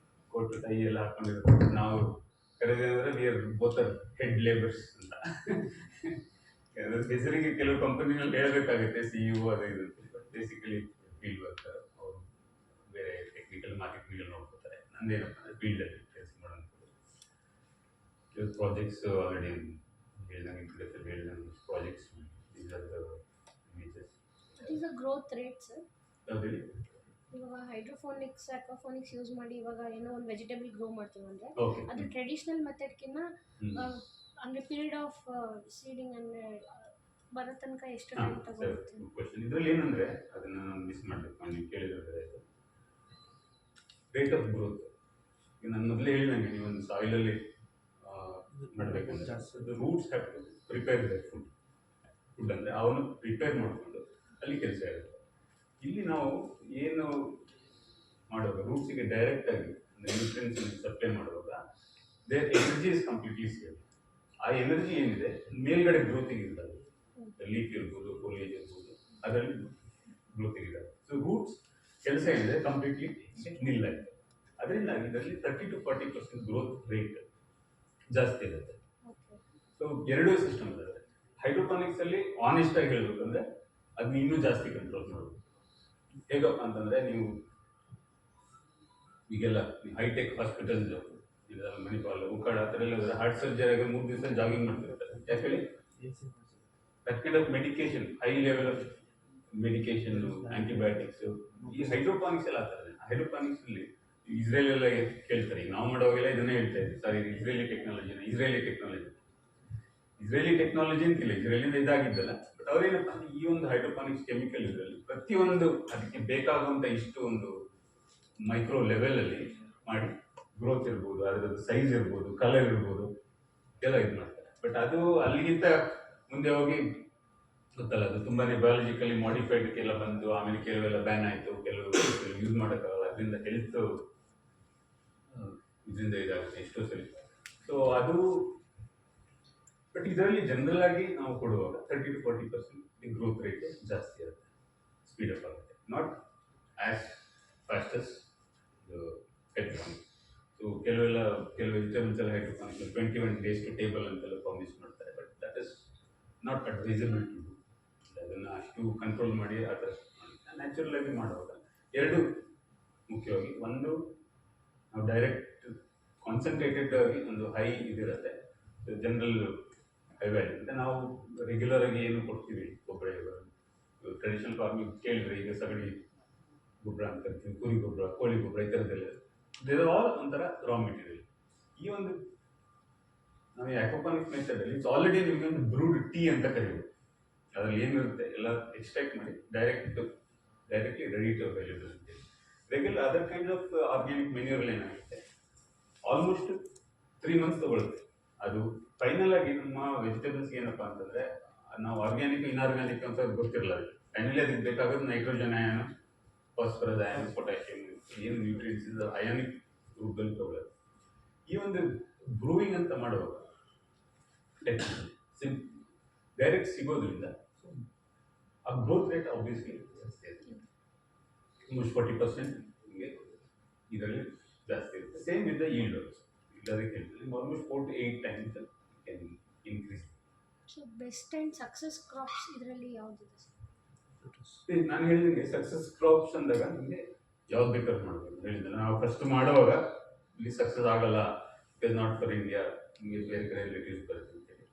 ಕೊಟ್ಟು ಟೈ ಎಲ್ಲ ಹಾಕೊಂಡಿರ್ತಾರೆ. ನಾವು ಕರೆದೇನಂದರೆ we are both are head labours ಅಂತ. ಹೆಸರಿಗೆ ಕೆಲವು ಕಂಪನಿಗಳಲ್ಲಿ ಹೇಳಬೇಕಾಗುತ್ತೆ CEO ಅದು ಇದು ಅಂತ. ಬಟ್ ಬೇಸಿಕಲಿ ಫೀಲ್ಡ್ ವರ್ಕರ್ ಅವರು ಬೇರೆ ಟೆಕ್ನಿಕಲ್ ಮಾರ್ಕೆಟಿಂಗ್ ನೋಡ್ಕೋತಾರೆ. ನಂದೇನಪ್ಪ ಅಂದರೆ ಫೀಲ್ಡಲ್ಲಿ ಕೆಲಸ ಮಾಡೋಂಥದ್ದು. ಕೆಲವು ಪ್ರಾಜೆಕ್ಟ್ಸ್ ಆಲ್ರೆಡಿ ಹೇಳ್ದಂಗೆ ಇಂಟ್ರೊಡಕ್ಷನ್ ಹೇಳ್ದಂಗೆ projects these are the images. What is the growth rate, sir? ಯಾವ್ದು ಹೇಳಿ? ಇವಾಗ ಹೈಡ್ರೋಫೋನಿಕ್ಸ್ ಅಕ್ವಾಫೋನಿಕ್ಸ್ ಯೂಸ್ ಮಾಡಿ ಇವಾಗ ಏನೋ ಒಂದು ವೆಜಿಟೇಬಲ್ ಗ್ರೋ ಮಾಡ್ತೀವಿ ಅಂದರೆ ಓಕೆ, ಅದು ಟ್ರೆಡಿಷನಲ್ ಮೆಥಡ್ಕಿನ್ನ ಅಂದರೆ ಪೀರಿಯಡ್ ಆಫ್ ಸೀಡಿಂಗ್ ಅಂದರೆ ಬರೋ ತನಕ ಎಷ್ಟು ಟೈಮ್ ತಗೊಳುತ್ತೆ? ಕ್ವಶನ್. ಇದರಲ್ಲಿ ಏನಂದರೆ ಅದನ್ನು ನಾನು ಮಿಸ್ ಮಾಡಬೇಕು, ನೀವು ಕೇಳಿದ್ರೆ ರೇಟ್ ಆಫ್ ಗ್ರೋತ್. ಈಗ ನಾನು ಮೊದಲೇ ಹೇಳಿದಂಗೆ ನೀವು ಒಂದು ಸಾಯಿಲಲ್ಲಿ ಮಾಡಬೇಕಂದ್ರೆ ಅದು roots have to prepare the food ಅಂದರೆ ಅವನು ಪ್ರಿಪೇರ್ ಮಾಡಿಕೊಂಡು ಅಲ್ಲಿ ಕೆಲಸ ಇರುತ್ತೆ. ಇಲ್ಲಿ ನಾವು ಏನು ಮಾಡುವಾಗ ರೂಟ್ಸಿಗೆ ಡೈರೆಕ್ಟಾಗಿ ಅಂದರೆ ನ್ಯೂಟ್ರಿಯನ್ಸ್ ಸಪ್ಲೈ ಮಾಡುವಾಗ there energy is completely save. ಆ ಎನರ್ಜಿ ಏನಿದೆ ಮೇಲ್ಗಡೆ ಗ್ರೋತಿಗೆ ಇರ್ತದೆ, ಲೀಫ್ ಇರ್ಬೋದು, ಫೋಲಿಯೇಜ್ ಇರ್ಬೋದು, ಅದರಲ್ಲಿ ಗ್ರೋತಿಗೆ ಇರ್ತದೆ. ಸೊ ರೂಟ್ಸ್ ಕೆಲಸ ಏನಿದೆ ಕಂಪ್ಲೀಟ್ಲಿ ನಿಲ್ಲಾಗಿದೆ. ಅದರಿಂದಾಗಿ ಇದರಲ್ಲಿ 30 to 40% ಗ್ರೋತ್ ರೇಟ್ ಜಾಸ್ತಿ ಇರುತ್ತೆ. ಸೊ ಎರಡೂ ಸಿಸ್ಟಮ್ ಇರುತ್ತೆ. ಹೈಡ್ರೋಪಾನಿಕ್ಸಲ್ಲಿ ಆನೆಸ್ಟಾಗಿ ಹೇಳಬೇಕಂದ್ರೆ ಅದನ್ನ ಇನ್ನೂ ಜಾಸ್ತಿ ಕಂಟ್ರೋಲ್ ಮಾಡೋದು. ಹೇಗಪ್ಪ ಅಂತಂದರೆ ನೀವು ಈಗೆಲ್ಲ ಹೈಟೆಕ್ ಹಾಸ್ಪಿಟಲ್ಸ್ ಇದೆಲ್ಲ ಮಣಿಪಾಲ್ ಉಕ್ಕಾಡ ಆ ಥರ ಎಲ್ಲ ಹಾರ್ಟ್ ಸರ್ಜರಿಯಾಗಿ 3 ದಿವಸ ಜಾಗಿಂಗ್ ಮಾಡ್ತಿರ್ತಾರೆ. ಯಾಕೇಳಿ that kind of medication, high level of medication, antibiotics. ಈ ಹೈಡ್ರೋಪಾನಿಕ್ಸ್ ಎಲ್ಲ ಆ ಥರ. ಹೈಡ್ರೋಪಾನಿಕ್ಸಲ್ಲಿ ಇಸ್ರೇಲ್ ಎಲ್ಲ ಕೇಳ್ತಾರೆ. ಈಗ ನಾವು ಮಾಡೋವಾಗೆಲ್ಲ ಇದನ್ನೇ ಹೇಳ್ತಾ ಇದ್ದೀವಿ, ಸರ್ ಇದು ಇಸ್ರೇಲಿ ಟೆಕ್ನಾಲಜಿ ಅಂತಿಲ್ಲ, ಇಸ್ರೇಲಿಂದ ಇದಾಗಿದ್ದಲ್ಲ. ಬಟ್ ಅವ್ರೇನಪ್ಪ ಅಂದರೆ ಈ ಒಂದು ಹೈಡ್ರೋಪಾನಿಕ್ಸ್ ಕೆಮಿಕಲ್ ಇದರಲ್ಲಿ ಪ್ರತಿಯೊಂದು ಅದಕ್ಕೆ ಬೇಕಾಗುವಂಥ ಇಷ್ಟು ಒಂದು ಮೈಕ್ರೋ ಲೆವೆಲಲ್ಲಿ ಮಾಡಿ ಗ್ರೋತ್ ಇರ್ಬೋದು, ಅದರದ್ದು ಸೈಜ್ ಇರ್ಬೋದು, ಕಲರ್ ಇರ್ಬೋದು, ಎಲ್ಲ ಇದು ಮಾಡ್ತಾರೆ. ಬಟ್ ಅದು ಅಲ್ಲಿಗಿಂತ ಮುಂದೆ ಹೋಗಿ ಗೊತ್ತಲ್ಲ, ಅದು ತುಂಬಾ ಬಯಾಲಜಿಕಲಿ ಮಾಡಿಫೈಡ್ಗೆಲ್ಲ ಬಂದು ಆಮೇಲೆ ಕೆಲವೆಲ್ಲ ಬ್ಯಾನ್ ಆಯಿತು, ಕೆಲವು ಯೂಸ್ ಮಾಡೋಕ್ಕಾಗಲ್ಲ, ಅದರಿಂದ ಹೆಲ್ತ್ ಇದರಿಂದ ಇದಾಗುತ್ತೆ ಎಷ್ಟೋ ಸರಿ. ಸೊ ಅದು ಬಟ್ ಇದರಲ್ಲಿ ಜನರಲ್ ಆಗಿ ನಾವು ಕೊಡುವಾಗ 30 to 40% ಗ್ರೋತ್ ರೇಟ್ ಜಾಸ್ತಿ ಇರುತ್ತೆ, ಸ್ಪೀಡ್ ಅಪ್ ಆಗುತ್ತೆ, not as fast as hydroponics. So so ಕೆಲವು ವೆಜಿಟೇಬಲ್ಸ್ ಎಲ್ಲ ಇಟ್ಕೊಂಡು 21 ಡೇಸ್ ಟು ಟೇಬಲ್ ಅಂತೆಲ್ಲ ಪ್ರಾಮಿಸ್ ಮಾಡ್ತಾರೆ, but that is not advisable to do. ಅದನ್ನು ಅಷ್ಟು ಕಂಟ್ರೋಲ್ ಮಾಡಿ ಆ ಥರ ನ್ಯಾಚುರಲ್ ಆಗಿ ಮಾಡುವಾಗ ಎರಡು ಮುಖ್ಯವಾಗಿ, ಒಂದು ನಾವು ಡೈರೆಕ್ಟ್ ಕಾನ್ಸಂಟ್ರೇಟೆಡ್ ಆಗಿ ಒಂದು ಹೈ ಇದಿರುತ್ತೆ ಜನರಲ್ ಹೈ ವ್ಯಾಲ್ಯೂ ಅಂತ ನಾವು ರೆಗ್ಯುಲರ್ ಆಗಿ ಏನು ಕೊಡ್ತೀವಿ ಗೊಬ್ಬರ. ಟ್ರೆಡಿಷನಲ್ ಫಾರ್ಮಿಂಗ್ ಕೇಳಿದ್ರೆ ಈಗ ಸಗಣಿ ಗೊಬ್ಬರ ಅಂತ ಕರಿತೀವಿ, ಕುರಿ ಗೊಬ್ಬರ, ಕೋಳಿ ಗೊಬ್ಬರ, ಈ ಥರದ್ದೆಲ್ಲ ದೇರ್ ಆಲ್ ಒಂಥರ ರಾ ಮೆಟೀರಿಯಲ್. ಈ ಒಂದು ನಾವು ಆಕ್ವಾಪಾನಿಕ್ಸ್ ಮೆಥಡಲ್ಲಿ ಇಟ್ಸ್ ಆಲ್ರೆಡಿ ನಿಮಗೆ ಒಂದು ಬ್ರೂಡ್ ಟೀ ಅಂತ ಕರೀಬೋದು. ಅದರಲ್ಲಿ ಏನಿರುತ್ತೆ ಎಲ್ಲ ಎಕ್ಸ್ಟ್ರಾಕ್ಟ್ ಮಾಡಿ ಡೈರೆಕ್ಟ್ಲಿ ರೆಡಿ ಟು ಅವೈಲೇಬಲ್ ಅಂತ. Regular other kind of organic ಮೆನ್ಯೂರಲ್ಲಿ ಏನಾಗುತ್ತೆ ಆಲ್ಮೋಸ್ಟ್ 3 months ತಗೊಳುತ್ತೆ. ಅದು ಫೈನಲ್ ಆಗಿ ನಮ್ಮ ವೆಜಿಟೇಬಲ್ಸ್ಗೆ ಏನಪ್ಪ ಅಂತಂದರೆ ನಾವು ಆರ್ಗ್ಯಾನಿಕ್ ಇನ್ಆರ್ಗ್ಯಾನಿಕ್ ಅಂತ ಗೊತ್ತಿರಲ್ಲ. ಫೈನಲಿ ಅದಕ್ಕೆ ಬೇಕಾಗೋದು ನೈಟ್ರೋಜನ್ ಅಯಾನು, ಫಾಸ್ಫರಸ್ ಅಯಾನು, ಪೊಟ್ಯಾಷಿಯಮ್, ಏನು ನ್ಯೂಟ್ರಿಯೆಂಟ್ಸ್ ಇದು ಅಯಾನಿಕ್ ರೂಪದಲ್ಲಿ ತಗೊಳ್ಳೋದು. ಈ ಒಂದು ಬ್ರೂವಿಂಗ್ ಅಂತ ಮಾಡುವಾಗ ಡೈರೆಕ್ಟ್ ಸಿಗೋದ್ರಿಂದ ಆ ಗ್ರೋತ್ ರೇಟ್ ಆಬ್ವಿಯಸ್ಲಿ ಜಾಸ್ತಿ ಆಗುತ್ತೆ. ಆಲ್ಮೋಸ್ಟ್ 40% ನಿಮಗೆ ಇದರಲ್ಲಿ ಜಾಸ್ತಿ ಇರುತ್ತೆ. Same with the yield also. ಅದಕ್ಕೆ ಹೇಳ್ತೀವಿ almost 4 to 8 times can increase. So best and success crops ಇದರಲ್ಲಿ ಯಾವುದಿದೆ ಸರ್? ನಾನು ಹೇಳಿದಂಗೆ ಸಕ್ಸಸ್ ಕ್ರಾಪ್ಸ್ ಅಂದಾಗ ನಿಮಗೆ ಯಾವ್ದು ಬೇಕಾದ್ರೂ ಮಾಡಬೇಕು ಹೇಳಿದ್ರೆ ನಾವು ಫಸ್ಟ್ ಮಾಡುವಾಗ ಇಲ್ಲಿ ಸಕ್ಸಸ್ ಆಗಲ್ಲ, it is not for India, ನಿಮಗೆ ಬೇರೆ ಕಡೆ ರಿಲೇಟಿವ್ಸ್ ಬರುತ್ತೆ ಅಂತೇಳಿ.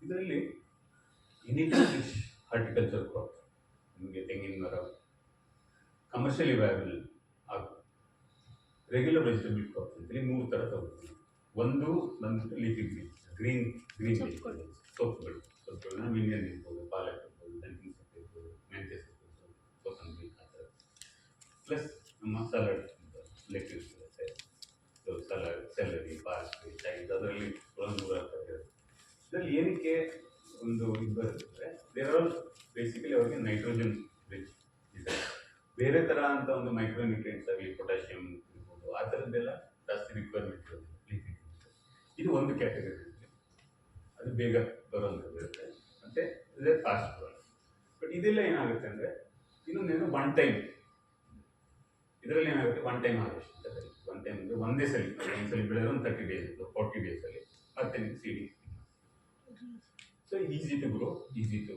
ಇದರಲ್ಲಿ ಇನಿಷಿಯಲ್ ಹಾರ್ಟಿಕಲ್ಚರ್ ಕ್ರಾಪ್ಸ್, ನಿಮಗೆ ತೆಂಗಿನ ಮರ ಕಮರ್ಷಿಯಲಿ ವ್ಯಾಬಲ್ ಆಗುತ್ತೆ. ರೆಗ್ಯುಲರ್ ವೆಜಿಟೇಬಲ್ ಕ್ರಾಪ್ಸ್ ಅಂತೇಳಿ 3 ಥರ ತಗೋತೀವಿ. ಒಂದು ಬಂದ್ಬಿಟ್ಟು ಲೀಫಿ ಗ್ರೀನ್ ವೆಜಿಟೇಬಲ್ಸ್, ಸೊಪ್ಪುಗಳನ್ನ ಮಿಲಿಯನ್ ಇರ್ಬೋದು, ಪಾಲಕ್ ಇರ್ಬೋದು, ದಂಟಿನ ಸೊಪ್ಪು ಇರ್ಬೋದು, ಮೆಂತ್ಯ ಸೊಪ್ಪು ಇರ್ಬೋದು, ಕೊತ್ತಂಬರಿ ಆ ಥರ. ಪ್ಲಸ್ ನಮ್ಮ ಸಲಾಡ್ ಲೆಟ್ಯೂಸ್ ಇರುತ್ತೆ, so salad, salary, parsley, chains, ಅದರಲ್ಲಿ 100 ಥರ ಇರುತ್ತೆ. ಇದರಲ್ಲಿ ಏನಕ್ಕೆ ಒಂದು ಇದು ಬರುತ್ತೆ, ದೇರ್ ಆರ್ ಬೇಸಿಕಲಿ ಅವ್ರಿಗೆ ನೈಟ್ರೋಜನ್ ರಿಚ್ ಇದೆ. ಬೇರೆ ಥರ ಅಂತ ಒಂದು ಮೈಕ್ರೋ ನ್ಯೂಟ್ರಿಯೆಂಟ್ಸ್ ಆಗಲಿ, ಪೊಟ್ಯಾಷಿಯಮ್ ಇರ್ಬೋದು, ಆ ಥರದ್ದೆಲ್ಲ ಜಾಸ್ತಿ ರಿಕ್ವೈರ್ಮೆಂಟ್ ಇರೋದು ಲೀಫಿ. ಇದು ಒಂದು ಕ್ಯಾಟಗರಿ, ಅದು ಬೇಗ ಬರೋಂಥದ್ದು ಇರುತ್ತೆ, ಮತ್ತು ಇದೇ ಫಾಸ್ಟ್ ಬರೋದು. ಬಟ್ ಇದೆಲ್ಲ ಏನಾಗುತ್ತೆ ಅಂದರೆ ಇನ್ನೊಂದೇನು ಒನ್ ಟೈಮ್, ಇದರಲ್ಲಿ ಏನಾಗುತ್ತೆ ಒನ್ ಟೈಮ್ ಹಾರ್ವೆಸ್ಟ್ ಅಂತ ಕರೀತೀವಿ. ಒನ್ ಟೈಮ್ ಅಂದರೆ ಒಂದೇ ಸಲ ಬೆಳೆದ್ರೆ ಒಂದು 30 days 40 days ಮತ್ತೆ ನಿಮಗೆ seeding. So easy to grow, easy to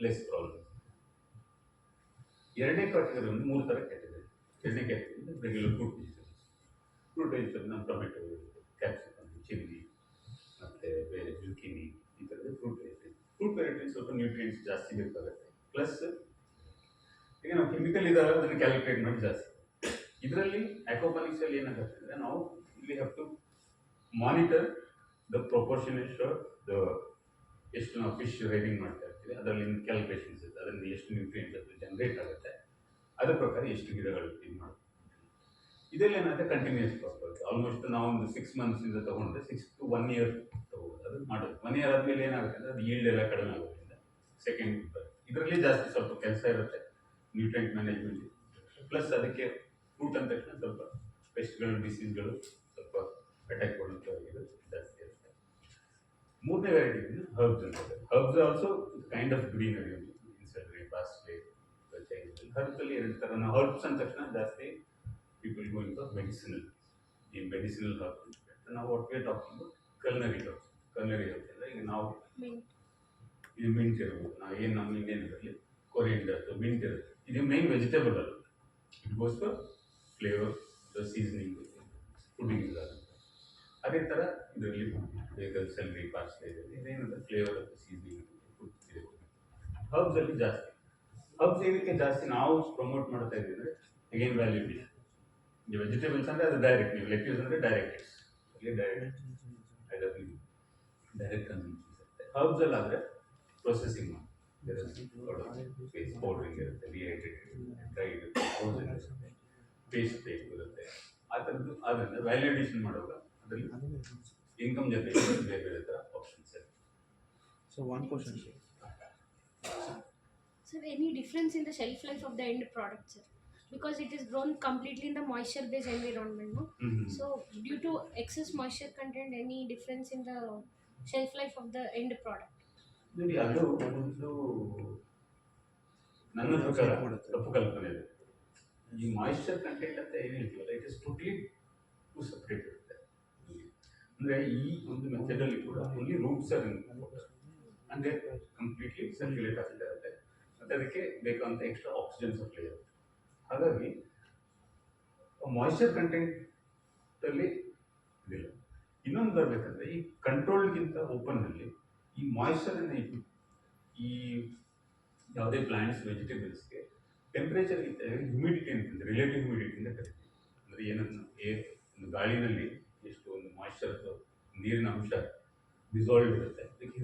less problem. ಎರಡನೇ ಕ್ಯಾಟಗರಿ ಒಂದು 3 ಥರ ಕ್ಯಾಟಗರಿ. ಎರಡನೇ ಕ್ಯಾಟಗರಿ ರೆಗ್ಯುಲರ್ ಫ್ರೂಟ್ ವೆಜಿಟೇಬಲ್ ನಮ್ಮ ಟೊಮೆಟೊ, ಕ್ಯಾಪ್ಸಿಕಮ್, ಚಿಲ್ಲಿ, ಮತ್ತು ಬೇರೆ ಜುಕಿನಿ, ಈ ಥರದ ಫ್ರೂಟ್ ವೆರೈಟೀಸ್ ಸ್ವಲ್ಪ ನ್ಯೂಟ್ರಿಯೆಂಟ್ಸ್ ಜಾಸ್ತಿ ಬೇಕಾಗುತ್ತೆ. ಪ್ಲಸ್ ಈಗ ನಾವು ಕೆಮಿಕಲ್ ಇದ್ದಾಗ ಅದನ್ನು ಕ್ಯಾಲ್ಕುಲೇಟ್ ಮಾಡಿ ಜಾಸ್ತಿ. ಇದರಲ್ಲಿ ಆಕ್ವಾಪಾನಿಕ್ಸಲ್ಲಿ ಏನಾಗುತ್ತೆ ಅಂದರೆ ನಾವು ಇಲ್ಲಿ have to monitor the proportionate the ಎಷ್ಟು ನಾವು ಫಿಶ್ ರೈಡಿಂಗ್ ಮಾಡ್ತಾ ಇರ್ತೀವಿ, ಅದರಲ್ಲಿ ಕ್ಯಾಲ್ಕುಲೇಷನ್ಸ್ ಇರುತ್ತೆ, ಅದರಿಂದ ಎಷ್ಟು ನ್ಯೂಟ್ರಿಯೆಂಟ್ಸ್ ಅದು ಜನರೇಟ್ ಆಗುತ್ತೆ, ಅದ್ರ ಪ್ರಕಾರ ಎಷ್ಟು ಗಿಡಗಳು ಇದು ಮಾಡ್ತೀವಿ. ಇದೆಲ್ಲ ಏನಾಗುತ್ತೆ ಕಂಟಿನ್ಯೂಸ್ ಪ್ರಾಸೆಸ್. ಆಲ್ಮೋಸ್ಟ್ ನಾವು ಒಂದು 6 months ತೊಗೊಂಡ್ರೆ 6 to 1 year ತೊಗೋಬೋದು. ಅದು ಮಾಡೋದು 1 year ಆದಮೇಲೆ ಏನಾಗುತ್ತೆ ಅಂದರೆ ಅದು ಈಲ್ಡ್ ಎಲ್ಲ ಕಡಿಮೆ ಆಗೋದ್ರಿಂದ ಸೆಕೆಂಡ್ ಇದರಲ್ಲಿ ಜಾಸ್ತಿ ಸ್ವಲ್ಪ ಕೆಲಸ ಇರುತ್ತೆ, ನ್ಯೂಟ್ರಿಯೆಂಟ್ ಮ್ಯಾನೇಜ್ಮೆಂಟ್. ಪ್ಲಸ್ ಅದಕ್ಕೆ ಫ್ರೂಟ್ ಅಂದ ತಕ್ಷಣ ಸ್ವಲ್ಪ ಪೆಸ್ಟ್ಗಳು, ಡಿಸೀಸ್ಗಳು ಸ್ವಲ್ಪ ಅಟ್ಯಾಕ್ ಕೊಡುವಂಥ ಇದು ಜಾಸ್ತಿ ಇರುತ್ತೆ. ಮೂರನೇ ವೆರೈಟಿ ಹರ್ಬ್ಸ್ ಅಂತ. Herbs also kind of greenery, ಇನ್ಸೆಲ್ರಿ, ಪಾರ್ಸ್ಲೆ, ಹರ್ಬ್ಸಲ್ಲಿ 2 ಥರ. ನಾವು ಹರ್ಬ್ಸ್ ಅಂದ ತಕ್ಷಣ ಜಾಸ್ತಿ people going for medicinal. In medicinal herbs, now what we are talking about culinary herbs. Culinary herbs ಅಂದರೆ ಈಗ ನಾವು ಇದು ಮಿಂಟ್ ಇರ್ಬೋದು, ನಾವು ಏನು ನಮ್ಮ ಇಂಡಿಯನ್ ಇದರಲ್ಲಿ ಕೊರಿಯಂಡರ್, ಮಿಂಟ್ ಇರುತ್ತೆ. ಇದು ಮೇನ್ ವೆಜಿಟೇಬಲ್ ಅಲ್ಲ, it goes for flavour, seasoning, pudding use ಆಗುತ್ತೆ. ಅದೇ ಥರ ಇದರಲ್ಲಿ ವೆಹಿಕಲ್, ಸೆಲ್ರಿ, ಪಾರ್ಸ್ಲೆ ಇದರಲ್ಲಿ ಇದೇನಂದ್ರೆ ಫ್ಲೇವರ್, ಸೀಸನಿಂಗ್, ಫುಡ್ ಇದೆ. ಹರ್ಬ್ಸಲ್ಲಿ ಜಾಸ್ತಿ. ಹರ್ಬ್ಸ್ ಏನಕ್ಕೆ ಜಾಸ್ತಿ ನಾವು ಪ್ರಮೋಟ್ ಮಾಡ್ತಾ ಇದ್ದೀವಿ ಅಂದರೆ ಅಗೇನ್ ವ್ಯಾಲ್ಯೂ ಡಿಶ್. ಈ ವೆಜಿಟೇಬಲ್ಸ್ ಅಂದರೆ ಅದು ಡೈರೆಕ್ಟ್, ನೀವು ಲೆಟ್ಯೂಸ್ ಅಂದರೆ ಡೈರೆಕ್ಟ್ ಡೈರೆಕ್ಟ್ ಕನ್ಸಂಪ್ಷನ್ಸ್ ಇರುತ್ತೆ. ಹರ್ಬ್ಸಲ್ಲಿ ಆದರೆ ಪ್ರೊಸೆಸಿಂಗ್ ಪೌಡ್ರಿಂಗ್ ಇರುತ್ತೆ, ಡಿಹೈಡ್ರೇಟೆಡ್, ಡ್ರೈ ಇರುತ್ತೆ, ಫ್ರೋಸನ್ ಇರುತ್ತೆ, ಪೇಸ್ಟ್ ಟೈಪ್ ಇರುತ್ತೆ. ಆ ಥರದ್ದು ಆದ್ದರಿಂದ ವ್ಯಾಲ್ಯೂ ಅಡಿಷನ್ ಮಾಡುವಾಗ ಅದರಲ್ಲಿ ಇನ್ಕಮ್ ಜನರೇಷನ್ ಬೇರೆ ಬೇರೆ ಥರ ಆಪ್ಷನ್ಸ್ ಇರುತ್ತೆ. So one question, sir. Sir, any difference in the shelf life of the end product, sir? Because it is grown completely in the moisture-based environment, no? So, due to excess moisture content, any difference in the shelf life of the end product? ನೋಡಿ, ಅದು ಒಂದು ನನ್ನ ಪ್ರಕಾರ ತಪ್ಪು ಕಲ್ಪನೆ ಇದೆ. ಈ moisture content ಅಂತ ಏನು ಹೇಳ್ತೀವಲ್ಲ, it is totally to separate ಇರುತ್ತೆ. ಅಂದರೆ ಈ ಒಂದು ಮೆಥಡಲ್ಲಿ ಕೂಡ ಓನ್ಲಿ ರೂಟ್ಸ್ ಆರ್ ಅಂದರೆ ಕಂಪ್ಲೀಟ್ಲಿ ಸರ್ಕ್ಯುಲೇಟ್ ಆಗ್ತಾ ಇರುತ್ತೆ ಮತ್ತು ಅದಕ್ಕೆ ಬೇಕಾದಂಥ ಎಕ್ಸ್ಟ್ರಾ ಆಕ್ಸಿಜನ್ ಸಪ್ಲೈ ಇರುತ್ತೆ. ಹಾಗಾಗಿ ಮಾಯಿಶ್ಚರ್ ಕಂಟೆಂಟಲ್ಲಿ ಇದಿಲ್ಲ. ಇನ್ನೊಂದು ಬರಬೇಕಂದ್ರೆ ಈ ಕಂಟ್ರೋಲ್ಗಿಂತ ಓಪನ್ನಲ್ಲಿ ಈ ಮಾಯಿಶ್ಚರನ್ನು ಈ ಯಾವುದೇ ಪ್ಲಾಂಟ್ಸ್ ವೆಜಿಟೇಬಲ್ಸ್ಗೆ ಟೆಂಪ್ರೇಚರ್ಗಿಂತ ಹ್ಯುಮಿಡಿಟಿ ಅಂತಂದರೆ ರಿಲೇಟಿವ್ ಹ್ಯುಮಿಡಿಟಿ ಅಂತ ಕರಿತೀವಿ. ಅಂದರೆ ಏನನ್ನು ಒಂದು ಗಾಳಿನಲ್ಲಿ ಎಷ್ಟು ಒಂದು ಮಾಯಿಶ್ಚರ್ ಅಥವಾ ನೀರಿನ ಅಂಶ ಡಿಸಾಲ್ವ್ ಇರುತ್ತೆ ಅದಕ್ಕೆ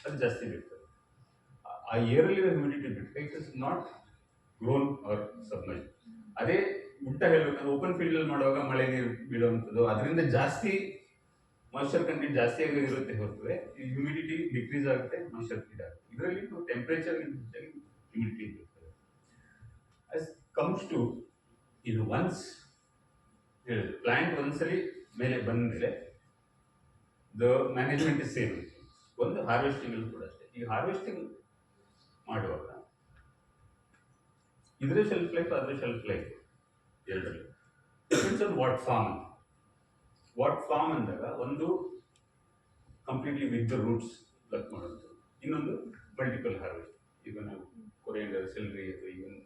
ಅದು ಜಾಸ್ತಿ ಬೇಕಾಗುತ್ತೆ. ಆ ಏರಲ್ಲಿರೋ ಹ್ಯುಮಿಡಿಟಿ ಬಿಟ್ಟರೆ it is not grown or submerge. ಅದೇ ಉಲ್ಟಾ ಹೇಳ್ಬೇಕಂದ್ರೆ ಓಪನ್ ಫೀಲ್ಡಲ್ಲಿ ಮಾಡುವಾಗ ಮಳೆ ನೀರು ಬೀಳುವಂಥದ್ದು ಅದರಿಂದ ಜಾಸ್ತಿ ಮಾಯಿಶ್ಚರ್ ಕಂಟೆಂಟ್ ಜಾಸ್ತಿ ಇರುತ್ತೆ ಹೊರತುವೆ ಈ ಹ್ಯುಮಿಡಿಟಿ ಡಿಕ್ರೀಸ್ ಆಗುತ್ತೆ, ಮಾಯಿಶ್ಚರ್ ಇದಾಗುತ್ತೆ. ಇದರಲ್ಲಿ ಟೆಂಪ್ರೇಚರ್ ಹ್ಯುಮಿಡಿಟಿ ಇರ್ತದೆ. ಆಸ್ ಕಮ್ಸ್ ಟು ಇದು ಒನ್ಸ್ ಹೇಳಿದ್ರು ಪ್ಲಾಂಟ್ ಒಂದ್ಸಲಿ ಮೇಲೆ ಬಂದ ಮೇಲೆ ದ ಮ್ಯಾನೇಜ್ಮೆಂಟ್ ಇಸ್ ಸೇಮ್. ಒಂದು ಹಾರ್ವೆಸ್ಟಿಂಗಲ್ಲಿ ಕೂಡ ಅಷ್ಟೇ. ಈ ಹಾರ್ವೆಸ್ಟಿಂಗ್ ಮಾಡುವಾಗ ಇದರ ಶೆಲ್ಫ್ ಲೈಫ್ ಅದರ ಶೆಲ್ಫ್ ಲೈಫ್ ಎರಡರಲ್ಲಿ ಡಿಪೆಂಡ್ಸ್ ಆನ್ ವಾಟ್ ಫಾರ್ಮ್ ಅಂದಾಗ ಒಂದು completely with the roots pluck ಮಾಡೋದು, ಇನ್ನೊಂದು ಮಲ್ಟಿಪಲ್ ಹಾರ್ವೆಸ್ಟ್. ಈಗ ನಾವು ಕೊರಿಯಂಡರ್, ಸೆಲ್ರಿ ಅಥವಾ ಈವನ್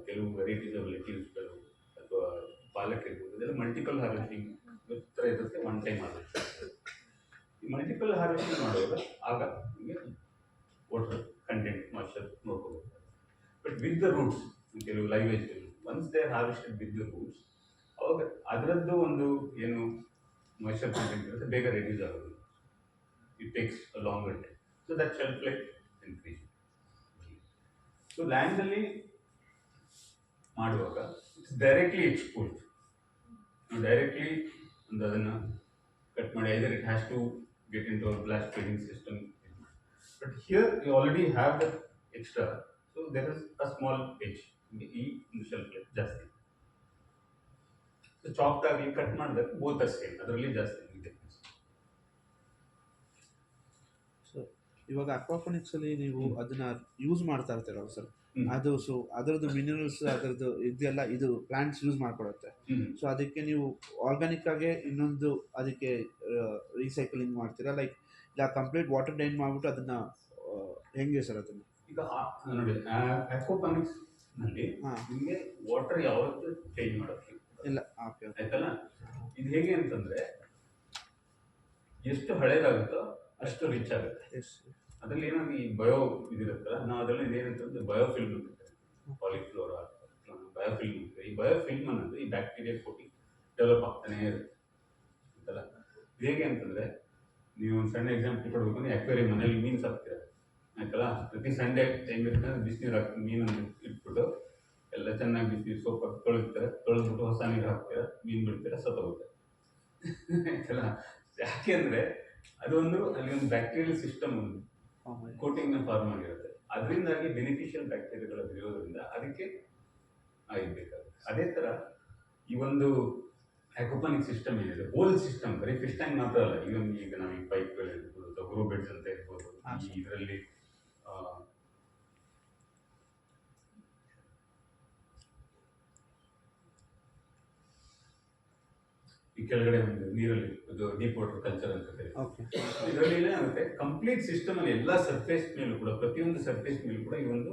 ಕೆಲವು ವೆರೈಟೀಸ್ ಆಫ್ ಲೆಟ್ಯೂಸ್ಗಳು ಅಥವಾ ಪಾಲಕ್ ಇರ್ಬೋದು, ಅದೆಲ್ಲ ಮಲ್ಟಿಪಲ್ ಹಾರ್ವೆಸ್ಟಿಂಗ್ ಥರ ಇರುತ್ತೆ. One time harvest. ಈ ಮಲ್ಟಿಪಲ್ ಹಾರ್ವೆಸ್ಟಿಂಗ್ ಮಾಡುವಾಗ ಆಗ ನಿಮಗೆ ವಾಟರ್ ಕಂಟೆಂಟ್ ಮಾಯಿಶ್ಚರ್ ನೋಡ್ಕೋಬೇಕು. ಬಟ್ ವಿತ್ ದ ರೂಟ್ಸ್ ಕೆಲವು live vegetables once they harvested with the roots ಅವಾಗ ಅದರದ್ದು ಒಂದು ಏನು ಮಾಯಿಶ್ಚರ್ ಕಂಟೆಂಟ್ ಇರುತ್ತೆ ಬೇಗ ರೆಡ್ಯೂಸ್ ಆಗೋದು. It takes a longer time. So that shelf life increase. So ಲ್ಯಾಂಡಲ್ಲಿ ಮಾಡುವಾಗ ಇಟ್ಸ್ ಡೈರೆಕ್ಟ್ಲಿ ಎಕ್ಸ್ಪೋಸ್ಡ್. ನಾವು ಡೈರೆಕ್ಟ್ಲಿ ಒಂದು ಅದನ್ನು ಕಟ್ ಮಾಡಿ either it has to get in to our blast feeding system. But here you already have the extra, so there is a small edge. ಈ shelf life ಜಾಸ್ತಿ. So chopped ಆಗಿ cut ಮಾಡಿದಾಗ both are same, ಅದರಲ್ಲಿ ಜಾಸ್ತಿ difference. So ಇವಾಗ aquaponics ಅಲ್ಲಿ ನೀವು ಅದನ್ನ ಯೂಸ್ ಮಾಡ್ತಾ ಇರ್ತೀರಲ್ಲ ಸರ್, ಅದು ಸೊ ಅದರದ್ದು ಮಿನರಲ್ಸ್ ಅದರದ್ದು ಇದೆಲ್ಲ ಇದು ಪ್ಲಾಂಟ್ಸ್ ಯೂಸ್ ಮಾಡ್ಕೊಳುತ್ತೆ. ಸೊ ಅದಕ್ಕೆ ನೀವು ಆರ್ಗ್ಯಾನಿಕ್ ಆಗಿ ಇನ್ನೊಂದು ಅದಕ್ಕೆ ರೀಸೈಕ್ಲಿಂಗ್ ಮಾಡ್ತೀರಾ, ಲೈಕ್ ಇಲ್ಲ ಕಂಪ್ಲೀಟ್ ವಾಟರ್ ಡೈನ್ ಮಾಡ್ಬಿಟ್ಟು ಅದನ್ನ ಹೆಂಗೆ ಸರ್ ಅದನ್ನ? ಈಗ ನೋಡಿ ಅಕ್ವಾಫೋನಿಕ್ಸ್ ನಲ್ಲಿ ನಿಮಗೆ ವಾಟರ್ ಯಾವತ್ತೂ ಚೇಂಜ್ ಮಾಡೋಕ್ಕೆ ಇಲ್ಲ. ಓಕೆ, ಆಯ್ತಲ್ಲ. ಇದು ಹೇಗೆ ಅಂತಂದ್ರೆ ಎಷ್ಟು ಹಳೇದಾಗುತ್ತೋ ಅಷ್ಟು ರಿಚ್ ಆಗುತ್ತೆ. ಅದರಲ್ಲಿ ಏನಾದ್ರು ಈ ಬಯೋ ಇದಿರುತ್ತಲ್ಲ, ನಾವು ಅದರಲ್ಲಿ ಏನಂತಂದ್ರೆ ಬಯೋಫಿಲ್ಮ್ ಅಂತ ಪಾಲಿಫ್ಲೋರಾ ಬಯೋಫಿಲ್ಮ್ ಅಂತ. ಈ ಬಯೋಫಿಲ್ಮ್ ಅನ್ನೋದು ಈ ಬ್ಯಾಕ್ಟೀರಿಯಾ ಕೋಟಿಂಗ್ ಡೆವಲಪ್ ಆಗ್ತಾನೆ ಇರುತ್ತೆ ಅಂತಲ್ಲ. ಹೇಗೆ ಅಂತಂದ್ರೆ ನೀವು ಒಂದು ಸಣ್ಣ ಎಕ್ಸಾಂಪಲ್ ಕೊಡ್ಬೇಕು ಅಂದ್ರೆ ಅಕ್ವೇರಿಯಂ ಮನೇಲಿ ಮೀನು ಸಾಕ್ತೀರ ಆಯ್ತಲ್ಲ. ಪ್ರತಿ ಸಂಡೇ ಟೈಮ್ ಇರ್ತಂದ್ರೆ ಬಿಸಿನೀರು ಹಾಕ್ತೀವಿ, ಮೀನನ್ನು ಇಟ್ಬಿಟ್ಟು ಎಲ್ಲ ಚೆನ್ನಾಗಿ ಬಿಸಿನೀರು ಸೋಪ್ ಹಾಕಿ ತೊಳಿತಾರೆ. ತೊಳೆದ್ಬಿಟ್ಟು ಹೊಸ ನೀರು ಹಾಕ್ತೀರ, ಮೀನು ಬಿಡ್ತೀರ, ಸತ್ತೋಗುತ್ತೆ ಆಯ್ತಲ್ಲ. ಯಾಕೆ ಅಂದರೆ ಅದೊಂದು ಅಲ್ಲಿ ಒಂದು ಬ್ಯಾಕ್ಟೀರಿಯಲ್ ಸಿಸ್ಟಮ್ ಒಂದು ಕೋಟಿಂಗ್ನ ಫಾರ್ಮ್ ಆಗಿರುತ್ತೆ. ಅದರಿಂದಾಗಿ ಬೆನಿಫಿಷಿಯಲ್ ಬ್ಯಾಕ್ಟೀರಿಯಾಗಳು ಇರೋದ್ರಿಂದ ಅದಕ್ಕೆ ಬೇಕಾಗುತ್ತೆ. ಅದೇ ಥರ ಈ ಒಂದು ಅಕ್ವಾಫೋನಿಕ್ ಸಿಸ್ಟಮ್ ಏನಿದೆ, ಹೋಲ್ ಸಿಸ್ಟಮ್ ಬರೀ ಫಿಶ್ ಟ್ಯಾಂಕ್ ಮಾತ್ರ ಅಲ್ಲ. ಈಗ ನಾವು ಈ ಪೈಪ್ಗಳು ಇರ್ಬೋದು ಅಥವಾ ಗ್ರೋ ಬೆಡ್ಸ್ ಅಂತ ಇರ್ಬೋದು, ಇದರಲ್ಲಿ ಈ ಕೆಳಗಡೆ ಒಂದು ನೀರಲ್ಲಿ ಇದು ಡೀಪ್ ವಾಟರ್ ಕಲ್ಚರ್ ಅಂತ ಕರೀತೀವಿ. ಇದರಲ್ಲಿ ಏನಾಗುತ್ತೆ, ಕಂಪ್ಲೀಟ್ ಸಿಸ್ಟಮ್ ಅಲ್ಲಿ ಎಲ್ಲ ಸರ್ಫೇಸ್ ಮೇಲೂ ಕೂಡ ಪ್ರತಿಯೊಂದು ಸರ್ಫೇಸ್ ಮೇಲೂ ಕೂಡ ಈ ಒಂದು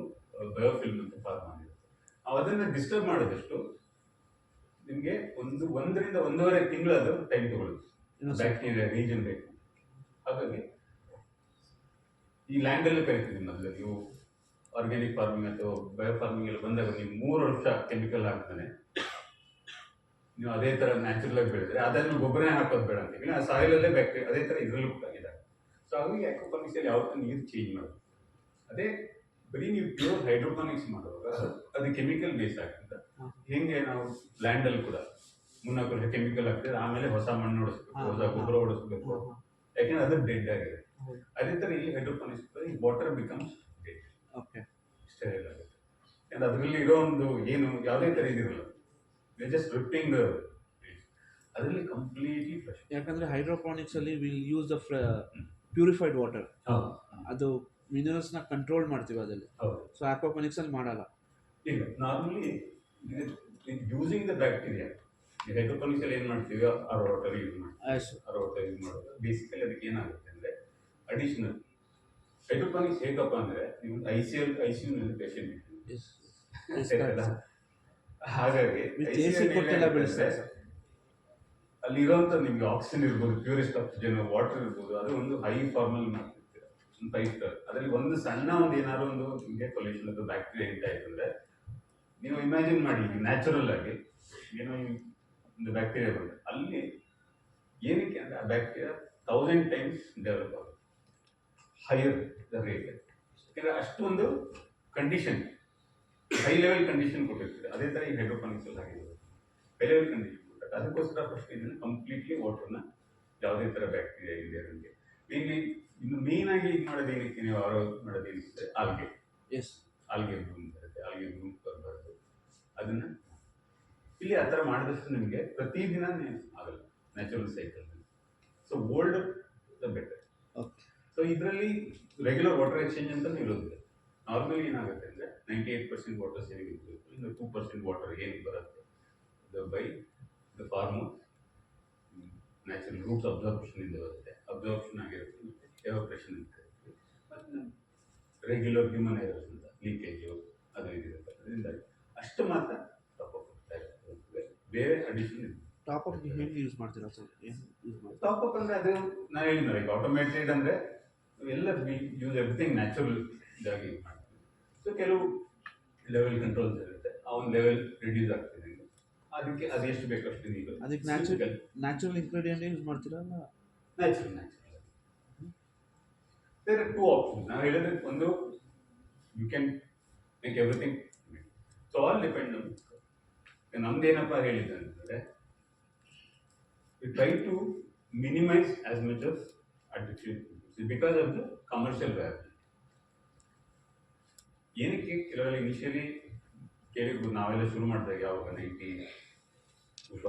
ಬಯೋಫಿಲ್ಮ್ ಅಂತ ಫಾರ್ಮ್ ಆಗಿರುತ್ತೆ. ನಾವು ಅದನ್ನು ಡಿಸ್ಟರ್ಬ್ ಮಾಡೋದಷ್ಟು ನಿಮಗೆ 1 ರಿಂದ 1.5 ತಿಂಗಳು ಅದು ಟೈಮ್ ತಗೊಳ್ಳುತ್ತೆ ಬ್ಯಾಕ್ಟೀರಿಯಾ ರೀಜನರೇಟ್. ಹಾಗಾಗಿ ಈ ಲ್ಯಾಂಡಲ್ಲಿ ಕರಿತೀವಿ ಮೊದಲು ನೀವು ಆರ್ಗ್ಯಾನಿಕ್ ಫಾರ್ಮಿಂಗ್ ಅಥವಾ ಬಯೋ ಫಾರ್ಮಿಂಗ್ ಎಲ್ಲ ಬಂದಾಗ ನೀವು 3 ವರ್ಷ ಕೆಮಿಕಲ್ ಹಾಕ್ತಾನೆ ನೀವು ಅದೇ ಥರ ನ್ಯಾಚುರಲ್ ಆಗಿ ಬೆಳೆದ್ರೆ ಅದನ್ನು ಗೊಬ್ಬರನೇ ಹಾಕೋದು ಬೇಡ ಅಂತೀವಿ. ಆ ಸಾಯಿಲಲ್ಲೇ ಬ್ಯಾಕ್ಟೀರಿಯಾ ಅದೇ ಥರ ಇದರಲ್ಲೂ ಕೂಡ ಇದ್ದಾರೆ. ಸೊ ಹಾಗಾಗಿ ಅಕ್ವಾಫೋನಿಕ್ಸಲ್ಲಿ ಯಾವತ್ತೂ ನೀರು ಚೇಂಜ್ ಮಾಡೋದು. ಅದೇ ಬರೀ ನೀವು ಪ್ಯೂರ್ ಹೈಡ್ರೋಫೋನಿಕ್ಸ್ ಮಾಡುವಾಗ ಅದು ಕೆಮಿಕಲ್ ಬೇಸ್ ಆಗ್ತದೆ. ಹೆಂಗೆ ನಾವು ಲ್ಯಾಂಡಲ್ಲಿ ಕೂಡ 3-4 ವರ್ಷ ಕೆಮಿಕಲ್ ಹಾಕ್ತಿದ್ರೆ ಆಮೇಲೆ ಹೊಸ ಮಣ್ಣು ಹೊಡಿಸ್ಬೇಕು, ಹೊಸ ಗೊಬ್ಬರ ಹೊಡಿಸ್ಬೇಕು, ಯಾಕೆಂದ್ರೆ ಅದು ಡೆಡ್ ಆಗಿದೆ. ಅದೇ ಥರ ಇಲ್ಲಿ ಹೈಡ್ರೋಫೋನಿಕ್ಸ್ ಈ ವಾಟರ್ ಬಿಕಮ್ಸ್ ಡೆಡ್, ಸ್ಟೆರೈಲ್ ಆಗುತ್ತೆ. ಯಾಕಂದ್ರೆ ಅದರಲ್ಲಿ ಇರೋ ಒಂದು ಏನು ಯಾವುದೇ ಥರ ಇದಿರಲ್ಲ, ಜಸ್ಟ್ ರಿಪ್ಪಿಂಗ್ ದ ಅದರಲ್ಲಿ ಕಂಪ್ಲೀಟ್ಲಿ ಫ್ರೆಶ್. ಯಾಕಂದ್ರೆ ಹೈಡ್ರೋಪಾನಿಕ್ಸ್ ಅಲ್ಲಿ will use the purified water, ಅದು ಮಿನರಲ್ಸ್ ನ ಕಂಟ್ರೋಲ್ ಮಾಡ್ತೀವಿ ಅದರಲ್ಲಿ. ಸೊ ಅಕ್ವಾಪಾನಿಕ್ಸ್ ಅಲ್ಲಿ ಮಾಡಲ್ಲ. ಈಗ ನಾರ್ಮಲಿ ಯೂಸಿಂಗ್ ದ ಬ್ಯಾಕ್ಟೀರಿಯಾ ಈ ಹೈಡ್ರೋಪೋನಿಕ್ಸ್ ಅಲ್ಲಿ ಏನು ಮಾಡ್ತೀವಿ, ಆರ್ ವಾಟರ್ ಯೂಸ್ ಮಾಡ್ತೀವಿ. Yes, sir. R water use ಮಾಡೋದು ಬೇಸಿಕಲಿ ಅದಕ್ಕೆ ಏನಾಗುತ್ತೆ ಅಂದರೆ ಅಡಿಷನಲ್ ಹೈಡ್ರೋಪೋನಿಕ್ಸ್ ಹೇಗಪ್ಪ ಅಂದರೆ ನೀವು ಐ ಸಿ ಯುನಲ್ಲಿ ಪೇಷಂಟ್ Yes. Yes, ಸರಿಯಲ್ಲ? correct, sir. ಹಾಗಾಗಿ With ICU AC ನಲ್ಲಿ ಕೊಟ್ಟೆಲ್ಲ ಏನಾಗುತ್ತೆ ಬೆಳೆಸ್ತಾರೆ ಅಂದ್ರೆ, ಸರ್. ಅಲ್ಲಿರೋಂಥ ನಿಮ್ಗೆ ಆಕ್ಸಿಜನ್ ಇರ್ಬೋದು, ಪ್ಯೂರೆಸ್ಟ್ ಆಕ್ಸಿಜನ್, ವಾಟರ್ ಇರ್ಬೋದು, ಅದು ಒಂದು ಹೈ ಫಾರ್ಮಲ್ ಮಾಡ್ತಿರ್ತೀರ, ಒಂದು 5 ಸ್ಟಾರ್. ಅದರಲ್ಲಿ ಒಂದು ಸಣ್ಣ ಒಂದು ಏನಾದ್ರು ಒಂದು ನಿಮಗೆ ಪೊಲ್ಯೂಷನ್ ಅಥವಾ ಬ್ಯಾಕ್ಟೀರಿಯಾ ಎಂಟ್ ಆಯ್ತು ಅಂದರೆ ನೀವು ಇಮ್ಯಾಜಿನ್ ಮಾಡಿ ನ್ಯಾಚುರಲ್ ಆಗಿ ಏನೋ ಒಂದು ಬ್ಯಾಕ್ಟೀರಿಯಾ ಬಂದರೆ ಅಲ್ಲಿ ಏನಕ್ಕೆ ಅಂದರೆ ಆ ಬ್ಯಾಕ್ಟೀರಿಯಾ 1000 ಟೈಮ್ಸ್ ಡೆವಲಪ್ ಆಗುತ್ತೆ, ಹೈಯರ್ ದ ರೇಟ್. ಯಾಕಂದರೆ ಅಷ್ಟೊಂದು ಕಂಡೀಷನ್, ಹೈ ಲೆವೆಲ್ ಕಂಡೀಷನ್ ಕೊಟ್ಟಿರ್ತೀರಿ. ಅದೇ ಥರ ಈ ಹೈಡ್ರೋಪಾನಿಕ್ಸ್ ಅಲ್ಲಿ ಆಗಿರೋದು ಹೈ ಲೆವೆಲ್ ಕಂಡೀಷನ್ ಕೊಟ್ಟಾಗ ಅದಕ್ಕೋಸ್ಕರ ಫಸ್ಟ್ ಇದನ್ನು ಕಂಪ್ಲೀಟ್ಲಿ ವಾಟರ್ನ ಯಾವುದೇ ಥರ ಬ್ಯಾಕ್ಟೀರಿಯಾ ಇದೆ ಅದಕ್ಕೆ ಇಲ್ಲಿ ಇನ್ನು ಮೇಯ್ನಾಗಿ ಇದು ಮಾಡೋದು ಏನಕ್ಕೆ, ನೀವು ಆರೋಗ್ಯ ಮಾಡೋದು ಏನಕ್ಕೆ, ಆಲ್ಗೆ Yes. ಆಲ್ಗೆ ಬ್ಲೂಮ್ ಬರುತ್ತೆ, ಆಲ್ಗೆ ಬ್ಲೂಮ್ ಬರಬಾರ್ದು. ಅದನ್ನು ಇಲ್ಲಿ ಆ ಥರ ಮಾಡಿದಷ್ಟು ನಿಮಗೆ ಪ್ರತಿದಿನ ಆಗಲ್ಲ natural cycle. So old the better. Okay. So ಇದರಲ್ಲಿ ರೆಗ್ಯುಲರ್ ವಾಟರ್ ಎಕ್ಸ್ಚೇಂಜ್ ಅಂತ ಇರೋದಿಲ್ಲ. ನಾರ್ಮಲಿ ಏನಾಗುತ್ತೆ ಅಂದರೆ 98% ವಾಟರ್ ಸೇವಿಂಗ್ ಇರಬೇಕು, ಇನ್ನು 2% ವಾಟರ್ ಏನು ಬರುತ್ತೆ by the form natural roots absorption ಇಂದ ಬರುತ್ತೆ, ಅಬ್ಸಾರ್ಪ್ಷನ್ ಆಗಿರುತ್ತೆ, ಮತ್ತು ಎವಾಪ್ರೇಷನ್ ಅಂತ ಇರುತ್ತೆ, ಮತ್ತು ರೆಗ್ಯುಲರ್ ಹ್ಯೂಮನ್ ಏರರ್ಸ್ ಅಂತ ಲೀಕೇಜು ಅದು ಇದಿರುತ್ತೆ. ಅದರಿಂದ ಅಷ್ಟು ಮಾತ್ರ ಟಾಪ್ ಅಪ್ ಆಗ್ತಾ ಇರುತ್ತೆ, ಬೇರೆ ಅಡಿಷನ್ ಇದೆ. ಟಾಪ್ ಅಪ್ ಹೇಗೆ ಯೂಸ್ ಮಾಡ್ತೀರಾ ಸರ್? ಏನು ಯೂಸ್ ಮಾಡ್ತೀರಾ? ಟಾಪ್ ಅಪ್ ಅಂದರೆ ಅದು ನಾನು ಹೇಳಿದ್ನಲ್ಲ, ಈಗ ಆಟೋಮೇಟೆಡ್ ಅಂದರೆ ಎಲ್ಲ ಯೂಸ್ ಎವ್ರಿಥಿಂಗ್ ನ್ಯಾಚುರಲ್ ಇದಾಗಿ ಯೂಸ್ ಮಾಡ್ತೀವಿ. ಸೊ ಕೆಲವು ಲೆವೆಲ್ ಕಂಟ್ರೋಲ್ಸ್ ಇರುತ್ತೆ, ಆ ಒಂದು ಲೆವೆಲ್ ರಿಡ್ಯೂಸ್ ಆಗ್ತಿದೆ, ಅದಕ್ಕೆ ಅದು ಎಷ್ಟು ಬೇಕು ಅಷ್ಟು ನೀರು. ಅದಕ್ಕೆ ನ್ಯಾಚುರಲ್ ಇಂಗ್ರೀಡಿಯೆಂಟ್ ಯೂಸ್ ಮಾಡ್ತೀರಾ ಅಲ್ಲ? Natural there are 2 options. ನಾವು ಹೇಳಿದ್ರೆ ಒಂದು you can make everything, so all depend on. ನಮ್ದೇನಪ್ಪ ಹೇಳಿದ್ದೆ ಅಂತಂದರೆ we try to minimize as much of artificial intelligence because of the commercial value. ಏನಕ್ಕೆ ಕೆಲವೆಲ್ಲ ಇನಿಷಿಯಲಿ ಕೇಳಿರ್ಬೋದು, ನಾವೆಲ್ಲ ಶುರು ಮಾಡಿದಾಗ ಯಾವಾಗ 2005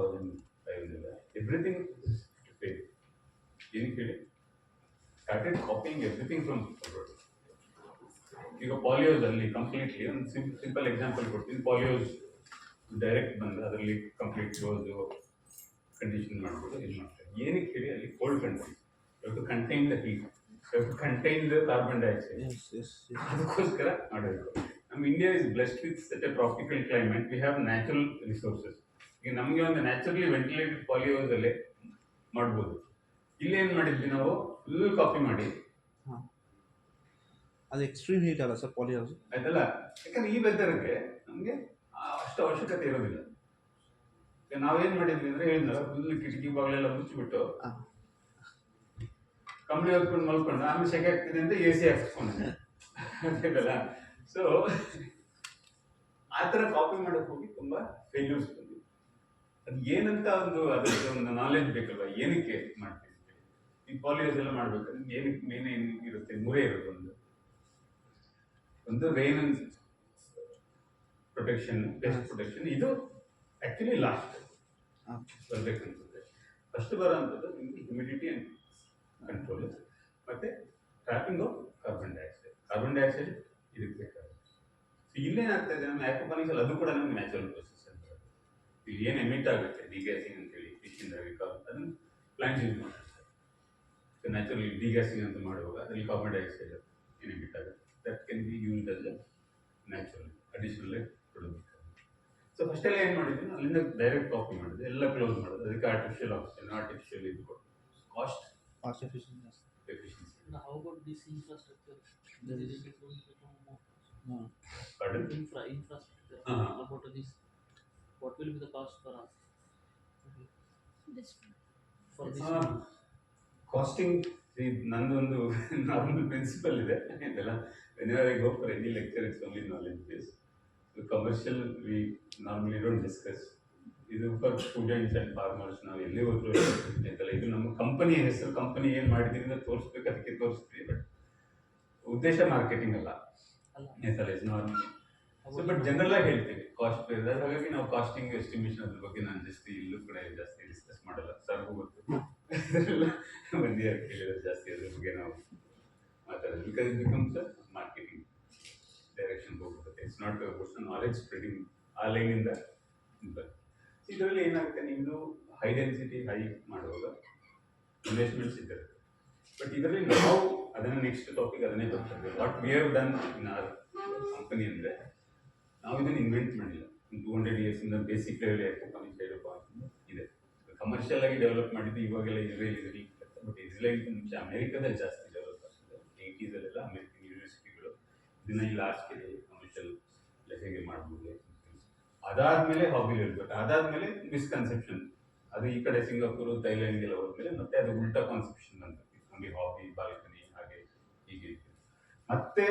ಎವ್ರಿಥಿಂಗ್ ಏನಕ್ಕೆ ಹೇಳಿ started copying everything from abroad. ಈಗ ಪಾಲಿಯೋಸ್ ಅಲ್ಲಿ ಕಂಪ್ಲೀಟ್ಲಿ ಒಂದು ಸಿಂಪಲ್ ಎಕ್ಸಾಂಪಲ್ ಕೊಡ್ತೀನಿ. ಪಾಲಿಯೋಸ್ ಡೈರೆಕ್ಟ್ ಬಂದು ಅದರಲ್ಲಿ ಕಂಪ್ಲೀಟ್ ಡೋಸು ಕಂಡೀಷನ್ ಮಾಡ್ಬೋದು ಇದು ಮಾಡ್ತಾರೆ. ಏನಕ್ಕೆ ಹೇಳಿ ಅಲ್ಲಿ cold country contain the heat, contain the carbon dioxide, Yes, yes, yes. ಅದಕ್ಕೋಸ್ಕರ ಮಾಡಬೇಕು. ನಮ್ಮ India is blessed with such A tropical climate, we have natural resources. ಈಗ ನಮಗೆ ಒಂದು ನ್ಯಾಚುರಲಿ ವೆಂಟಿಲೇಟೆಡ್ ಪಾಲಿಯೋಸಲ್ಲೇ ಮಾಡ್ಬೋದು. ಇಲ್ಲೇನು ಮಾಡಿದ್ವಿ ನಾವು, ಫುಲ್ ಕಾಪಿ ಮಾಡಿ. ಹಾಂ, ಅದು ಎಕ್ಸ್ಟ್ರೀಮ್ ಹೀಟ್ ಅಲ್ಲ ಸರ್ ಪಾಲಿಯೋಸ್? ಆಯ್ತಲ್ಲ, ಯಾಕಂದ್ರೆ ಈ ವೆದರ್ಗೆ ನಮಗೆ ಅಷ್ಟು ಅವಶ್ಯಕತೆ ಇರೋದಿಲ್ಲ. ನಾವೇನು ಮಾಡಿದ್ವಿ ಅಂದರೆ ಹೇಳಿದ್ನಲ್ಲ, ಫುಲ್ ಕಿಟಕಿ ಬಾಗಿಲೆಲ್ಲ ಮುಚ್ಚಿಬಿಟ್ಟು ಕಂಬಳಿ ಹೊತ್ಕೊಂಡು ಮಲ್ಕೊಂಡು ಆಮೇಲೆ ಸೆಕೆ ಆಗ್ತಿದೆ ಅಂತ AC ಹಾಕ್ಸ್ಕೊಂಡೆ ಅಂತಲ್ಲ. ಸೊ ಆ ಥರ ಕಾಪಿ ಮಾಡೋಕ್ಕೆ ಹೋಗಿ ತುಂಬ ಫೇಲ್ಯೂರ್ಸ್ ಬಂದಿದೆ. ಅದು ಏನಂತ ಅದಕ್ಕೆ ಒಂದು ನಾಲೆಜ್ ಬೇಕಲ್ವ, ಏನಕ್ಕೆ ಮಾಡ್ತೀವಿ ಈ ಪಾಲಿಯೋಸ್ ಎಲ್ಲ ಮಾಡ್ಬೇಕಾದ್ರೆ ಏನಕ್ಕೆ ಮೇನ್ ಏನು ಇರುತ್ತೆ, ಮೂರೇ ಇರುತ್ತೆ. ಒಂದು ರೈನ್ ಪ್ರೊಟೆಕ್ಷನ್, ಪೆಸ್ಟ್ ಪ್ರೊಟೆಕ್ಷನ್, ಇದು ಆ್ಯಕ್ಚುಲಿ ಲಾಸ್ಟ್ ಬರಬೇಕಂತಂದರೆ. ಫಸ್ಟ್ ಬರೋಂಥದ್ದು ನಿಮಗೆ ಹ್ಯುಮಿಡಿಟಿ ಆ್ಯಂಡ್ ಕಂಟ್ರೋಲ್, ಮತ್ತು trapping of carbon dioxide. Carbon dioxide ಇದಕ್ಕೆ ಬೇಕಾಗುತ್ತೆ. ಸೊ ಇಲ್ಲೇನಾಗ್ತಾ ಇದೆ ನಮ್ಮ ಆ್ಯಕ್ವಾಪಾನಿಕ್ಸಲ್ಲಿ, ಅದು ಕೂಡ ನಮಗೆ ನ್ಯಾಚುರಲ್ ಪ್ರೊಸೆಸ್ ಅಂತ. ಇಲ್ಲಿ ಏನು ಎಮಿಟ್ ಆಗುತ್ತೆ ಡಿಗ್ಯಾಸಿಂಗ್ ಅಂತೇಳಿ ಫಿಶಿಂದ, ಅದನ್ನು ಪ್ಲಾಂಟ್ಸ್ ಯೂಸ್ ಮಾಡ್ತಾರೆ. ಸೊ ನ್ಯಾಚುರಲ್ ಡಿಗ್ಯಾಸಿಂಗ್ ಅಂತ ಮಾಡುವಾಗ ಅದರಲ್ಲಿ ಕಾರ್ಬನ್ ಡೈಆಕ್ಸೈಡ್ ಏನು ಎಮಿಟ್ ಆಗುತ್ತೆ, that can be used as A natural additional ಕೊಡಬೇಕು. ಸೊ ಫಸ್ಟೆಲ್ಲ ಏನು ಮಾಡಿದ್ವಿ, ಅಲ್ಲಿಂದ ಡೈರೆಕ್ಟ್ ಕಾಪಿ ಮಾಡಿದ್ವಿ, ಎಲ್ಲ ಕ್ಲೋಸ್ ಮಾಡೋದು. ಅದಕ್ಕೆ ಆರ್ಟಿಫಿಷಿಯಲ್ ಆಕ್ಸಿಜನ್, ಆರ್ಟಿಫಿಷಿಯಲ್ ಇದು ಕೊಟ್ಟು cost efficiency. Now, how about this infrastructure? There Is is- it going to become more Pardon? infrastructure? Uh-huh. About this, what will be the cost for us? This For this, costing ನಂದೊಂದು normal principle ಇದೆ ಇದೆಲ್ಲ. Whenever I go for any lecture it's only knowledge base. Commercial we normally don't discuss. ಇದು for students and farmers. ನಾವು ಎಲ್ಲಿ ಹೋದ್ರು ಆಯ್ತಲ್ಲ, ಇದು ನಮ್ಮ ಕಂಪನಿ ಹೆಸರು, ಕಂಪನಿ ಏನು ಮಾಡಿದ್ದೀವಿ ಅಂತ ತೋರಿಸ್ಬೇಕು, ಅದಕ್ಕೆ ತೋರಿಸ್ತೀವಿ. ಬಟ್ ಉದ್ದೇಶ ಮಾರ್ಕೆಟಿಂಗ್ ಅಲ್ಲ ಆಯ್ತಲ್ಲ, is normal. So but general ಆಗಿ ಹೇಳ್ತೀವಿ ಕಾಸ್ಟ್ ಬೇರೆ. ಹಾಗಾಗಿ ನಾವು ಕಾಸ್ಟಿಂಗ್ ಎಸ್ಟಿಮೇಷನ್ ಅದ್ರ ಬಗ್ಗೆ ನಾನು ಜಾಸ್ತಿ ಇಲ್ಲೂ ಕೂಡ ಜಾಸ್ತಿ ಡಿಸ್ಕಸ್ ಮಾಡಲ್ಲ. ಸರ್ಗೂ ಗೊತ್ತು, ಮಂದಿ ಕೇಳಿದ್ರೆ ಜಾಸ್ತಿ ಅದ್ರ ಬಗ್ಗೆ ನಾವು ಮಾತಾಡೋದು. Because it becomes marketing direction ಹೋಗ್ಬಿಡುತ್ತೆ. ಇಟ್ಸ್ ನಾಟ್ ನಾಲೆಜ್ ಸ್ಪ್ರೆಡಿಂಗ್ ಆ ಲೈನಿಂದ. ಇದರಲ್ಲಿ ಏನಾಗುತ್ತೆ, ನಿಮ್ಮದು ಹೈ ಡೆನ್ಸಿಟಿ ಹೈ ಮಾಡುವಾಗ ಇನ್ವೆಸ್ಟ್ಮೆಂಟ್ಸ್ ಇದ್ದಾರೆ. ಬಟ್ ಇದರಲ್ಲಿ ನಾವು ಅದನ್ನು ನೆಕ್ಸ್ಟ್ ಟಾಪಿಕ್ ಅದನ್ನೇ ಬರ್ತಾರೆ. What we have done in our company ಅಂದರೆ, ನಾವು ಇದನ್ನು ಇನ್ವೆಂಟ್ ಮಾಡಿಲ್ಲ. 200 ಇಯರ್ಸಿಂದ ಬೇಸಿಕ್ ಲೆವೆಲ್ ಏರ್ಪೋನಿಕ್ಸ್ ಇದೆ. ಕಮರ್ಷಿಯಲ್ ಆಗಿ ಡೆವಲಪ್ ಮಾಡಿದ್ದು ಇವಾಗೆಲ್ಲ ಇಸ್ರೇಲ್ ಇದರಲ್ಲಿ. ಬಟ್ ಇಸ್ರೇಲ್ಗಿಂತ ಮುಂಚೆ ಅಮೆರಿಕದಲ್ಲಿ ಜಾಸ್ತಿ ಡೆವಲಪ್ ಆಗ್ತದೆ. 80s ಅಮೆರಿಕನ್ ಯೂನಿವರ್ಸಿಟಿಗಳು ಇದನ್ನ ಈ ಲಾರ್ಜ್ ಸ್ಕೇಲ್ ಕಮರ್ಷಿಯಲ್ ಹೇಗೆ ಮಾಡ್ಬೋದು. ಅದಾದ್ಮೇಲೆ ಹಾಬಿ ಹೇಳ್ಬೇಕು. ಅದಾದ್ಮೇಲೆ ಮಿಸ್ಕನ್ಸೆಪ್ಷನ್, ಅದು ಈ ಕಡೆ ಸಿಂಗಾಪುರ್ ಥೈಲ್ಯಾಂಡ್ಗೆಲ್ಲ ಹೋದ್ಮೇಲೆ ಮತ್ತೆ ಅದು ಉಲ್ಟಾ ಕಾನ್ಸೆಪ್ಷನ್ ಅಂತ ನಮಗೆ ಹಾಬಿ ಬಾಲ್ಕನಿ ಹಾಗೆ ಹೀಗೆ. ಮತ್ತೆ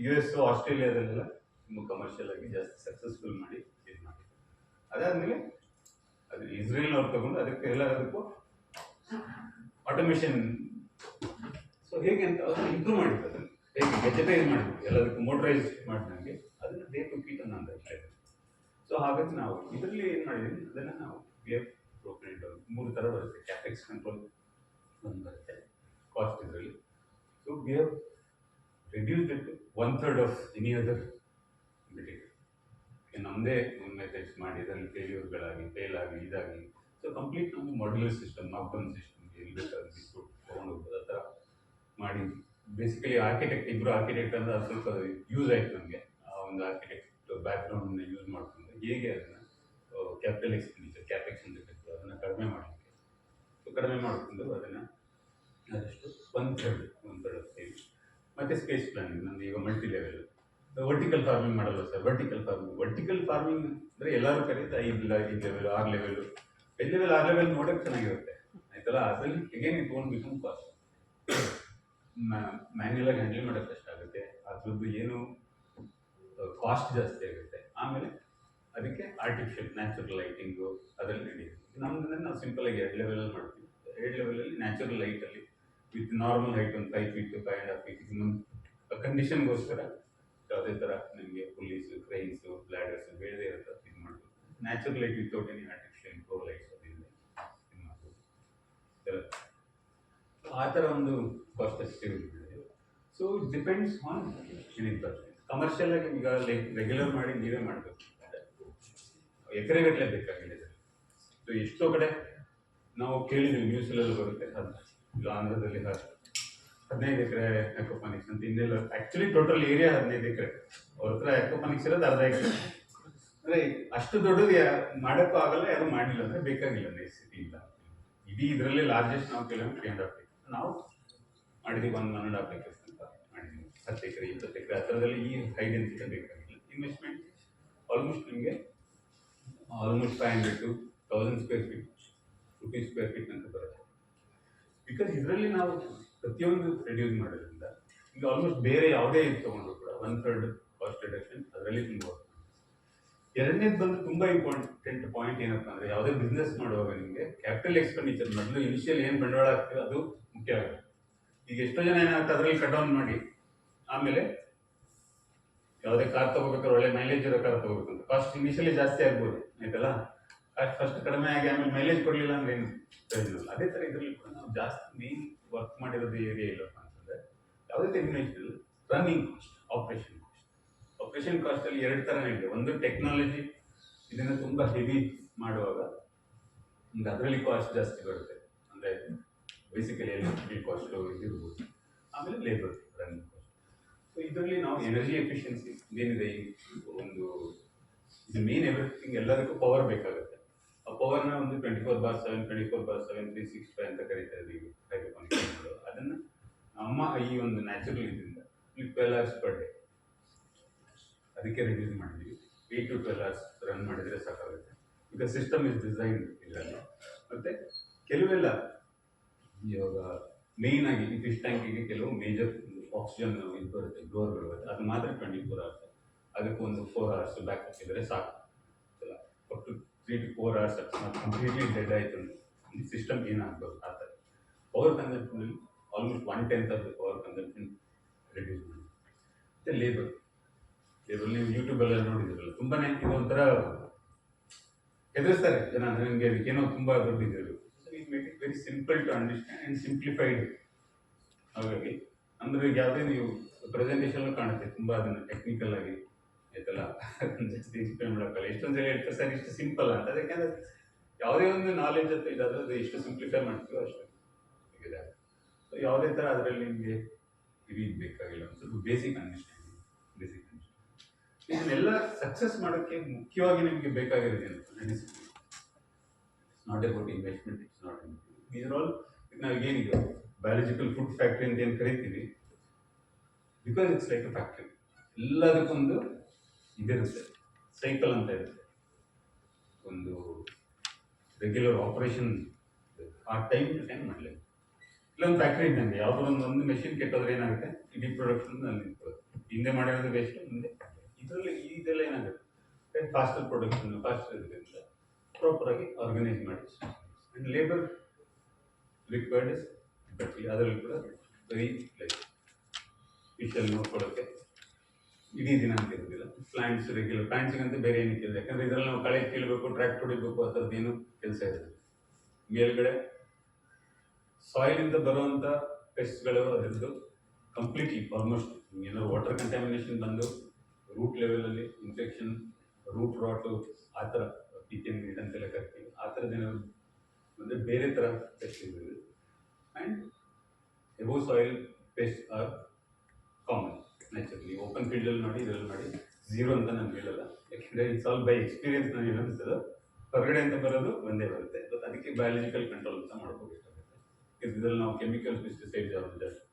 US ಆಸ್ಟ್ರೇಲಿಯಾದಲ್ಲೆಲ್ಲ ತುಂಬ ಕಮರ್ಷಿಯಲ್ ಆಗಿ ಜಾಸ್ತಿ ಸಕ್ಸಸ್ಫುಲ್ ಮಾಡಿ ಇದು ಮಾಡಿ. ಅದಾದ್ಮೇಲೆ ಅದು ಇಸ್ರೇಲ್ನವ್ರು ತಗೊಂಡು ಅದಕ್ಕೆ ಎಲ್ಲದಕ್ಕೂ ಆಟೋಮೇಷನ್, ಸೊ ಹೇಗೆ ಅಂತ ಅವರು ಇಂಪ್ರೂವ್ ಮಾಡಿದ್ರು. ಅದನ್ನು ಹೇಗೆ ವೆಜಟೈಸ್ ಮಾಡಿದ್ರು, ಎಲ್ಲದಕ್ಕೂ ಮೋಟರೈಸ್ ಮಾಡಿದಂಗೆ ಅದನ್ನು ಬೇಕು ಕೀಟ ಅಂತ ಹೇಳ್ತಾರೆ. ಸೊ ಹಾಗಾಗಿ ನಾವು ಇದರಲ್ಲಿ ಏನು ಮಾಡಿದ್ದೀವಿ, ಅದನ್ನು ನಾವು ಪ್ರೋಗ್ರೆಂಟ್ 3 ಥರ ಬರುತ್ತೆ. ಕ್ಯಾಪೆಕ್ಸ್ ಕಂಟ್ರೋಲ್ ಒಂದು ಬರುತ್ತೆ, ಕಾಸ್ಟ್ ಇದರಲ್ಲಿ. So we have reduced it 1/3 of any other material. ನಮ್ಮದೇ ಮೆಥಡ್ಸ್ ಮಾಡಿ ಅದರಲ್ಲಿ ಫೇಲ್ ಆಗಿ ಇದಾಗಿ. ಸೊ ಕಂಪ್ಲೀಟ್ ನಮ್ಮದು ಮಾಡ್ಯುಲರ್ ಸಿಸ್ಟಮ್, ನಾಕ್ಡೌನ್ ಸಿಸ್ಟಮ್, ಎಲ್ಲಿ ಬೇಕಾದ್ರೆ ಬಿಸ್ಬಿಟ್ಟು ತೊಗೊಂಡು ಹೋಗ್ಬೋದು ಆ ಥರ ಮಾಡಿ. ಬೇಸಿಕಲಿ ಇಬ್ಬರು ಆರ್ಕಿಟೆಕ್ಟ್ ಅಂದರೆ ಅದು ಸ್ವಲ್ಪ ಯೂಸ್ ಆಯಿತು ನಮಗೆ. ಆ ಒಂದು ಆರ್ಕಿಟೆಕ್ಟ್ ಬ್ಯಾಕ್ಗ್ರೌಂಡನ್ನ ಯೂಸ್ ಮಾಡಿಕೊಂಡು ಹೇಗೆ ಅದನ್ನು ಕ್ಯಾಪಿಟಲ್ ಎಕ್ಸ್ಪೆಂಡಿಚರ್ ಕ್ಯಾಪೆಕ್ಸ್ ಅಂತ ಕರಿತೀವಿ ಅದನ್ನು ಕಡಿಮೆ ಮಾಡಲಿಕ್ಕೆ. ಸೊ ಕಡಿಮೆ ಮಾಡಿಕೊಂಡು ಅದನ್ನು ಆದಷ್ಟು 1/3 ಸೇರಿ. ಮತ್ತು ಸ್ಪೇಸ್ ಪ್ಲಾನಿಂಗ್ ನಮ್ದು ಈಗ ಮಲ್ಟಿ ಲೆವೆಲ್. ವರ್ಟಿಕಲ್ ಫಾರ್ಮಿಂಗ್ ಮಾಡಲ್ಲ ಸರ್. ವರ್ಟಿಕಲ್ ಫಾರ್ಮಿಂಗ್ ಅಂದರೆ ಎಲ್ಲರೂ ಕರೀತಾರೆ 5 ಲೆವೆಲ್ 6 ಲೆವೆಲ್ 6 ಲೆವೆಲ್ ನೋಡೋಕ್ಕೆ ಚೆನ್ನಾಗಿರುತ್ತೆ ಆಯ್ತಲ್ಲ. ಅದರಲ್ಲಿ again it own become cost. Manual ಆಗಿ ಹ್ಯಾಂಡಲ್ ಮಾಡೋಕ್ಕೆ ಕಷ್ಟ ಆಗುತ್ತೆ, ಅದ್ರದ್ದು ಏನು ಕಾಸ್ಟ್ ಜಾಸ್ತಿ ಆಗುತ್ತೆ. ಆಮೇಲೆ ಅದಕ್ಕೆ ಆರ್ಟಿಫಿಷಿಯಲ್ ನ್ಯಾಚುರಲ್ ಲೈಟಿಂಗು ಅದರಲ್ಲಿ ನಡೆಯುತ್ತೆ. ನಮ್ಮದನ್ನು ನಾವು ಸಿಂಪಲಾಗಿ 2 ಲೆವೆಲಲ್ಲಿ ಮಾಡ್ತೀವಿ. 2 ಲೆವೆಲಲ್ಲಿ ನ್ಯಾಚುರಲ್ ಲೈಟಲ್ಲಿ ವಿತ್ ನಾರ್ಮಲ್ ಹೈಟ್ ಒಂದು 5 feet 5.5 feet ಇನ್ನೊಂದು ಕಂಡೀಷನ್ಗೋಸ್ಕರ ಯಾವುದೇ ಥರ ನಿಮಗೆ ಪೊಲೀಸು ಕ್ರೈನ್ಸು ಬ್ಲ್ಯಾಡರ್ಸು ಬೇಡದೇ ಇರೋ ಇದು ಮಾಡ್ಬೋದು. Natural light without any artificial grow lights ಅದರಿಂದ ಇದು ಮಾಡ್ಬೋದು. ಆ ಥರ ಒಂದು ಕಾಸ್ಟ್ ಎಸ್ಟಿಮೇಟ್ ಮಾಡಿದೆ. ಸೊ ಇಟ್ ಡಿಪೆಂಡ್ಸ್ ಆನ್ ಏನಿಂಗ್ ಪರ್ಸೆಂಟ್. ಕಮರ್ಷಿಯಲ್ ಆಗಿ ಈಗ ರೆಗ್ಯುಲರ್ ಮಾಡಿ ನೀವೇ ಮಾಡಬೇಕು, ಎಕರೆಗಟ್ಟಲೆ ಬೇಕಾಗಿಲ್ಲ ಇದರಲ್ಲಿ. ಸೊ ಎಷ್ಟೋ ಕಡೆ ನಾವು ಕೇಳಿದ್ವಿ, ನ್ಯೂಸಲ್ಲೆಲ್ಲ ಬರುತ್ತೆ. ಇಲ್ಲ ಆಂಧ್ರದಲ್ಲಿ 15 ಎಕರೆ ಅಕ್ವಾಪಾನಿಕ್ಸ್ ಅಂತ. ಇನ್ನೆಲ್ಲ ಆ್ಯಕ್ಚುಲಿ ಟೋಟಲ್ ಏರಿಯಾ 15 ಎಕರೆ. ಅವ್ರ ಹತ್ರ ಅಕ್ವಾಪಾನಿಕ್ಸ್ ಇರೋದು 1/2 ಎಕರೆ. ಅಂದರೆ ಅಷ್ಟು ದೊಡ್ಡದು ಮಾಡೋಕ್ಕೂ ಆಗಲ್ಲ, ಯಾರು ಮಾಡಿಲ್ಲ ಅಂದರೆ ಬೇಕಾಗಿಲ್ಲ, ನೆಸೆಸಿಟಿ ಇಲ್ಲ. ಇಡೀ ಇದರಲ್ಲಿ ಲಾರ್ಜೆಸ್ಟ್ ನಾವು ಕೆಲವೊಂದು 3.5 acres ನಾವು ಮಾಡಿದ್ದೀವಿ. 1.5 acres ಅಂತ ಮಾಡಿದ್ದೀವಿ. 10 ಎಕರೆ 20 ಎಕರೆ ಆ ಥರದಲ್ಲಿ ಈ ಹೈ ಡೆನ್ಸಿಟಿ ಬೇಕಾಗಿಲ್ಲ. ಇನ್ವೆಸ್ಟ್ಮೆಂಟ್ ಆಲ್ಮೋಸ್ಟ್ ನಿಮಗೆ almost 500 to 1000 square feet ₹square feet ಅಂತ ಬರುತ್ತೆ. ಬಿಕಾಸ್ ಇದರಲ್ಲಿ ನಾವು ಪ್ರತಿಯೊಂದು ರೆಡ್ಯೂಸ್ ಮಾಡೋದ್ರಿಂದ ಈಗ ಆಲ್ಮೋಸ್ಟ್ ಬೇರೆ ಯಾವುದೇ ಇದು ತೊಗೊಂಡ್ರು ಕೂಡ 1/3 ಕಾಸ್ಟ್ ರಿಡಕ್ಷನ್ ಅದರಲ್ಲಿ ತುಂಬ. ಎರಡನೇದು ಬಂದು ತುಂಬ ಇಂಪಾರ್ಟೆಂಟ್ ಪಾಯಿಂಟ್ ಏನಪ್ಪ ಅಂದರೆ, ಯಾವುದೇ ಬಿಸ್ನೆಸ್ ಮಾಡುವಾಗ ನಿಮಗೆ ಕ್ಯಾಪಿಟಲ್ ಎಕ್ಸ್ಪೆಂಡಿಚರ್ ಮೊದಲು ಇನಿಷಿಯಲ್ ಏನು ಬಂಡವಾಳ ಆಗ್ತದೆ ಅದು ಮುಖ್ಯ ಆಗುತ್ತೆ. ಈಗ ಎಷ್ಟೋ ಜನ ಏನಾಗುತ್ತೆ, ಅದರಲ್ಲಿ ಕಟ್ ಡೌನ್ ಮಾಡಿ ಆಮೇಲೆ ಯಾವುದೇ ಕಾರ್ ತೊಗೋಬೇಕಾದ್ರೆ ಒಳ್ಳೆ ಮೈಲೇಜ್ ಇರೋ ಕಾರ್ ತೊಗೋಬೇಕು ಅಂತ ಕಾಸ್ಟ್ ಇನಿಷಿಯಲಿ ಜಾಸ್ತಿ ಆಗ್ಬೋದು ಆಯ್ತಲ್ಲ. ಕಾಸ್ಟ್ ಫಸ್ಟ್ ಕಡಿಮೆ ಆಗಿ ಆಮೇಲೆ ಮೈಲೇಜ್ ಕೊಡಲಿಲ್ಲ ಅಂದ್ರೆ ಏನು ಪ್ರಯೋಜನ. ಅದೇ ಥರ ಇದರಲ್ಲಿ ಕೂಡ ನಾವು ಜಾಸ್ತಿ ಮೇನ್ ವರ್ಕ್ ಮಾಡಿರೋದು ಏರಿಯಾ ಇಲ್ಲಪ್ಪ ಅಂತಂದರೆ ಯಾವುದೇ ಟೆಕ್ನಾಲಜಿ ರನ್ನಿಂಗ್ ಕಾಸ್ಟ್, ಆಪ್ರೇಷನ್ ಕಾಸ್ಟಲ್ಲಿ 2 ಥರ ಇದೆ. ಒಂದು ಟೆಕ್ನಾಲಜಿ, ಇದನ್ನು ತುಂಬ ಹೆವಿ ಮಾಡುವಾಗ ನಿಮ್ಗೆ ಅದರಲ್ಲಿ ಕಾಸ್ಟ್ ಜಾಸ್ತಿ ಬರುತ್ತೆ. ಅಂದರೆ ಬೇಸಿಕಲಿ ಎಲೆಕ್ಟ್ರಿಕಲ್ ಕಾಸ್ಟು ಇದಿರ್ಬೋದು. ಆಮೇಲೆ ಲೇಬರ್ ರನ್ನಿಂಗ್ ಕಾಸ್ಟ್. ಸೊ ಇದರಲ್ಲಿ ನಾವು ಎನರ್ಜಿ ಎಫಿಷಿಯನ್ಸಿ ಏನಿದೆ, ಒಂದು ಇದು ಮೇನ್ ಎವ್ರಿಥಿಂಗ್. ಎಲ್ಲದಕ್ಕೂ ಪವರ್ ಬೇಕಾಗುತ್ತೆ. ಆ ಪವರ್ನ ಒಂದು 24/7 365 ಅಂತ ಕರೀತಾ ಇದ್ದೀವಿ ಹೈಡ್ರೋಪಾನಿಕ್ಸ್. ಅದನ್ನು ನಮ್ಮ ಈ ಒಂದು ನ್ಯಾಚುರಲ್ ಇದರಿಂದ 12 hours per day ಅದಕ್ಕೆ ರಿಡ್ಯೂಸ್ ಮಾಡಿದ್ವಿ. 8 to 12 hours ರನ್ ಮಾಡಿದರೆ ಸಾಕಾಗುತ್ತೆ. ಈಗ ಸಿಸ್ಟಮ್ ಇಸ್ ಡಿಸೈನ್ ಇದರಲ್ಲಿ. ಮತ್ತು ಕೆಲವೆಲ್ಲ ಇವಾಗ ಮೇಯ್ನ್ ಆಗಿ ಈ ಫಿಶ್ ಟ್ಯಾಂಕಿಗೆ ಕೆಲವು ಮೇಜರ್ ಆಕ್ಸಿಜನ್ ಇದು ಬರುತ್ತೆ, ಗ್ರೋರ್ ಬರುತ್ತೆ. ಅದು ಮಾತ್ರ 24 hours. ಅದಕ್ಕೆ ಒಂದು 4 hours ಬ್ಯಾಕ್ ಹಾಕಿದರೆ ಸಾಕು. ಒಟ್ಟು 3 to 4 hours ಕಂಪ್ಲೀಟ್ಲಿ ಡೆಡ್ ಆಯಿತು ಈ ಸಿಸ್ಟಮ್ ಏನಾಗ್ಬೋದು. ಆ ಥರ ಪವರ್ ಕನ್ಸಂಪ್ಷನಲ್ಲಿ almost 1/10 of the power consumption reduce ಮಾಡಿ. ಮತ್ತು ಲೇಬರ್ ನೀವು ಯೂಟ್ಯೂಬೆಲ್ಲ ನೋಡಿದಿರಲ್ಲ, ತುಂಬಾ ಇದು ಒಂಥರ ಹೆದರ್ಸ್ತಾರೆ ಜನ. ಅಂದರೆ ನಿಮಗೆ ಅದಕ್ಕೇನೋ ತುಂಬ ದೊಡ್ಡಿದ್ರು. So it make it very simple to understand and simplified. ಹಾಗಾಗಿ ಅಂದರೆ ಯಾವುದೇ ನೀವು ಪ್ರೆಸೆಂಟೇಷನ್ ಕಾಣುತ್ತೆ ತುಂಬ ಅದನ್ನು ಟೆಕ್ನಿಕಲ್ ಆಗಿ ಆಯ್ತಲ್ಲ ಜಾಸ್ತಿ ಎಕ್ಸ್ಪ್ಲೇನ್ ಮಾಡೋಕ್ಕಲ್ಲ. ಎಷ್ಟೊಂದು ಸಲ ಹೇಳ್ತಾರೆ ಸರ್ ಇಷ್ಟು ಸಿಂಪಲ್ ಅಂತ. ಅದಕ್ಕೆ ಯಾವುದೇ ಒಂದು ನಾಲೆಜ್ ಅಂತ ಇದಾದ್ರೆ ಅದು ಎಷ್ಟು ಸಿಂಪ್ಲಿಫೈ ಮಾಡ್ತೀವೋ ಅಷ್ಟು ಇದೆ. ಸೊ ಯಾವುದೇ ಥರ ಅದರಲ್ಲಿ ನಿಮಗೆ ಇದು ಬೇಕಾಗಿಲ್ಲ, ಒಂದು ಸ್ವಲ್ಪ ಬೇಸಿಕ್ ಅಂಡರ್ಸ್ಟ್ಯಾಂಡಿಂಗ್. ಇದನ್ನೆಲ್ಲ ಸಕ್ಸಸ್ ಮಾಡೋಕ್ಕೆ ಮುಖ್ಯವಾಗಿ ನಿಮಗೆ ಬೇಕಾಗಿರೋದು ಏನು? Discipline. It's not about investment, it's not these are all. ನಾವು ಏನಿದೆ ಬಯಾಲಜಿಕಲ್ ಫುಡ್ ಫ್ಯಾಕ್ಟ್ರಿ ಅಂತ ಏನು ಕರಿತೀವಿ, because it's like a factory. ಎಲ್ಲದಕ್ಕೊಂದು ಇದಿರುತ್ತೆ, ಸೈಕಲ್ ಅಂತ ಇರುತ್ತೆ, ಒಂದು ರೆಗ್ಯುಲರ್ ಆಪರೇಷನ್. ಆ ಟೈಮ್ ಟು ಟೈಮ್ ಮಾಡಲೇಬೇಕು. ಇಲ್ಲೊಂದು ಫ್ಯಾಕ್ಟ್ರಿ ಇದ್ದಂಗೆ, ಯಾವುದೋ ಒಂದು ಮೆಷಿನ್ ಕೆಟ್ಟೋದ್ರೆ ಏನಾಗುತ್ತೆ, ಇಡೀ ಪ್ರೊಡಕ್ಷನ್ ಅಲ್ಲಿ ನಿಂತ್ಕೊಳ್ಳುತ್ತೆ. ಹಿಂದೆ ಮಾಡಿರೋದು ವೇಸ್ಟ್, ಮುಂದೆ ಇದರಲ್ಲಿ ಇದೆಲ್ಲ ಏನಾಗುತ್ತೆ, ಫಾಸ್ಟರ್ ಪ್ರೊಡಕ್ಷನ್, ಫಾಸ್ಟರ್ ಇರೋದ್ರಿಂದ ಪ್ರಾಪರಾಗಿ ಆರ್ಗನೈಸ್ ಮಾಡಿ. And labour required is but ಅದರಲ್ಲಿ ಕೂಡ ವೆರಿ ಲೈಕ್ ಫಿಶಲ್ಲಿ ನೋಡ್ಕೊಳ್ಳೋಕ್ಕೆ ಇಡೀ ದಿನ ಅಂತ ಇರೋದಿಲ್ಲ. ಪ್ಲಾಂಟ್ಸ್ ರೆಗ್ಯುಲರ್ ಪ್ಲಾಂಟ್ಸಿಗಂತ ಬೇರೆ ಏನಕ್ಕೆ ಇದೆ, ಯಾಕಂದರೆ ಇದರಲ್ಲಿ ನಾವು ಕಳೆ ಕೀಳಬೇಕು, ಟ್ರ್ಯಾಕ್ಟ್ ಹೊಡಿಬೇಕು, ಆ ಥರದ್ದೇನು ಕೆಲಸ ಇರೋದಿಲ್ಲ. ಮೇಲ್ಗಡೆ ಸಾಯಿಲಿಂದ ಬರುವಂಥ ಪೆಸ್ಟ್ಗಳು ಅದರದ್ದು ಕಂಪ್ಲೀಟ್ಲಿ ಆಲ್ಮೋಸ್ಟ್ ಏನಾದ್ರು ವಾಟರ್ ಕಂಟ್ಯಾಮಿನೇಷನ್ ಬಂದು ರೂಟ್ ಲೆವೆಲಲ್ಲಿ ಇನ್ಫೆಕ್ಷನ್, ರೂಟ್ ರಾಟು, ಆ ಥರ ಪಿಕೆನ್ ನೀಡ್ ಅಂತೆಲ್ಲ ಕರಿತೀವಿ, ಆ ಥರದ್ದೇನಾದ್ರು ಅಂದರೆ ಬೇರೆ ಥರ ಪೆಸ್ಟ್ ಇರೋದು. And above soil pest are common naturally. Open ಫೀಲ್ಡಲ್ಲಿ ಮಾಡಿ ಇದರಲ್ಲಿ ಮಾಡಿ ಝೀರೋ ಅಂತ ನಾನು ಹೇಳಲ್ಲ, ಯಾಕೆಂದರೆ ಇಟ್ಸ್ ಆಲ್ ಬೈ ಎಕ್ಸ್ಪೀರಿಯನ್ಸ್. ನಾನು ಏನಂತದೋ ಹೊರಗಡೆ ಅಂತ ಬರೋದು ಒಂದೇ ಬರುತ್ತೆ, ಬಟ್ ಅದಕ್ಕೆ ಬಯಾಲಜಿಕಲ್ ಕಂಟ್ರೋಲ್ ಅಂತ ಮಾಡ್ಕೋಬೇಕಾಗುತ್ತೆ. ಇದರಲ್ಲಿ ನಾವು ಕೆಮಿಕಲ್ ಪೆಸ್ಟಿಸೈಡ್ಸ್ ಯಾವುದು ಜಾಸ್ತಿ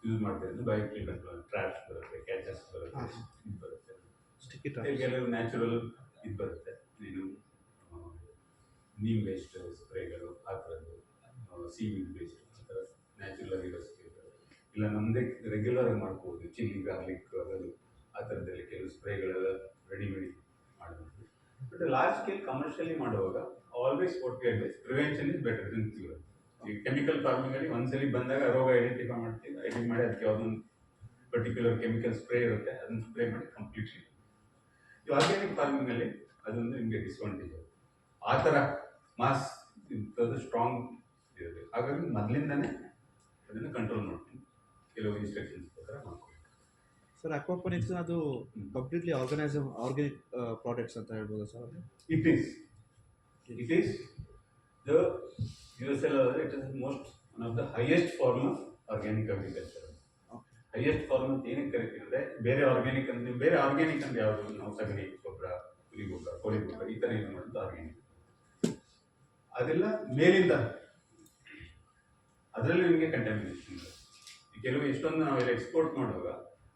ಯೂಸ್ ಮಾಡ್ತಿರೋದು ಬಯೋಲಜಿಕಲ್ ಕಂಟ್ರೋಲ್. ಟ್ರ್ಯಾಪ್ಸ್ ಬರುತ್ತೆ, ಕ್ಯಾಚಸ್ ಬರುತ್ತೆ, ಇದು ಬರುತ್ತೆ, ಕೆಲವು ನ್ಯಾಚುರಲ್ ಇದು ಬರುತ್ತೆ, ನೀನು ನೀಮ್ ವೇಸ್ಟ್ ಸ್ಪ್ರೇಗಳು, ಆ ಥರದ್ದು ಸೀವೀಡ್ ವೇಸ್ಟ್, ಆ ಥರ ನ್ಯಾಚುರಲ್ ಆಗಿರೋ ಸ್ಪ್ರೇಗಳು. ಇಲ್ಲ ನಮ್ಮದೇ ರೆಗ್ಯುಲರ್ ಆಗಿ ಮಾಡ್ಕೋಬೋದು, ಚಿಲ್ಲಿ, ಗಾರ್ಲಿಕ್, ಅದನ್ನು ಆ ಥರದಲ್ಲಿ ಕೆಲವು ಸ್ಪ್ರೇಗಳೆಲ್ಲ ರೆಡಿಮೇಡ್ ಮಾಡಬಹುದು. ಬಟ್ ಲಾರ್ಜ್ ಸ್ಕೇಲ್ ಕಮರ್ಷಿಯಲಿ ಮಾಡುವಾಗ always what we advise, prevention is better than cure. ಈ ಕೆಮಿಕಲ್ ಫಾರ್ಮಿಂಗಲ್ಲಿ ಒಂದ್ಸಲಿ ಬಂದಾಗ ರೋಗ ಐಡೆಂಟಿಫೈ ಮಾಡ್ತೀವಿ, ಐಡೆಂಟಿಫೈ ಮಾಡಿ ಅದಕ್ಕೆ ಯಾವುದೊಂದು ಪರ್ಟಿಕ್ಯುಲರ್ ಕೆಮಿಕಲ್ ಸ್ಪ್ರೇ ಇರುತ್ತೆ, ಅದನ್ನು ಸ್ಪ್ರೇ ಮಾಡಿ ಕಂಪ್ಲೀಟ್ಲಿ. ಈ ಆರ್ಗ್ಯಾನಿಕ್ ಫಾರ್ಮಿಂಗಲ್ಲಿ ಅದೊಂದು ನಿಮಗೆ ಡಿಸ್ಅಡ್ವಾಂಟೇಜ್. ಆ ಥರ ಮಾಸ್ ಇಂಥದ್ದು ಸ್ಟ್ರಾಂಗ್ ಇರುತ್ತೆ, ಹಾಗಾಗಿ ಮೊದಲಿಂದನೇ ಅದನ್ನು ಕಂಟ್ರೋಲ್ ಮಾಡ್ತೀನಿ, ಕೆಲವು ಇನ್ಸ್ಟ್ರಕ್ಷನ್ಸ್ ಪ್ರಕಾರ ಮಾಡ್ಕೊಂಡು. ಸರ್ ಅಕ್ವಾಪೋನಿಕ್ಸ್ ಅದು ಕಂಪ್ಲೀಟ್ಲಿ ಆರ್ಗ್ಯಾನಿಕ್ ಪ್ರಾಡಕ್ಟ್ಸ್ ಅಂತ ಹೇಳ್ಬೋದು sir? It is the USL, it is most one of the highest form of organic agriculture. Highest form ಅಂತ ಏನಕ್ಕೆ ಕರಿತೀವಿ ಅಂದರೆ, ಬೇರೆ ಆರ್ಗ್ಯಾನಿಕ್ ಅಂದ್ರೆ ಯಾವುದು, ನಾವು ಸಗಣಿ ಗೊಬ್ಬರ, ಕುರಿ ಗೊಬ್ಬರ, ಕೋಳಿ ಗೊಬ್ಬರ ಈ ಥರ ಯೂಸ್ ಮಾಡೋದು ಆರ್ಗ್ಯಾನಿಕ್. ಅದೆಲ್ಲ ಮೇಲಿಂದ, ಅದರಲ್ಲಿ ನಿಮಗೆ ಕಂಟ್ಯಾಮಿನೇಷನ್ ಇದೆ. ಕೆಲವು ಎಷ್ಟೊಂದು ನಾವೆಲ್ಲ ಎಕ್ಸ್ಪೋರ್ಟ್ ಮಾಡುವಾಗ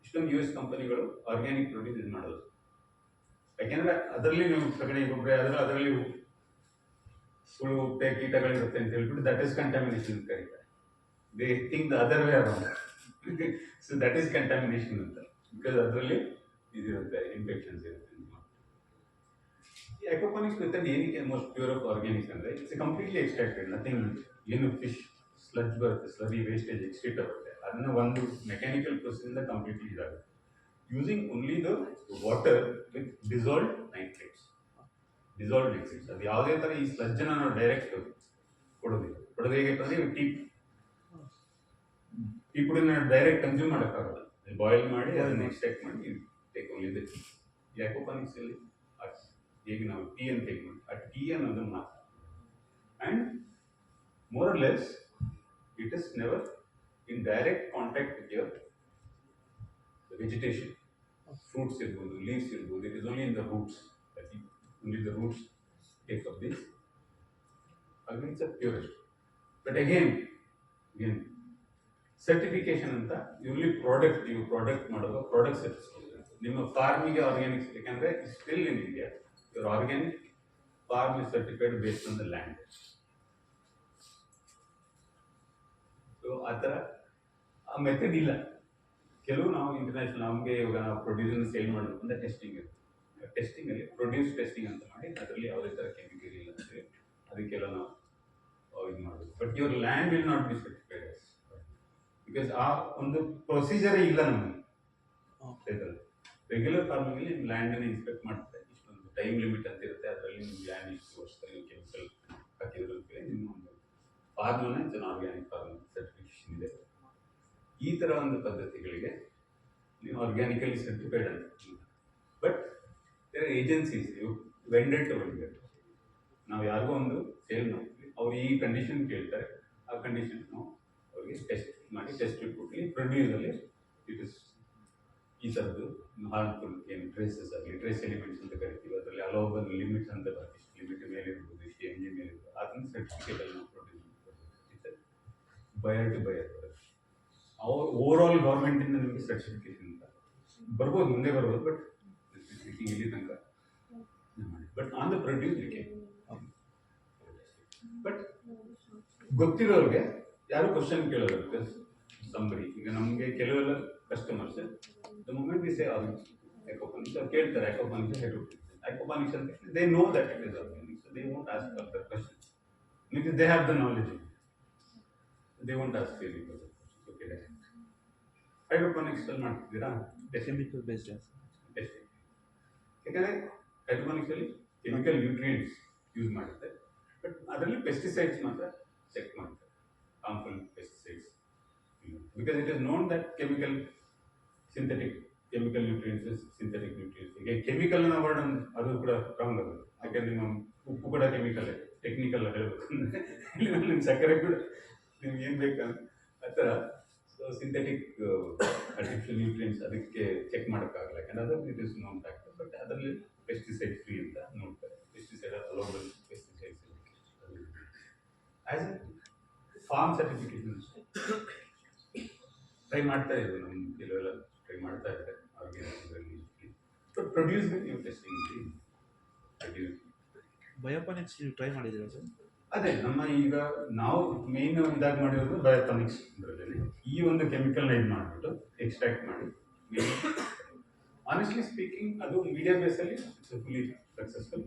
ಇಷ್ಟೊಂದು US ಕಂಪನಿಗಳು ಆರ್ಗ್ಯಾನಿಕ್ ಪ್ರೊಡ್ಯೂಸ್ ಇದು ಮಾಡೋದು, ಯಾಕೆಂದರೆ ಅದರಲ್ಲಿ ನೀವು ಸಗಣಿ ಗೊಬ್ಬರ ಅದರಲ್ಲಿ ಹುಳು, ಉಪ್ಪೆ, ಕೀಟಗಳಿರುತ್ತೆ ಅಂತ ಹೇಳ್ಬಿಟ್ಟು ದಟ್ ಈಸ್ ಕಂಟ್ಯಾಮಿನೇಷನ್ ಅಂತ ಕರೀತಾರೆ. They think the other way around. So that is contamination ಅಂತ, ಬಿಕಾಸ್ ಅದರಲ್ಲಿ ಇದಿರುತ್ತೆ, ಇನ್ಫೆಕ್ಷನ್ಸ್ ಇರುತ್ತೆ. ಈ ಅಕ್ವಾಪೋನಿಕ್ಸ್ ಮೆಥಡ್ ಏನಕ್ಕೆ ಮೋಸ್ಟ್ ಪ್ಯೂರ್ ಆಫ್ ಆರ್ಗ್ಯಾನಿಕ್ ಅಂದರೆ, ಇಟ್ಸ್ ಕಂಪ್ಲೀಟ್ಲಿ ಎಕ್ಸ್ಟ್ರಾಕ್ಟೆಡ್. ನಥಿಂಗ್, ಏನು ಫಿಶ್ ಸ್ಲಜ್ ಬರುತ್ತೆ, ಸ್ಲರಿ ವೇಸ್ಟೇಜ್ ಎಕ್ಸ್ಟ್ರೀಟ್ ಆಗುತ್ತೆ, ಅದನ್ನು ಒಂದು ಮೆಕ್ಯಾನಿಕಲ್ ಪ್ರೊಸೆಸ್ಸಿಂದ ಕಂಪ್ಲೀಟ್ಲಿ ಇದಾಗುತ್ತೆ, using only the water with dissolved nitrates. ಅದು ಯಾವುದೇ ಥರ ಈ ಸ್ಲಜ್ಜನ್ನು ನಾವು ಡೈರೆಕ್ಟ್ ಕೊಡೋದು ಹೇಗೆ ಅಂದರೆ, ಟೀ ಪುಡಿನ ಡೈರೆಕ್ಟ್ ಕನ್ಸ್ಯೂಮ್ ಮಾಡೋಕ್ಕಾಗಲ್ಲ, ಬಾಯ್ಲ್ ಮಾಡಿ ಅದನ್ನು ಎಕ್ಸ್ಟ್ರಾಕ್ಟ್ ಮಾಡಿ ಟೇಕ್ ಓನ್ಲಿ ದ ಟೀ. ಈ ಅಕ್ವಾಪೋನಿಕ್ಸಲ್ಲಿ ಹೇಗೆ ನಾವು ಟೀ ಅಂತ ಟೇಕ್ ಮಾಡಿ ಆ ಟೀ ಅನ್ನೋದನ್ನು ಮಾತ್ರ. And more or less it is never in direct contact with your vegetation. Fruits ಇರ್ಬೋದು, ಲೀವ್ಸ್ ಇರ್ಬೋದು, it is only in the roots. Only the roots take up this. Again, it's a purest. But again, certification anta only product ಮಾಡುವ product certificate. ನಿಮ್ಮ ಫಾರ್ಮಿಗೆ organics ಬೇಕಂದ್ರೆ still in India your organic farm is certified based on the land. So ಆ ಥರ ಆ method ಇಲ್ಲ. ಕೆಲವು ನಾವು ಇಂಟರ್ನ್ಯಾಷನಲ್, ನಮಗೆ ಇವಾಗ ನಾವು ಪ್ರೊಡ್ಯೂಸರ್ನ ಸೇಲ್ ಮಾಡಬೇಕು ಅಂದರೆ ಟೆಸ್ಟಿಂಗ್ ಇರುತ್ತೆ. ಟೆಸ್ಟಿಂಗಲ್ಲಿ ಪ್ರೊಡ್ಯೂಸ್ ಟೆಸ್ಟಿಂಗ್ ಅಂತ ಮಾಡಿ ಅದರಲ್ಲಿ ಯಾವುದೇ ಥರ ಕೆಮಿಕಲ್ ಇಲ್ಲ ಅಂದರೆ ಅದಕ್ಕೆಲ್ಲ ನಾವು ಇದು ಮಾಡಬೇಕು. But your land will not be certified because ಆ ಒಂದು ಪ್ರೊಸೀಜರೇ ಇಲ್ಲ ನಮಗೆ. ರೆಗ್ಯುಲರ್ ಫಾರ್ಮಿಂಗಲ್ಲಿ ನಿಮ್ಮ ಲ್ಯಾಂಡನ್ನು ಇನ್ಸ್ಪೆಕ್ಟ್ ಮಾಡ್ತಾರೆ, ಇಷ್ಟೊಂದು ಟೈಮ್ ಲಿಮಿಟ್ ಅಂತ ಇರುತ್ತೆ, ಅದರಲ್ಲಿ ನಿಮ್ಮ ಲ್ಯಾಂಡ್ ಇಷ್ಟು ವರ್ಷದಲ್ಲಿ ಕೆಮಿಕಲ್ ಹಾಕಿರೋದಕ್ಕೆ ನಿಮ್ಮ ಒಂದು ಫಾರ್ಮನ್ನು ಆರ್ಗ್ಯಾನಿಕ್ ಫಾರ್ಮಿಂಗ್ ಸರ್ಟಿಫಿಕೇಶನ್ ಇದೆ. ಈ ಥರ ಒಂದು ಪದ್ಧತಿಗಳಿಗೆ ನೀವು ಆರ್ಗ್ಯಾನಿಕಲಿ ಸರ್ಟಿಫೈಡ್ ಅಂತ. But there are agencies, you vendor to vendor. ನಾವು ಯಾರಿಗೋ ಒಂದು ಸೇಲ್ ಮಾಡ್ತೀವಿ, ಅವ್ರು ಈ ಕಂಡೀಷನ್ ಕೇಳ್ತಾರೆ, ಆ ಕಂಡೀಷನ್ ನಾವು ಅವ್ರಿಗೆ ಟೆಸ್ಟ್ ಮಾಡಿ ಟೆಸ್ಟ್ ಕೊಟ್ಟು ಪ್ರೊಡ್ಯೂಸಲ್ಲಿ ಇಟ್ ಇಸ್ ಈ ಥರದ್ದು ಹಾರ್ಮ್ಫುಲ್ ಏನು ಟ್ರೇಸಸ್ ಆಗಲಿ ಟ್ರೇಸ್ ಎಲಿಮೆಂಟ್ಸ್ ಅಂತ ಕರಿತೀವಿ, ಅದರಲ್ಲಿ ಅಲೋಬಲ್ ಲಿಮಿಟ್ಸ್ ಅಂತ ಬರುತ್ತೆ, ಇಷ್ಟು ಲಿಮಿಟ್ ಮೇಲೆ ಇರ್ಬೋದು, ಇಷ್ಟು ಎಮ್ ಜಿ ಮೇಲೆ ಇರ್ಬೋದು, ಅದನ್ನು ಸರ್ಟಿಫಿಕೇಟಲ್ಲಿ ನಾವು ಪ್ರೊಡ್ಯೂಸ್ ಮಾಡ್ಬೋದು. ಬಯರ್ ಟು ಬಯರ್ ಬರುತ್ತೆ. ಅವ್ರು ಓವರ್ ಆಲ್ ಗೌರ್ಮೆಂಟಿಂದ ನಿಮಗೆ ಸರ್ಟಿಫಿಕೇಶನ್ ಅಂತ ಬರ್ಬೋದು, ಮುಂದೆ ಬರ್ಬೋದು, ಬಟ್ ಇಲ್ಲಿ ತನಕ ಮಾಡಿ. But on the produce but ಗೊತ್ತಿರೋರಿಗೆ ಯಾರು ಕ್ವಶನ್ ಕೇಳೋದು, ಬಿಕಾಸ್ ಸಂಬರಿ ಈಗ ನಮಗೆ ಕೆಲವೆಲ್ಲ customers the moment we say aquaponics ಅವ್ರು ಕೇಳ್ತಾರೆ ಅಕ್ವಾಪಾನಿಕ್ಸ್ ಅಕ್ವಾಪಾನಿಕ್ಸ್ ಅಂತ they know that it is organic, so they won't ask further question because they have the knowledge, they won't ask any further question. Okay, hydroponics ಅಲ್ಲಿ ಮಾಡ್ತಿದ್ದೀರಾ chemical based. ಯಾಕಂದರೆ ಹೈಡ್ರೋಪಾನಿಕ್ಸಲ್ಲಿ chemical nutrients use ಮಾಡುತ್ತೆ, but ಅದರಲ್ಲಿ pesticides ಮಾತ್ರ check ಮಾಡ್ತಾರೆ, harmful pesticides, because it is non that synthetic chemical nutrients synthetic nutrients. ಈಗ chemical ಅನ್ನೋ ವರ್ಡ್ ಅದು ಕೂಡ ರಾಂಗ್ ಆಗುತ್ತೆ, ಯಾಕಂದರೆ ನಿಮ್ಮ ಉಪ್ಪು ಕೂಡ ಕೆಮಿಕಲ್, ಟೆಕ್ನಿಕಲ್ ಹೇಳಬೇಕು ಅಂದರೆ ನಿಮ್ಮ ಸಕ್ಕರೆ ಕೂಡ ನಿಮ್ಗೆ ಏನು ಬೇಕಂತ ಆ ಥರ. ಸೊ ಸಿಂಥೆಟಿಕ್ ಆರ್ಟಿಫಿಷಿಯಲ್ ನ್ಯೂಟ್ರಿಯೆಂಟ್ಸ್ ಅದಕ್ಕೆ ಚೆಕ್ ಮಾಡೋಕ್ಕಾಗಲ್ಲ, ಯಾಕಂದರೆ ಅದು it is known factor, but ಅದರಲ್ಲಿ ಪೆಸ್ಟಿಸೈಡ್ ಫ್ರೀ ಅಂತ ನೋಡ್ತಾರೆ, pesticide allowable pesticides as a farm certification try ಮಾಡ್ತಾ ಇದ್ದೀವಿ, ನಮ್ಮ ಕೆಲವೆಲ್ಲ ಟ್ರೈ ಮಾಡ್ತಾ ಇದ್ದಾರೆ ಆರ್ಗ್ಯಾನಿಕ್, ಬಟ್ ಪ್ರೊಡ್ಯೂಸ್ಗೆ ನೀವು ಟೆಸ್ಟಿಂಗ್ ಪ್ರೊಡ್ಯೂಸ್. ಬಯೋಪಾನಿಕ್ಸ್ ನೀವು ಟ್ರೈ ಮಾಡಿದ್ದೀರಾ ಸರ್? ಅದೇ ನಮ್ಮ ಈಗ ನಾವು ಮೇನ್ ಇದಾಗಿ ಮಾಡಿರೋದು ಬಯೋಪಾನಿಕ್ಸ್ ಇದರಲ್ಲಿ ಈ ಒಂದು ಕೆಮಿಕಲ್ನ ಇದು ಮಾಡಿಬಿಟ್ಟು ಎಕ್ಸ್ಟ್ರಾಕ್ಟ್ ಮಾಡಿ, ಆನೆಸ್ಟ್ಲಿ ಸ್ಪೀಕಿಂಗ್ ಅದು ಮೀಡಿಯಾ ಬೇಸಲ್ಲಿ ಫುಲ್ಲಿ ಸಕ್ಸಸ್ಫುಲ್.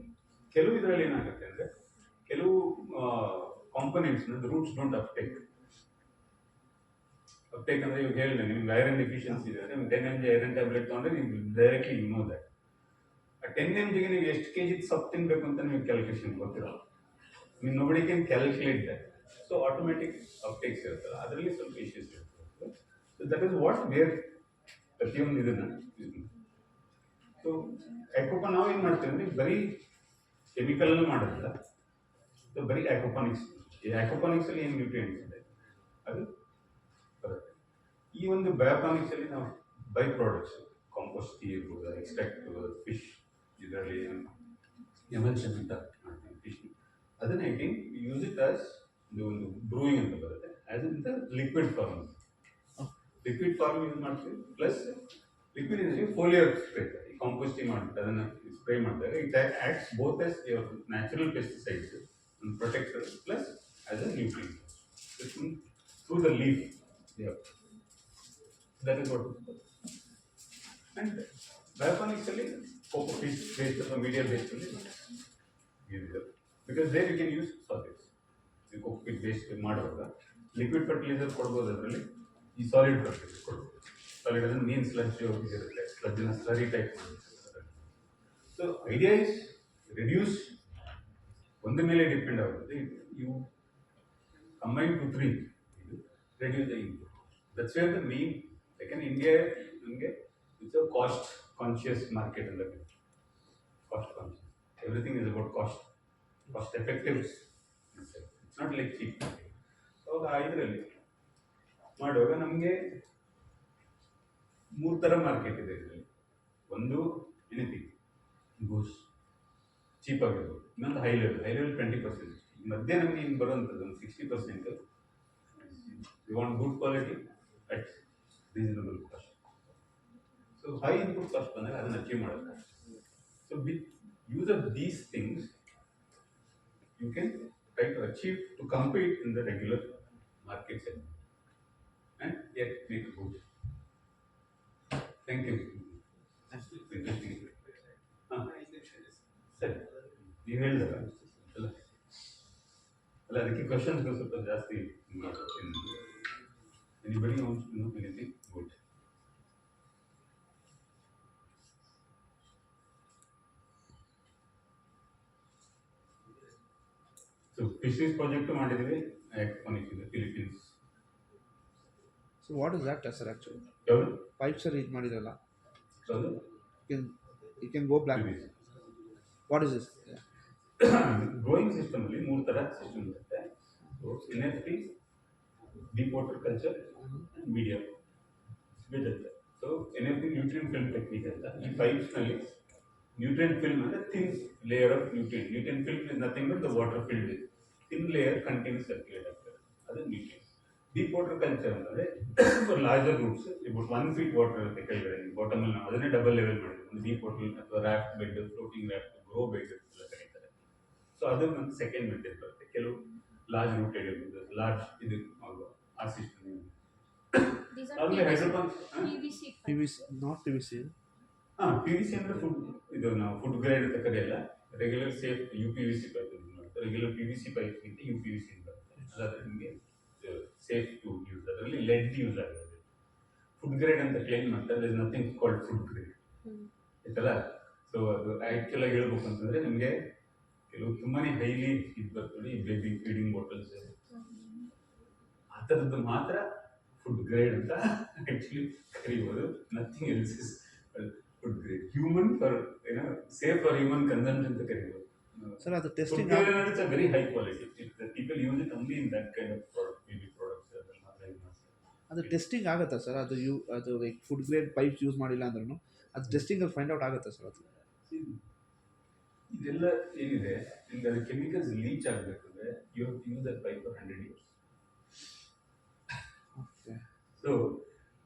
ಕೆಲವು ಇದರಲ್ಲಿ ಏನಾಗುತ್ತೆ ಅಂದರೆ ಕೆಲವು ಕಾಂಪೊನೆಂಟ್ಸ್ನ ರೂಟ್ಸ್ ಡೋಂಟ್ ಅಪ್ಟೇಕ್ ಅಂದರೆ ಇವಾಗ ಹೇಳಿದೆ ನಿಮ್ಗೆ ಐರನ್ ಡೆಫಿಷಿಯನ್ಸಿ ಇದೆ, ನಿಮ್ಗೆ 10 mg ಐರನ್ ಟ್ಯಾಬ್ಲೆಟ್ ತೊಗೊಂಡ್ರೆ ನೀವು ಡೈರೆಕ್ಟ್ಲಿ ಯು ನೋ ದಟ್ ಆ 10 mgಗೆ ನೀವು ಎಷ್ಟು kg ಸೊಪ್ಪು ತಿನ್ನಬೇಕು ಅಂತ ನಿಮ್ಗೆ ಕ್ಯಾಲ್ಕುಲೇಷನ್ ಗೊತ್ತಿರಲ್ಲ, ನೀವು nobody can calculate that. So automatic uptakes ಇರುತ್ತಲ್ಲ ಅದರಲ್ಲಿ ಸ್ವಲ್ಪ ಇಶ್ಯೂಸ್ ಇರ್ತದೆ. So that is what where ಪ್ರತಿಯೊಂದು ಇದನ್ನು ಯೂಸ್ ಮಾಡ್ತೀವಿ. ಸೊ ಆ್ಯಕ್ವಾಪ ನಾವು ಏನು ಮಾಡ್ತೀವಿ ಅಂದರೆ ಬರೀ ಕೆಮಿಕಲ್ನ ಮಾಡೋದಿಲ್ಲ, ಸೊ ಬರೀ ಆ್ಯಕ್ವಾಪಾನಿಕ್ಸ್, ಈ ಆ್ಯಕ್ವಾಪಾನಿಕ್ಸಲ್ಲಿ ಏನು ನ್ಯೂಟ್ರಿಯೆಂಟ್ಸ್ ಇದೆ ಅದು ಬರುತ್ತೆ. ಈ ಒಂದು ಬಯೋಪಾನಿಕ್ಸಲ್ಲಿ ನಾವು ಬೈ ಪ್ರಾಡಕ್ಟ್ಸ್ ಕಾಂಪೋಸ್ಟ್ ಟೀ ಇರ್ಬೋದು, ಎಕ್ಸ್ಟ್ರಾಕ್ಟ್ ಫಿಶ್ ಇದರಲ್ಲಿ ಎಮಲ್ಷನ್ ಅಂತ ಮಾಡ್ತೀವಿ ಫಿಶ್, ಅದನ್ನ ಅಗೇನ್ ಯೂಸ್ ಇಟ್ ಆಸ್ ಒಂದು ಬ್ರೂಯಿಂಗ್ ಅಂತ ಬರುತ್ತೆ, as in the liquid form use ಮಾಡ್ತೀವಿ. ಪ್ಲಸ್ ಲಿಕ್ವಿಡ್ ಇಂದ ಫೋಲಿಯರ್ ಸ್ಪ್ರೇ ಈ ಕಾಂಪೋಸ್ಟಿಂಗ್ ಮಾಡುತ್ತೆ, ಅದನ್ನು ಸ್ಪ್ರೇ ಮಾಡಿದಾಗ it acts both as your natural pesticides and protector plus as a nutrient through the leaf. Yeah, that is what it is. And bioponics alli coco fish based or media based alli because there you can use solids. You coco fish based ಮಾಡುವಾಗ liquid fertilizer ಕೊಡಬಹುದು, ಅದರಲ್ಲಿ ಈ solid fertilizer ಕೊಡಬಹುದು. Solid ಅಂದ್ರೆ ನೀನ್ sludge ಇರುತ್ತೆ, ಸ್ಲಡ್ಜ್ನ slurry type ಮಾಡುತ್ತೆ. So idea is reduce ಒಂದ್ರ ಮೇಲೆ ಡಿಪೆಂಡ್ ಆಗುತ್ತೆ, you combine to 3 reduce the input. That's where the main, ಯಾಕಂದ್ರೆ ಇಂಡಿಯಾ ನಮಗೆ it's a cost conscious market ಅಂತ, cost conscious, everything is about cost effective, it's not like cheap. ಅವಾಗ ಇದರಲ್ಲಿ ಮಾಡುವಾಗ ನಮಗೆ 3 ಥರ ಮಾರ್ಕೆಟ್ ಇದೆ ಇದರಲ್ಲಿ. ಒಂದು ಎನಿಥಿಂಗ್ ಗೂಸ್ ಚೀಪ್ ಆಗಿರ್ಬೋದು, ಇನ್ನೊಂದು ಹೈ ಲೆವೆಲ್ 20%, ಮಧ್ಯೆ ನಮಗೆ ಹಿಂಗೆ ಬರುವಂಥದ್ದು ಒಂದು 60%. You want good quality at reasonable cost. So high input cost ಬಂದಾಗ ಅದನ್ನು ಅಚೀವ್ ಮಾಡೋದು. So with use of these things you can try to achieve to compete in the regular market segment and yet make good. Thank you. ಹಾಂ ಸರಿ, ನೀವು ಹೇಳಿದಾರ ಅಲ್ಲ ಅಲ್ಲ, ಅದಕ್ಕೆ questions ಸ್ವಲ್ಪ ಜಾಸ್ತಿ ಮಾಡ್ತೀನಿ. Anybody wants to know anything good? So fisheries project ಮಾಡಿದ್ವಿ ಆಕ್ವಾಪಾನಿಕ್ಸ್ ಇದೆ Philippines. So what is that sir actually? ಯಾವುದು ಪೈಪ್ಸ್ ಸರ್ ಇದು ಮಾಡಿರಲ್ಲ, ಅದು you can go black. What is this? Yeah. Growing ಸಿಸ್ಟಮಲ್ಲಿ 3 ಥರ ಸಿಸ್ಟಮ್ ಇರುತ್ತೆ. So NFT, deep water culture and medium ಇರುತ್ತೆ. So NFT nutrient film technique ಅಂತ. ಈ ಪೈಪ್ಸ್ನಲ್ಲಿ ನ್ಯೂಟ್ರಿಯನ್ ಫಿಲ್ಮ್ ಅಂದರೆ thin layer of nutrient film is nothing but the water filled with thin layer continue circulate ಆಗ್ತದೆ, ಅದು nutrient. Deep water culture ಅಂತಂದರೆ for larger roots about 1 feet water ಇರುತ್ತೆ ಕೆಳಗಡೆ, ಬಾಟಮಲ್ಲಿ ನಾವು ಅದನ್ನೇ ಡಬಲ್ ಲೆವೆಲ್ ಮಾಡಿದ್ವಿ. ಒಂದು ಡೀಪ್ ವಾಟರ್ ಅಥವಾ ರ್ಯಾಫ್ಟ್ ಬೆಡ್, ಫ್ಲೋಟಿಂಗ್ ರ್ಯಾಫ್ಟ್, ಗ್ರೋ ಬೆಡ್ ಎಲ್ಲ ಕರೀತಾರೆ. ಸೊ ಅದು ಒಂದು ಸೆಕೆಂಡ್ ಮೆಥಡ್ ಬರುತ್ತೆ. ಕೆಲವು ಲಾರ್ಜ್ ರೂಟೆಡ್ ಇರ್ಬೋದು, ಲಾರ್ಜ್ ಇದು ಆ ಸಿಸ್ಟಮ್. These are ಆಮೇಲೆ hydro pump PVC. PVC, not PVC. PVC ಅಂದರೆ ಫುಡ್, ಇದು ನಾವು ಫುಡ್ ಗ್ರೇಡ್ ಅಂತ ಕರೆಯಲ್ಲ. Regular safe UPVC pipe, regular PVC ಪೈಪ್ಗಿಂತ UPVC ಬರುತ್ತೆ. ಅದಾದರೆ ನಿಮಗೆ ಸೇಫ್ ಟು ಯೂಸ್. ಅದರಲ್ಲಿ ಲೆಡ್ ಯೂಸ್ ಆಗುತ್ತೆ. ಫುಡ್ ಗ್ರೇಡ್ ಅಂತ ಕ್ಲೇಮ್ ಮಾಡ್ತಾರೆ, is nothing called food grade ಆಯ್ತಲ್ಲ. ಸೊ ಅದು ಆ್ಯಕ್ಚುಲಾಗಿ ಹೇಳ್ಬೇಕು ಅಂತಂದರೆ ನಿಮಗೆ ಕೆಲವು ತುಂಬಾ ಹೈಲಿ ಇದು ಬರ್ತದೆ, ಬೇಬಿ ಫೀಡಿಂಗ್ ಬಾಟಲ್ಸ್, ಆ ಥರದ್ದು ಮಾತ್ರ ಫುಡ್ ಗ್ರೇಡ್ ಅಂತ ಆ್ಯಕ್ಚುಲಿ ಕರೀಬೋದು. Nothing else is food grade. Human for safe for human consumption ಅಂತ ಕರೀಬೋದು. ಸರ್ ಅದು Food testing grade is a very high quality. The people use it only in that kind of product, baby products. ಅದು testing ಆಗುತ್ತಾ sir? ಅದು like food grade pipes use ಮಾಡಿಲ್ಲ ಅಂದ್ರೂ ಅದು ಟೆಸ್ಟಿಂಗಲ್ಲಿ ಫೈಂಡ್ ಔಟ್ ಆಗುತ್ತಾ ಸರ್? ಅದು ಇದೆಲ್ಲ ಏನಿದೆ ನಿಮ್ಗೆ ಅದು ಕೆಮಿಕಲ್ಸ್ ಲೀಚ್ ಆಗಬೇಕಂದ್ರೆ you have to use that pipe for 100 years. Okay. So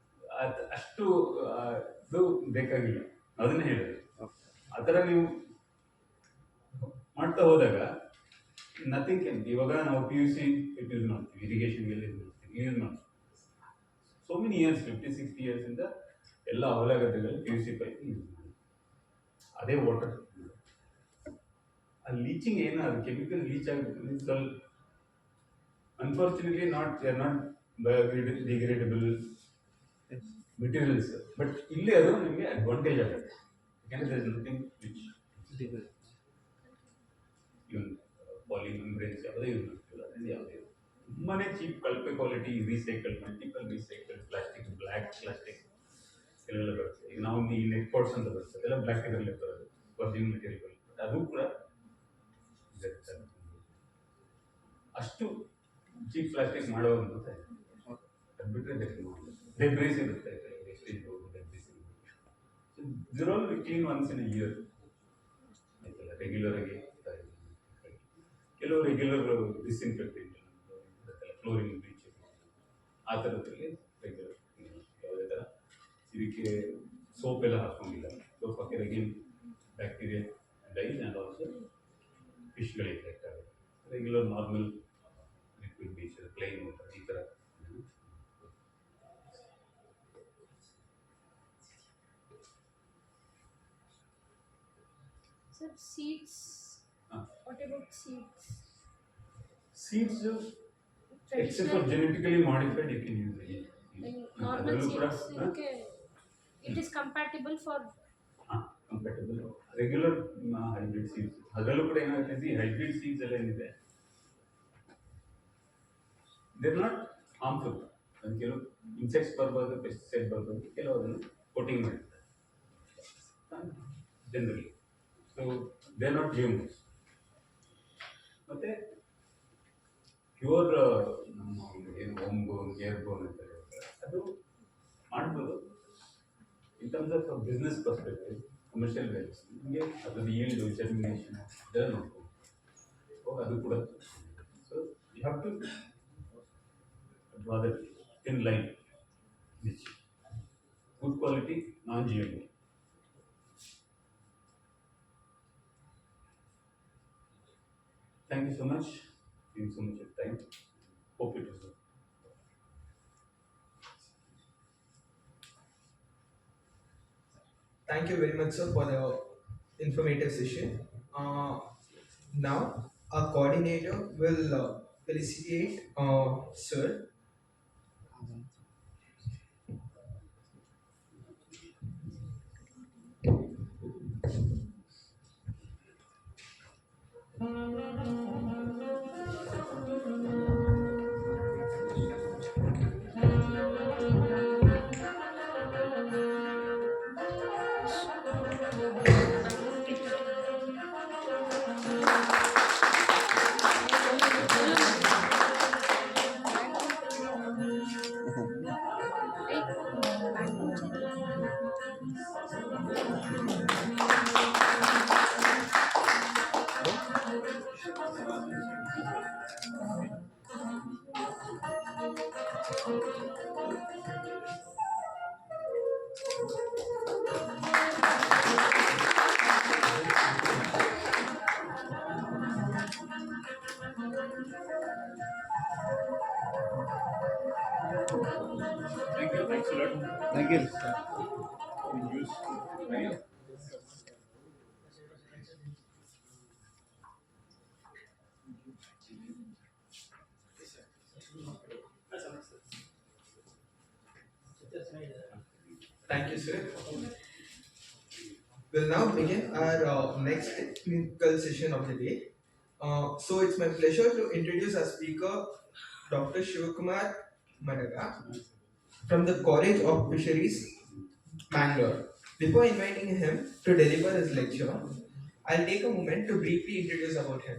ಅಷ್ಟು ಇದು ಬೇಕಾಗಿಲ್ಲ, ಅದನ್ನೇ ಹೇಳಿದೆ. ಆ ಥರ ನೀವು ಮಾಡ್ತಾ ಹೋದಾಗ ನಥಿಂಗ್ ಕ್ಯಾನ್. ಇವಾಗ ನಾವು PVC ಯೂಸ್ ಮಾಡ್ತೀವಿ, ಇರಿಗೇಷನ್ಗೆಲ್ಲ ಯೂಸ್ ಮಾಡ್ತೀವಿ. ಸೋ ಮೆನಿ ಇಯರ್ಸ್, 50-60 ಇಯರ್ಸಿಂದ ಎಲ್ಲ ಹೊಲಗದ್ದೆಗಳಲ್ಲಿ PVC ಪೈಪ್ ಯೂಸ್ ಮಾಡಿ. ಅದೇ ವಾಟರ್ ಆ ಲೀಚಿಂಗ್ ಏನು, ಅದು ಕೆಮಿಕಲ್ ಲೀಚ್ ಆಗಬೇಕು. ಸ್ವಲ್ಪ unfortunately they are not biodegradable materials, but ಇಲ್ಲಿ ಅದು ನಿಮಗೆ ಅಡ್ವಾಂಟೇಜ್ ಆಗುತ್ತೆ. ಯಾಕೆಂದರೆ ದರ್ ಇಸ್ ನಥಿಂಗ್ ವಿಚ್ ಇವನ್ ಪಾಲಿಮೆಂಬ್ರೇನ್ಸ್ ಯಾವುದೇ ಯೂಸ್ ಮಾಡ್ತಿಲ್ಲ. ಅದರಿಂದ ಯಾವುದೇ ತುಂಬಾ ಚೀಪ್ ಕಳಪೆ quality recycle, multiple recycle plastic, black plastic ಎಲ್ಲ ಬರುತ್ತೆ. ಈಗ ನಾವು ಈ ನೆಟ್ ಪಾಟ್ಸ್ ಅಂತ ಬರ್ತದೆ, ಅದೆಲ್ಲ ಬ್ಲ್ಯಾಕ್ ಇದರಲ್ಲಿ ಬರೋದು, ವರ್ಜಿನ್ ಮೆಟೀರಿಯಲ್. ಬಟ್ ಅದು ಕೂಡ ಅಷ್ಟು ಚೀಪ್ ಪ್ಲಾಸ್ಟಿಕ್ ಮಾಡೋದು ಅಂತ ಅದು ಬಿಟ್ಟರೆ ಡೆಬ್ರೀಸ್ ಇರುತ್ತೆ. ಜೀರೋಲ್ we clean once in year ಆಯ್ತಲ್ಲ, ರೆಗ್ಯುಲರ್ ಆಗಿ. ಕೆಲವು ರೆಗ್ಯುಲರ್ ಡಿಸ್ಇನ್ಫೆಕ್ಟಿಂಗ್ ಫ್ಲೋರಿಂಗ್ ಬ್ಲೀಚ್ ಆ ಥರದ್ರಲ್ಲಿ ರೆಗ್ಯುಲರ್. ಯಾವುದೇ ಥರ ಇದಕ್ಕೆ ಸೋಪ್ ಎಲ್ಲ ಹಾಕೊಂಡಿಲ್ಲ. ಸೋಪ್ ಹಾಕಿದ್ರೆ again bacteria dies and also ಫಿಶ್ಗಳಿಗೆ ಎಫೆಕ್ಟ್ ಆಗುತ್ತೆ. Regular normal liquid bleach, plain water, ಈ ಥರ. Sir, seeds. What about seeds? Seeds, except for genetically modified, you can use it. Normal seeds, okay. It is compatible for. Compatible regular hybrid seeds. ಅದರಲ್ಲೂ ಕೂಡ ಏನಾಗ್ತೈತಿ, hybrid seeds ಎಲ್ಲ ಏನಿದೆ they are not harmful. ಅದು ಕೆಲವು insects ಬರ್ಬೋದು, pesticide ಬರ್ಬೋದು, ಕೆಲವು ಅದನ್ನು ಕೋಟಿಂಗ್ ಮಾಡಿರ್ತಾರೆ generally. So they are not ಲ್ಯೂಮಸ್. ಮತ್ತು ಪ್ಯೂರ್ ನಮ್ಮ ಏನು ಹೋಮ್ ಬೋನ್, ಏರ್ ಬೋನ್ ಅಂತ ಹೇಳ್ತಾರೆ, ಅದು ಮಾಡ್ಬೋದು. In terms of business perspective, commercial values, ನಿಮಗೆ ಅದರದ್ದು ಈಲ್ಡು, ಜರ್ಮಿನೇಷನ್ ಇದೆಲ್ಲ ನೋಡ್ಬೋದು. ಸೊ ಅದು ಕೂಡ. So you have to draw the thin line which good quality, non GMO. Thank you so much. Giving so much of time. Hope it was good. Thank you very much, sir, for the informative session. Now, our coordinator will felicitate sir. Nikhil. Thank you, sir. We'll now begin our next technical session of the day. So it's my pleasure to introduce our speaker, Dr. Shivakumar Managa from the College of Fisheries, Bangalore. Before inviting him to deliver his lecture, I'll take a moment to briefly introduce about him.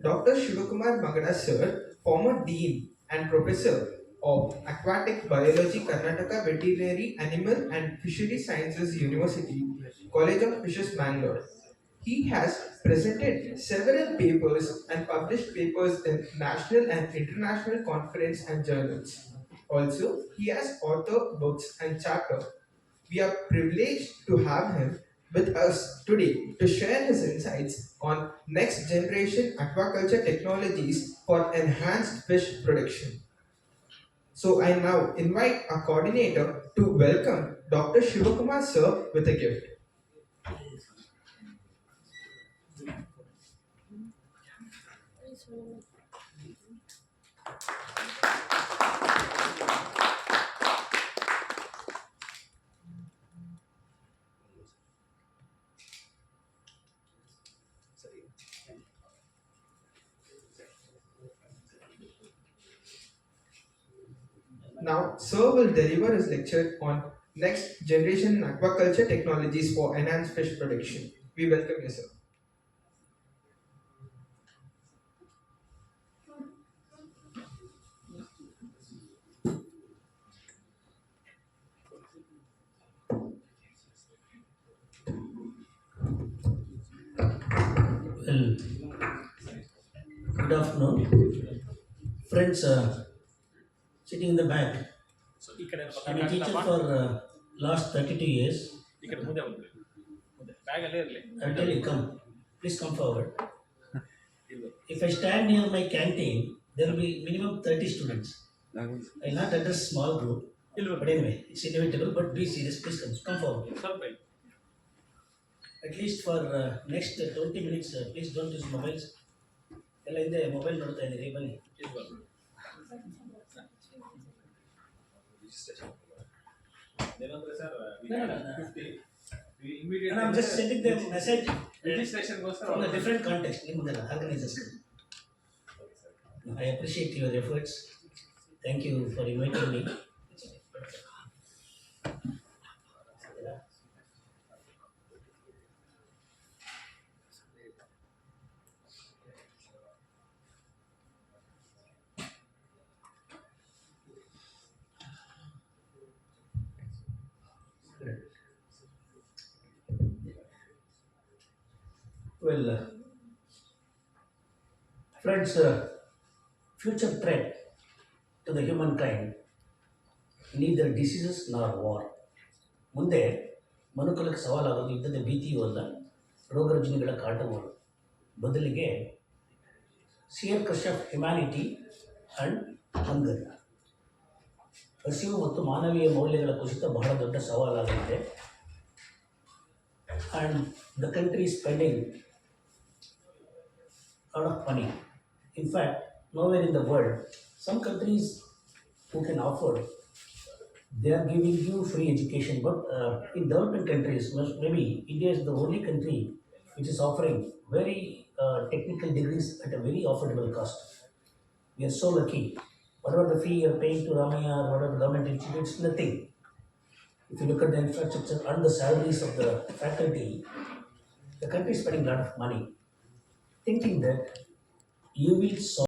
Dr. Shivakumar Magada sir, former Dean and Professor of Aquatic Biology, Karnataka Veterinary Animal and Fishery Sciences University, College of Fishes, Bangalore. He has presented several papers and published papers in national and international conference and journals. Also, he has authored books and chapter. We are privileged to have him with us today to share his insights on next generation aquaculture technologies for enhanced fish production. So I now invite our coordinator to welcome Dr. Shivakumar sir with a gift. Now, sir will deliver his lecture on next generation aquaculture technologies for enhanced fish production. We welcome you, sir. Well, good afternoon. Friends sitting in the back, so ಈ ಕಡೆ I'm a teacher for last 32 years. ಈ ಕಡೆ ಮುಂದೆ ಬಂದ್ರಿ ಮುಂದೆ bag ಅಲ್ಲೇ ಇರಲಿ I'll tell you, come, please come forward. If I stand near my canteen, there will be minimum 30 students. I will not address small group, ಇಲ್ಲಿ but anyway, it's inevitable, but be serious, please come forward. ಸ್ವಲ್ಪ ಇಲ್ಲಿ. At least for next 20 minutes, please don't use mobiles. ಎಲ್ಲ ಹಿಂದೆ mobile ನೋಡ್ತಾ ಇದ್ದೀರಿ ಬನ್ನಿ. ಇಲ್ಲಿ ಬರ್ರಿ. ಏನಂದ್ರೆ sir No, no, no. 50 immediate And I'm just sending them message ರಿಜಿಸ್ಟ್ರೇಷನ್ಗೋಸ್ಕರ from a different context. ನಿಮ್ಮದೆಲ್ಲ organizers. I appreciate your efforts. Thank you for inviting me. Well, friends, future threat to the humankind, neither diseases nor war. ಮುಂದೆ ಮನುಕುಲಕ್ಕೆ ಸವಾಲಾಗೋದು ಯುದ್ಧದ ಭೀತಿಯೂ ಅಲ್ಲ, ರೋಗರುಜಿನಗಳ ಕಾಟವೂ ಅಲ್ಲ. ಬದಲಿಗೆ ಸಿಯರ್ crush of humanity and ಹಂಗರ್, ಹಸಿವು ಮತ್ತು ಮಾನವೀಯ ಮೌಲ್ಯಗಳ ಕುಸಿತ ಬಹಳ ದೊಡ್ಡ ಸವಾಲಾಗಲಿದೆ. And the country is spending a lot of money. In fact, nowhere in the world, some countries who can afford, they are giving you free education. But in developing countries, maybe India is the only country which is offering very technical degrees at a very affordable cost. We are so lucky. Whatever the fee you are paying to Ramaya or whatever the government institutes, nothing. If you look at the infrastructure and the salaries of the faculty, the country is spending a lot of money, thinking that you will solve